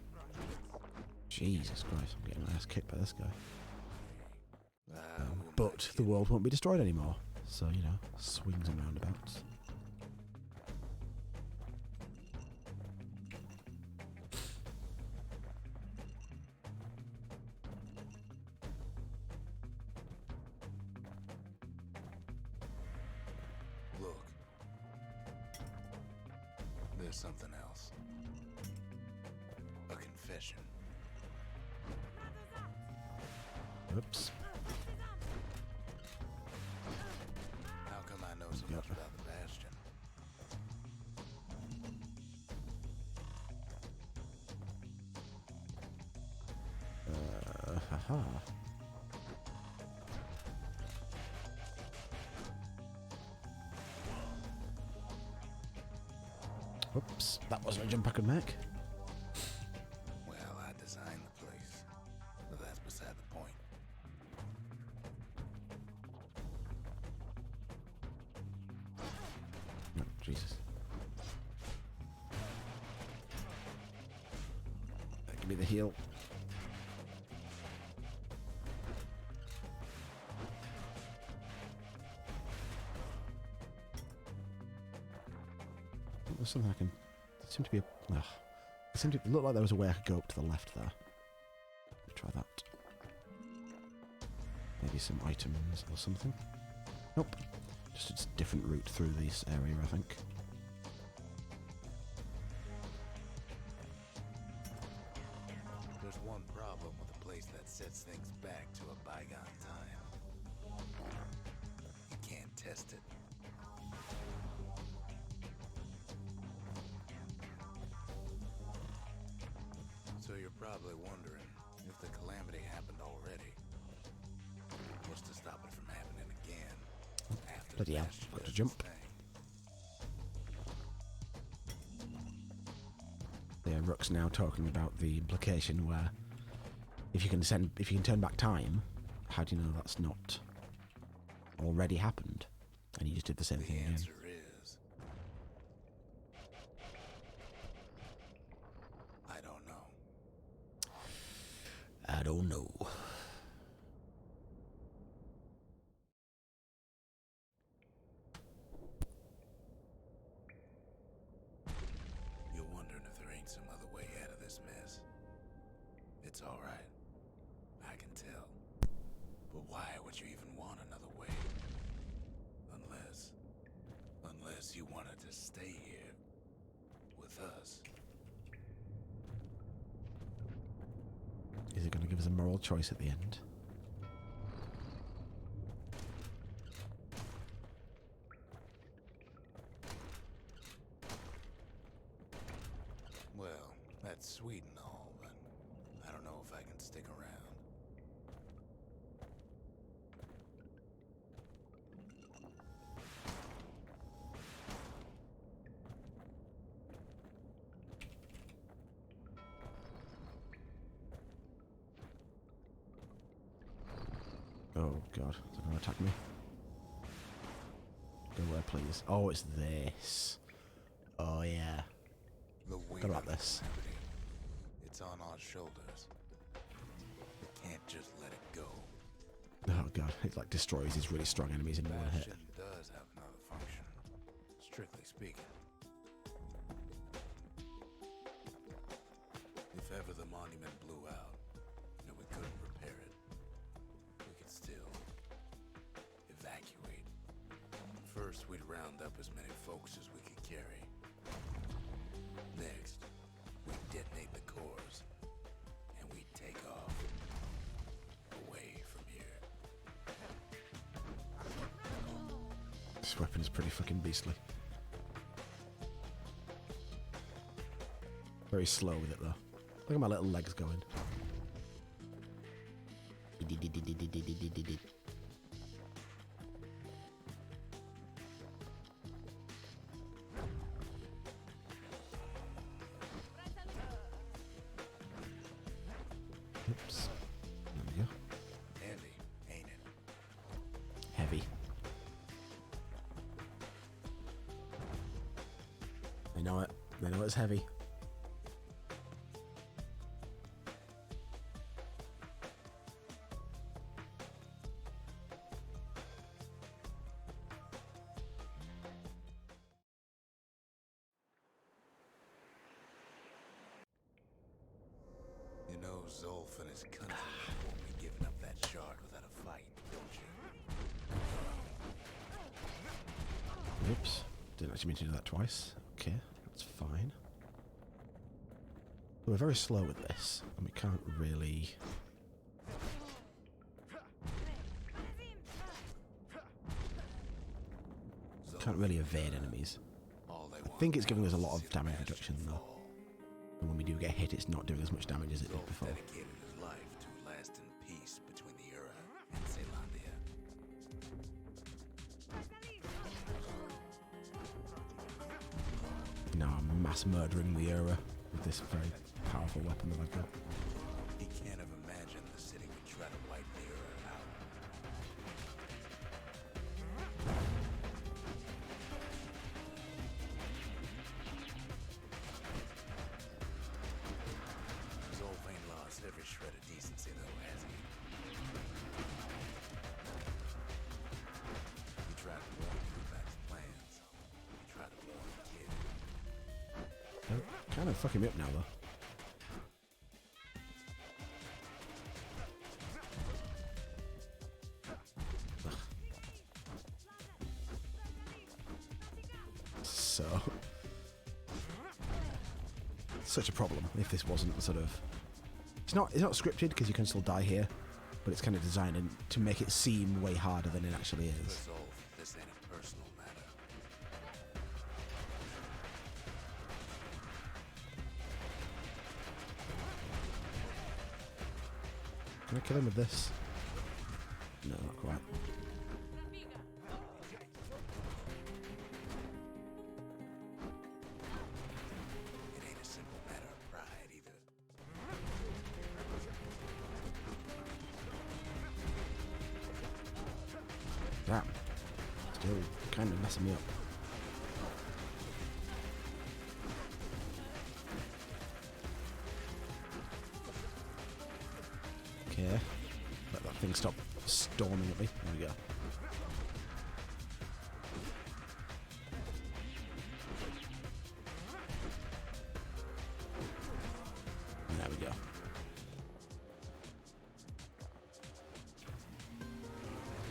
Speaker 1: Jesus Christ, I'm getting my ass kicked by this guy. But the world won't be destroyed anymore, so, you know, swings and roundabouts.
Speaker 2: Look. There's something else. A confession.
Speaker 1: Oops.
Speaker 2: How come I know so much about the Bastion?
Speaker 1: Haha. Oops, that wasn't a jump I could make.
Speaker 2: Well, I designed the place, but that's beside the point.
Speaker 1: Oh, Jesus. Give me the heal. There's something I can... There seemed to be a... Ugh. It seemed to look like there was a way I could go up to the left there. Let me try that. Maybe some items or something. Nope. Just a different route through this area, I think.
Speaker 2: There's one problem with a place that sets things back to a bygone time. You can't test it. So you're probably wondering if the calamity happened already. What's to stop it from happening again? After
Speaker 1: Bloody hell,
Speaker 2: Bastion
Speaker 1: got to
Speaker 2: does
Speaker 1: jump.
Speaker 2: its thing.
Speaker 1: Yeah, Rook's now talking about the implication where if you can turn back time, how do you know that's not already happened? And you just did the same
Speaker 2: The
Speaker 1: thing again.
Speaker 2: answer is... I don't know.
Speaker 1: I don't know.
Speaker 2: You're wondering if there ain't some other way out of this mess. It's alright. I can tell. But why would you even want another way? Unless you wanted to stay here with us.
Speaker 1: Is it going to give us a moral choice at the end?
Speaker 2: Well, that's sweet and all, but I don't know if I can stick around.
Speaker 1: Oh god, is it going to attack me? Go where, please. Oh, it's this. Oh yeah.
Speaker 2: The weight
Speaker 1: Forgot about
Speaker 2: of
Speaker 1: this.
Speaker 2: calamity, it's on our shoulders. We can't just let it go.
Speaker 1: Oh god, it like destroys his really strong enemies in one hit.
Speaker 2: Bastion does have another function, strictly speaking. If ever the monument blew out and we couldn't repair it, we could still evacuate. First, we'd round up as many folks as we could carry. Next, we'd detonate the cores, and we'd take off away from here.
Speaker 1: This weapon is pretty fucking beastly. Very slow with it though. Look at my little legs going. Oops. There we go.
Speaker 2: Heavy, ain't it?
Speaker 1: Heavy. They know it. They know it's heavy.
Speaker 2: You know Zolf and his country won't be giving up that shard without a fight, don't you?
Speaker 1: Oops. Didn't actually mean to do that twice. Okay, that's fine. We're very slow with this, and we can't really... Can't really evade enemies.
Speaker 2: All they
Speaker 1: I
Speaker 2: want
Speaker 1: think it's giving us a
Speaker 2: now
Speaker 1: lot
Speaker 2: is
Speaker 1: of
Speaker 2: to see
Speaker 1: damage
Speaker 2: Bastion
Speaker 1: reduction though.
Speaker 2: fall.
Speaker 1: And when we do get hit, it's not doing as much damage as it did
Speaker 2: Zolf
Speaker 1: before.
Speaker 2: dedicated his life to lasting peace between the Ura and Zealandia.
Speaker 1: Now I'm mass murdering the era with this very powerful weapon that I've got.
Speaker 2: He can't have imagined the city would try to wipe the Ura out. Zolf
Speaker 1: Kind of fucking me up now, though. So, such a problem if this wasn't sort of. It's not scripted because you can still die here, but it's kind of designed to make it seem way harder than it actually is.
Speaker 2: Resolve, this ain't a personal matter.
Speaker 1: Can I kill him with this? No, not quite.
Speaker 2: It ain't a simple matter of pride either.
Speaker 1: Damn. Still kind of messing me up. Okay. Let that thing stop storming at me. There we go. There we go.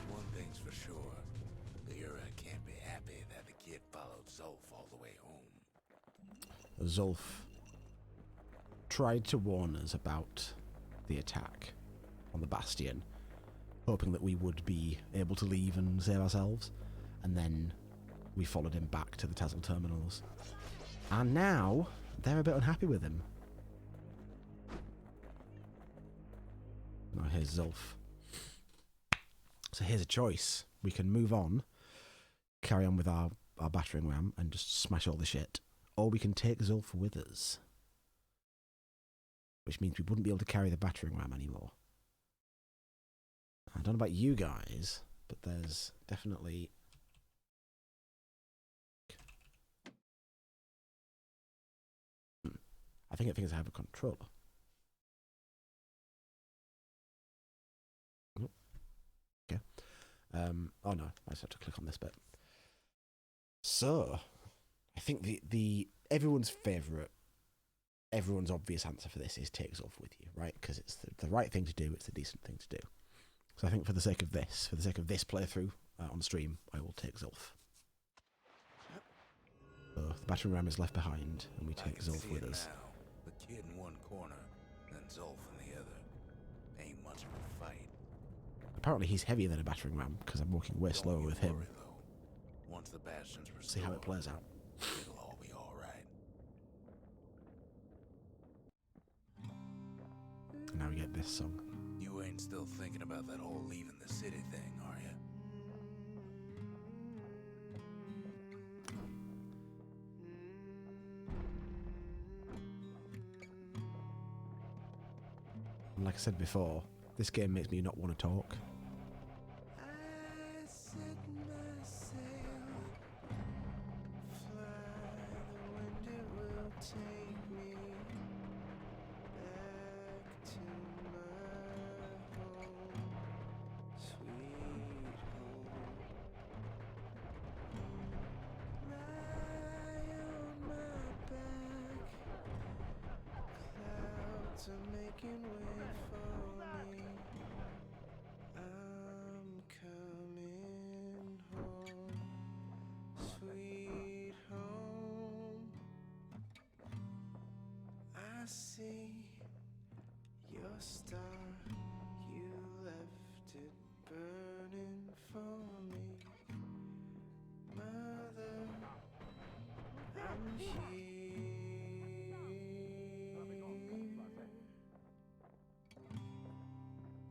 Speaker 2: One thing's for sure. Lyra can't be happy that the kid followed Zolf all the way home.
Speaker 1: Zolf tried to warn us about the attack on the Bastion, hoping that we would be able to leave and save ourselves, and then we followed him back to the Tassel terminals. And now they're a bit unhappy with him. Now here's Zolf. So here's a choice. We can move on, carry on with our battering ram and just smash all the shit, or we can take Zolf with us, which means we wouldn't be able to carry the battering ram anymore. I don't know about you guys, but there's definitely... I think it thinks I have a controller. Oh, okay. Oh no, I just have to click on this bit. So, I think the everyone's favourite, everyone's obvious answer for this is take Zolf with you, right? Because it's the right thing to do, it's the decent thing to do. So I think for the sake of this playthrough on stream, I will take Zolf. So the battering ram is left behind, and we take Zolf with us.
Speaker 2: Now. The kid in one corner, then Zolf in the other. Ain't much of a fight.
Speaker 1: Apparently he's heavier than a battering ram, because I'm walking way slower with him.
Speaker 2: Worry, though. Once the bastions restored,
Speaker 1: See how it plays out.
Speaker 2: It'll all be alright.
Speaker 1: And now we get this song.
Speaker 2: You ain't still thinking about that whole leaving the city thing, are you?
Speaker 1: And like I said before, this game makes me not want to talk.
Speaker 2: I set my sail, fly, the wind it will take me back to my home, sweet home. Lie on my back, clouds are making way for me. I'm coming home, sweet home. I see your star, you left it burning for me. Mother, I'm here.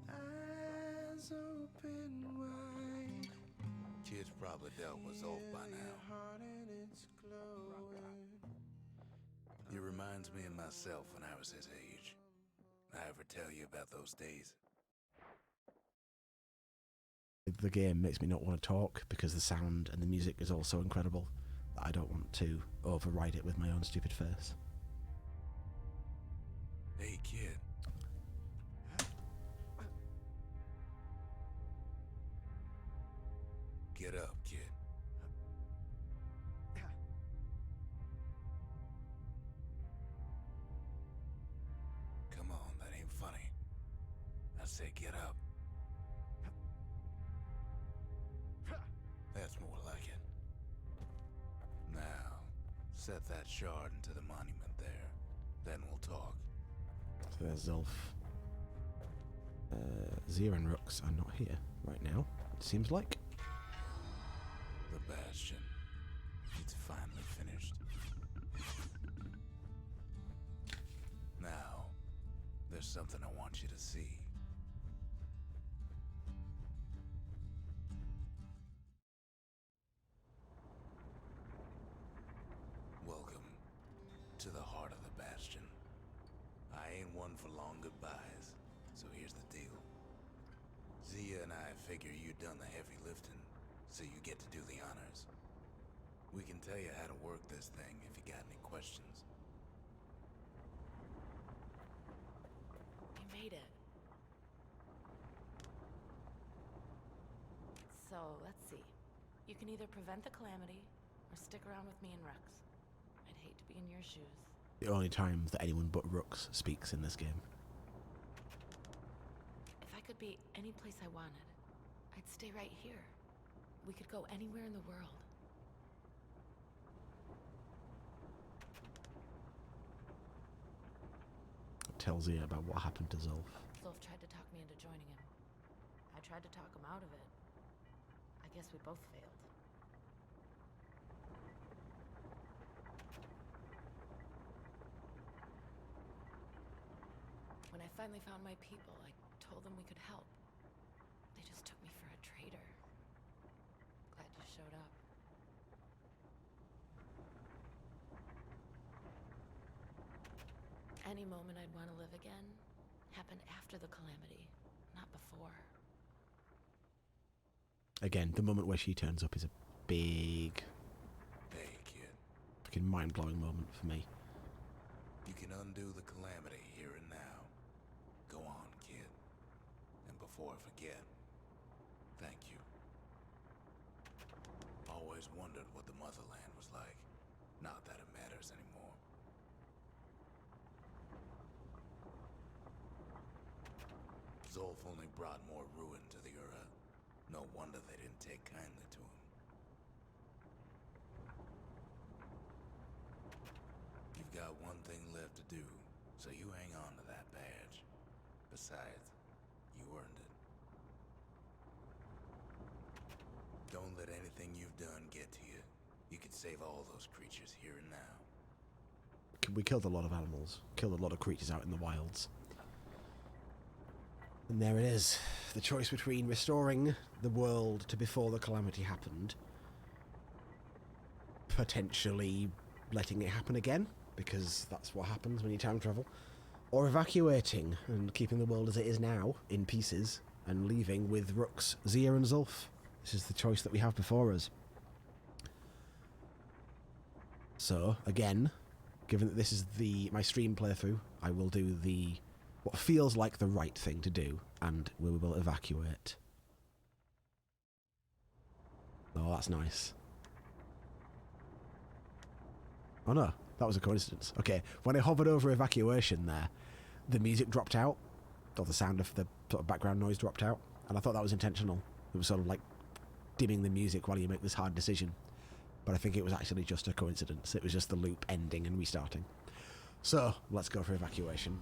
Speaker 2: Eyes open wide. Kid's probably dealt with Zolf by now. It reminds me of myself when I was his age. I ever tell you about those days?
Speaker 1: The game makes me not want to talk because the sound and the music is all so incredible that I don't want to override it with my own stupid face.
Speaker 2: Hey, kid. Get up, kid. said get up. That's more like it. Now, set that shard into the monument there. Then we'll talk.
Speaker 1: So there's Zulf. Zir and Rux are not here right now, it seems like.
Speaker 2: The Bastion. It's finally finished. Now, there's something I want you to see. Welcome to the heart of the Bastion. I ain't one for long goodbyes, so here's the deal. Zia and I figure you've done the heavy lifting, so you get to do the honors. We can tell you how to work this thing if you got any questions.
Speaker 3: We made it. So, let's see. You can either prevent the calamity, or stick around with me and Rux. I'd hate to be in your shoes.
Speaker 1: The only time that anyone but Rux speaks in this game.
Speaker 3: If I could be any place I wanted, I'd stay right here. We could go anywhere in the world.
Speaker 1: Tells you about what happened to Zulf.
Speaker 3: Zulf tried to talk me into joining him. I tried to talk him out of it. I guess we both failed. When I finally found my people, I told them we could help. They just took me for a traitor. Glad you showed up. Any moment I'd want to live again happened after the calamity, not before.
Speaker 1: Again, the moment where she turns up is a big,
Speaker 2: Hey, kid.
Speaker 1: fucking mind-blowing moment for me.
Speaker 2: You can undo the calamity here and now. Go on, kid. And before I forget, thank you. Always wondered what the motherland was like. Not that it matters anymore. Zulf only brought more ruin to the Ura. No wonder they didn't take kindly to him. You've got one thing left to do, so you hang on to that badge. Besides, you earned it. Don't let anything you've done get to you. You can save all those creatures here and now.
Speaker 1: We killed a lot of animals, killed a lot of creatures out in the wilds. And there it is, the choice between restoring the world to before the calamity happened, potentially letting it happen again, because that's what happens when you time travel, or evacuating and keeping the world as it is now, in pieces, and leaving with Rux, Zia and Zulf. This is the choice that we have before us. So, again, given that this is my stream playthrough, I will do what feels like the right thing to do, and we will evacuate. Oh, that's nice. Oh no, that was a coincidence. Okay, when I hovered over evacuation there, the music dropped out, or the sound of the sort of background noise dropped out, and I thought that was intentional. It was sort of like dimming the music while you make this hard decision. But I think it was actually just a coincidence. It was just the loop ending and restarting. So, let's go for evacuation.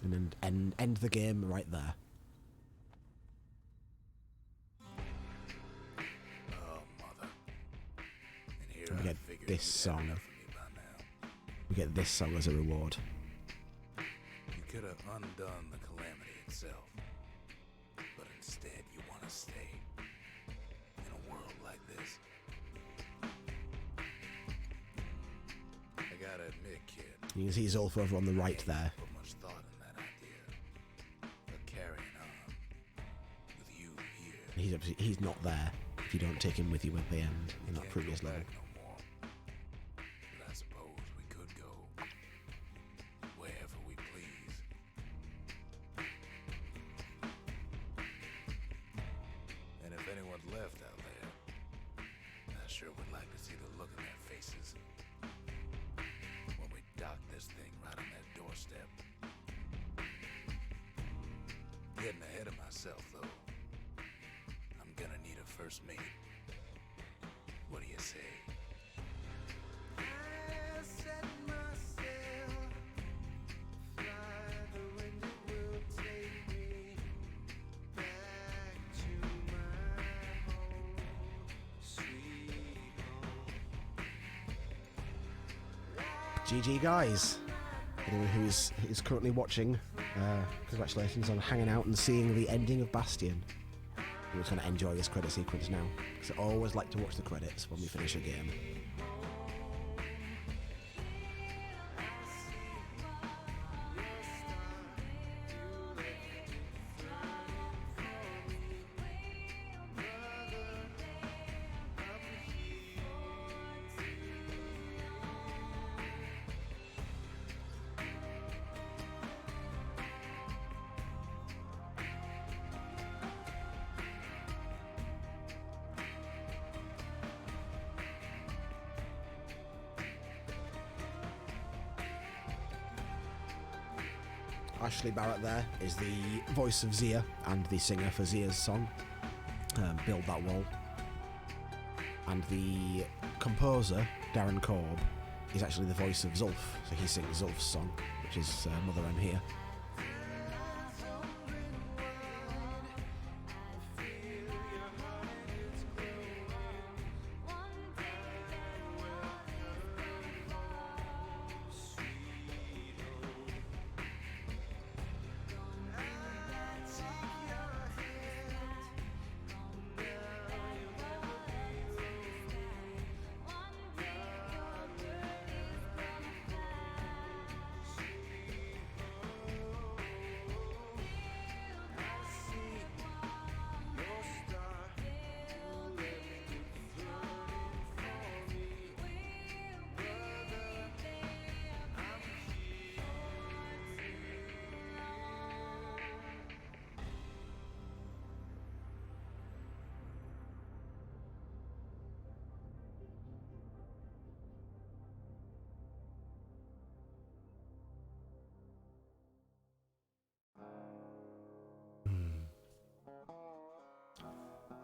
Speaker 1: And then end the game right there.
Speaker 2: Oh, mother. And here
Speaker 1: And we
Speaker 2: I
Speaker 1: get
Speaker 2: figured
Speaker 1: this
Speaker 2: you'd have
Speaker 1: song.
Speaker 2: enough of me by now.
Speaker 1: We get this song as a reward.
Speaker 2: You could have undone the calamity itself. But instead, you want to stay in a world like this. I gotta admit, kid.
Speaker 1: You can see Zulf over on the right there.
Speaker 2: Put much thought in that idea. But carrying on with you here.
Speaker 1: He's not there if you don't take him with you at the end in that
Speaker 2: Can't
Speaker 1: previous
Speaker 2: go
Speaker 1: level.
Speaker 2: back no more. But I suppose we could go wherever we please. And if anyone's left out there, I sure would like to see the look on their faces when we dock this thing right on that doorstep. myself, though. I'm gonna need a first mate. What do you say?
Speaker 1: GG guys. Anyone who is currently watching, congratulations on hanging out and seeing the ending of Bastion. We're just going to enjoy this credit sequence now, because I always like to watch the credits when we finish a game. Ashley Barrett there is the voice of Zia and the singer for Zia's song, Build That Wall. And the composer, Darren Korb, is actually the voice of Zulf, so he sings Zulf's song, which is Mother I'm Here.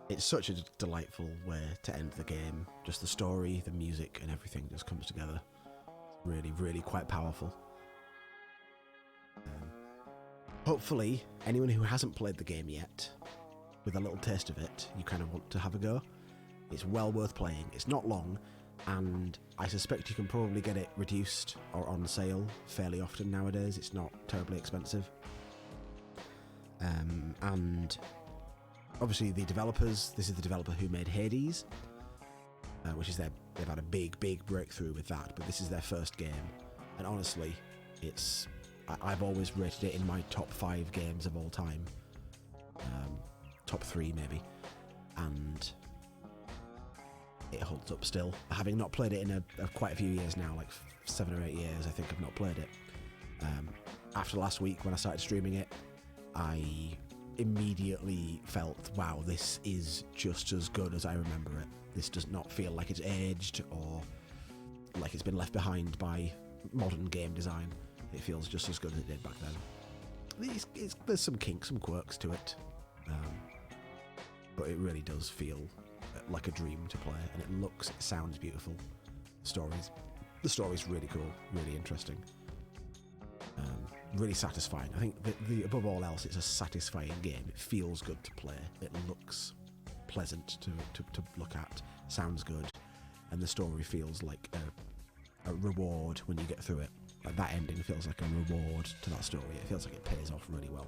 Speaker 1: It's such a delightful way to end the game. Just the story, the music, and everything just comes together. Really, really quite powerful. Hopefully, anyone who hasn't played the game yet, with a little taste of it, you kind of want to have a go. It's well worth playing. It's not long, and I suspect you can probably get it reduced or on sale fairly often nowadays. It's not terribly expensive. And obviously the developers, this is the developer who made Hades, which is they've had a big breakthrough with that, but this is their first game, and honestly, I've always rated it in my top 5 games of all time, top 3 maybe, and it holds up still. Having not played it in quite a few years now, like 7 or 8 years, I think I've not played it. After last week when I started streaming it, I immediately felt, wow, this is just as good as I remember it. This does not feel like it's aged or like it's been left behind by modern game design. It feels just as good as it did back then. There's some kinks, some quirks to it, but it really does feel like a dream to play, and it sounds beautiful. The story's really cool, really interesting. Really satisfying. I think the above all else, it's a satisfying game. It feels good to play. It looks pleasant to look at. Sounds good, and the story feels like a reward when you get through it. Like that ending feels like a reward to that story. It feels like it pays off really well.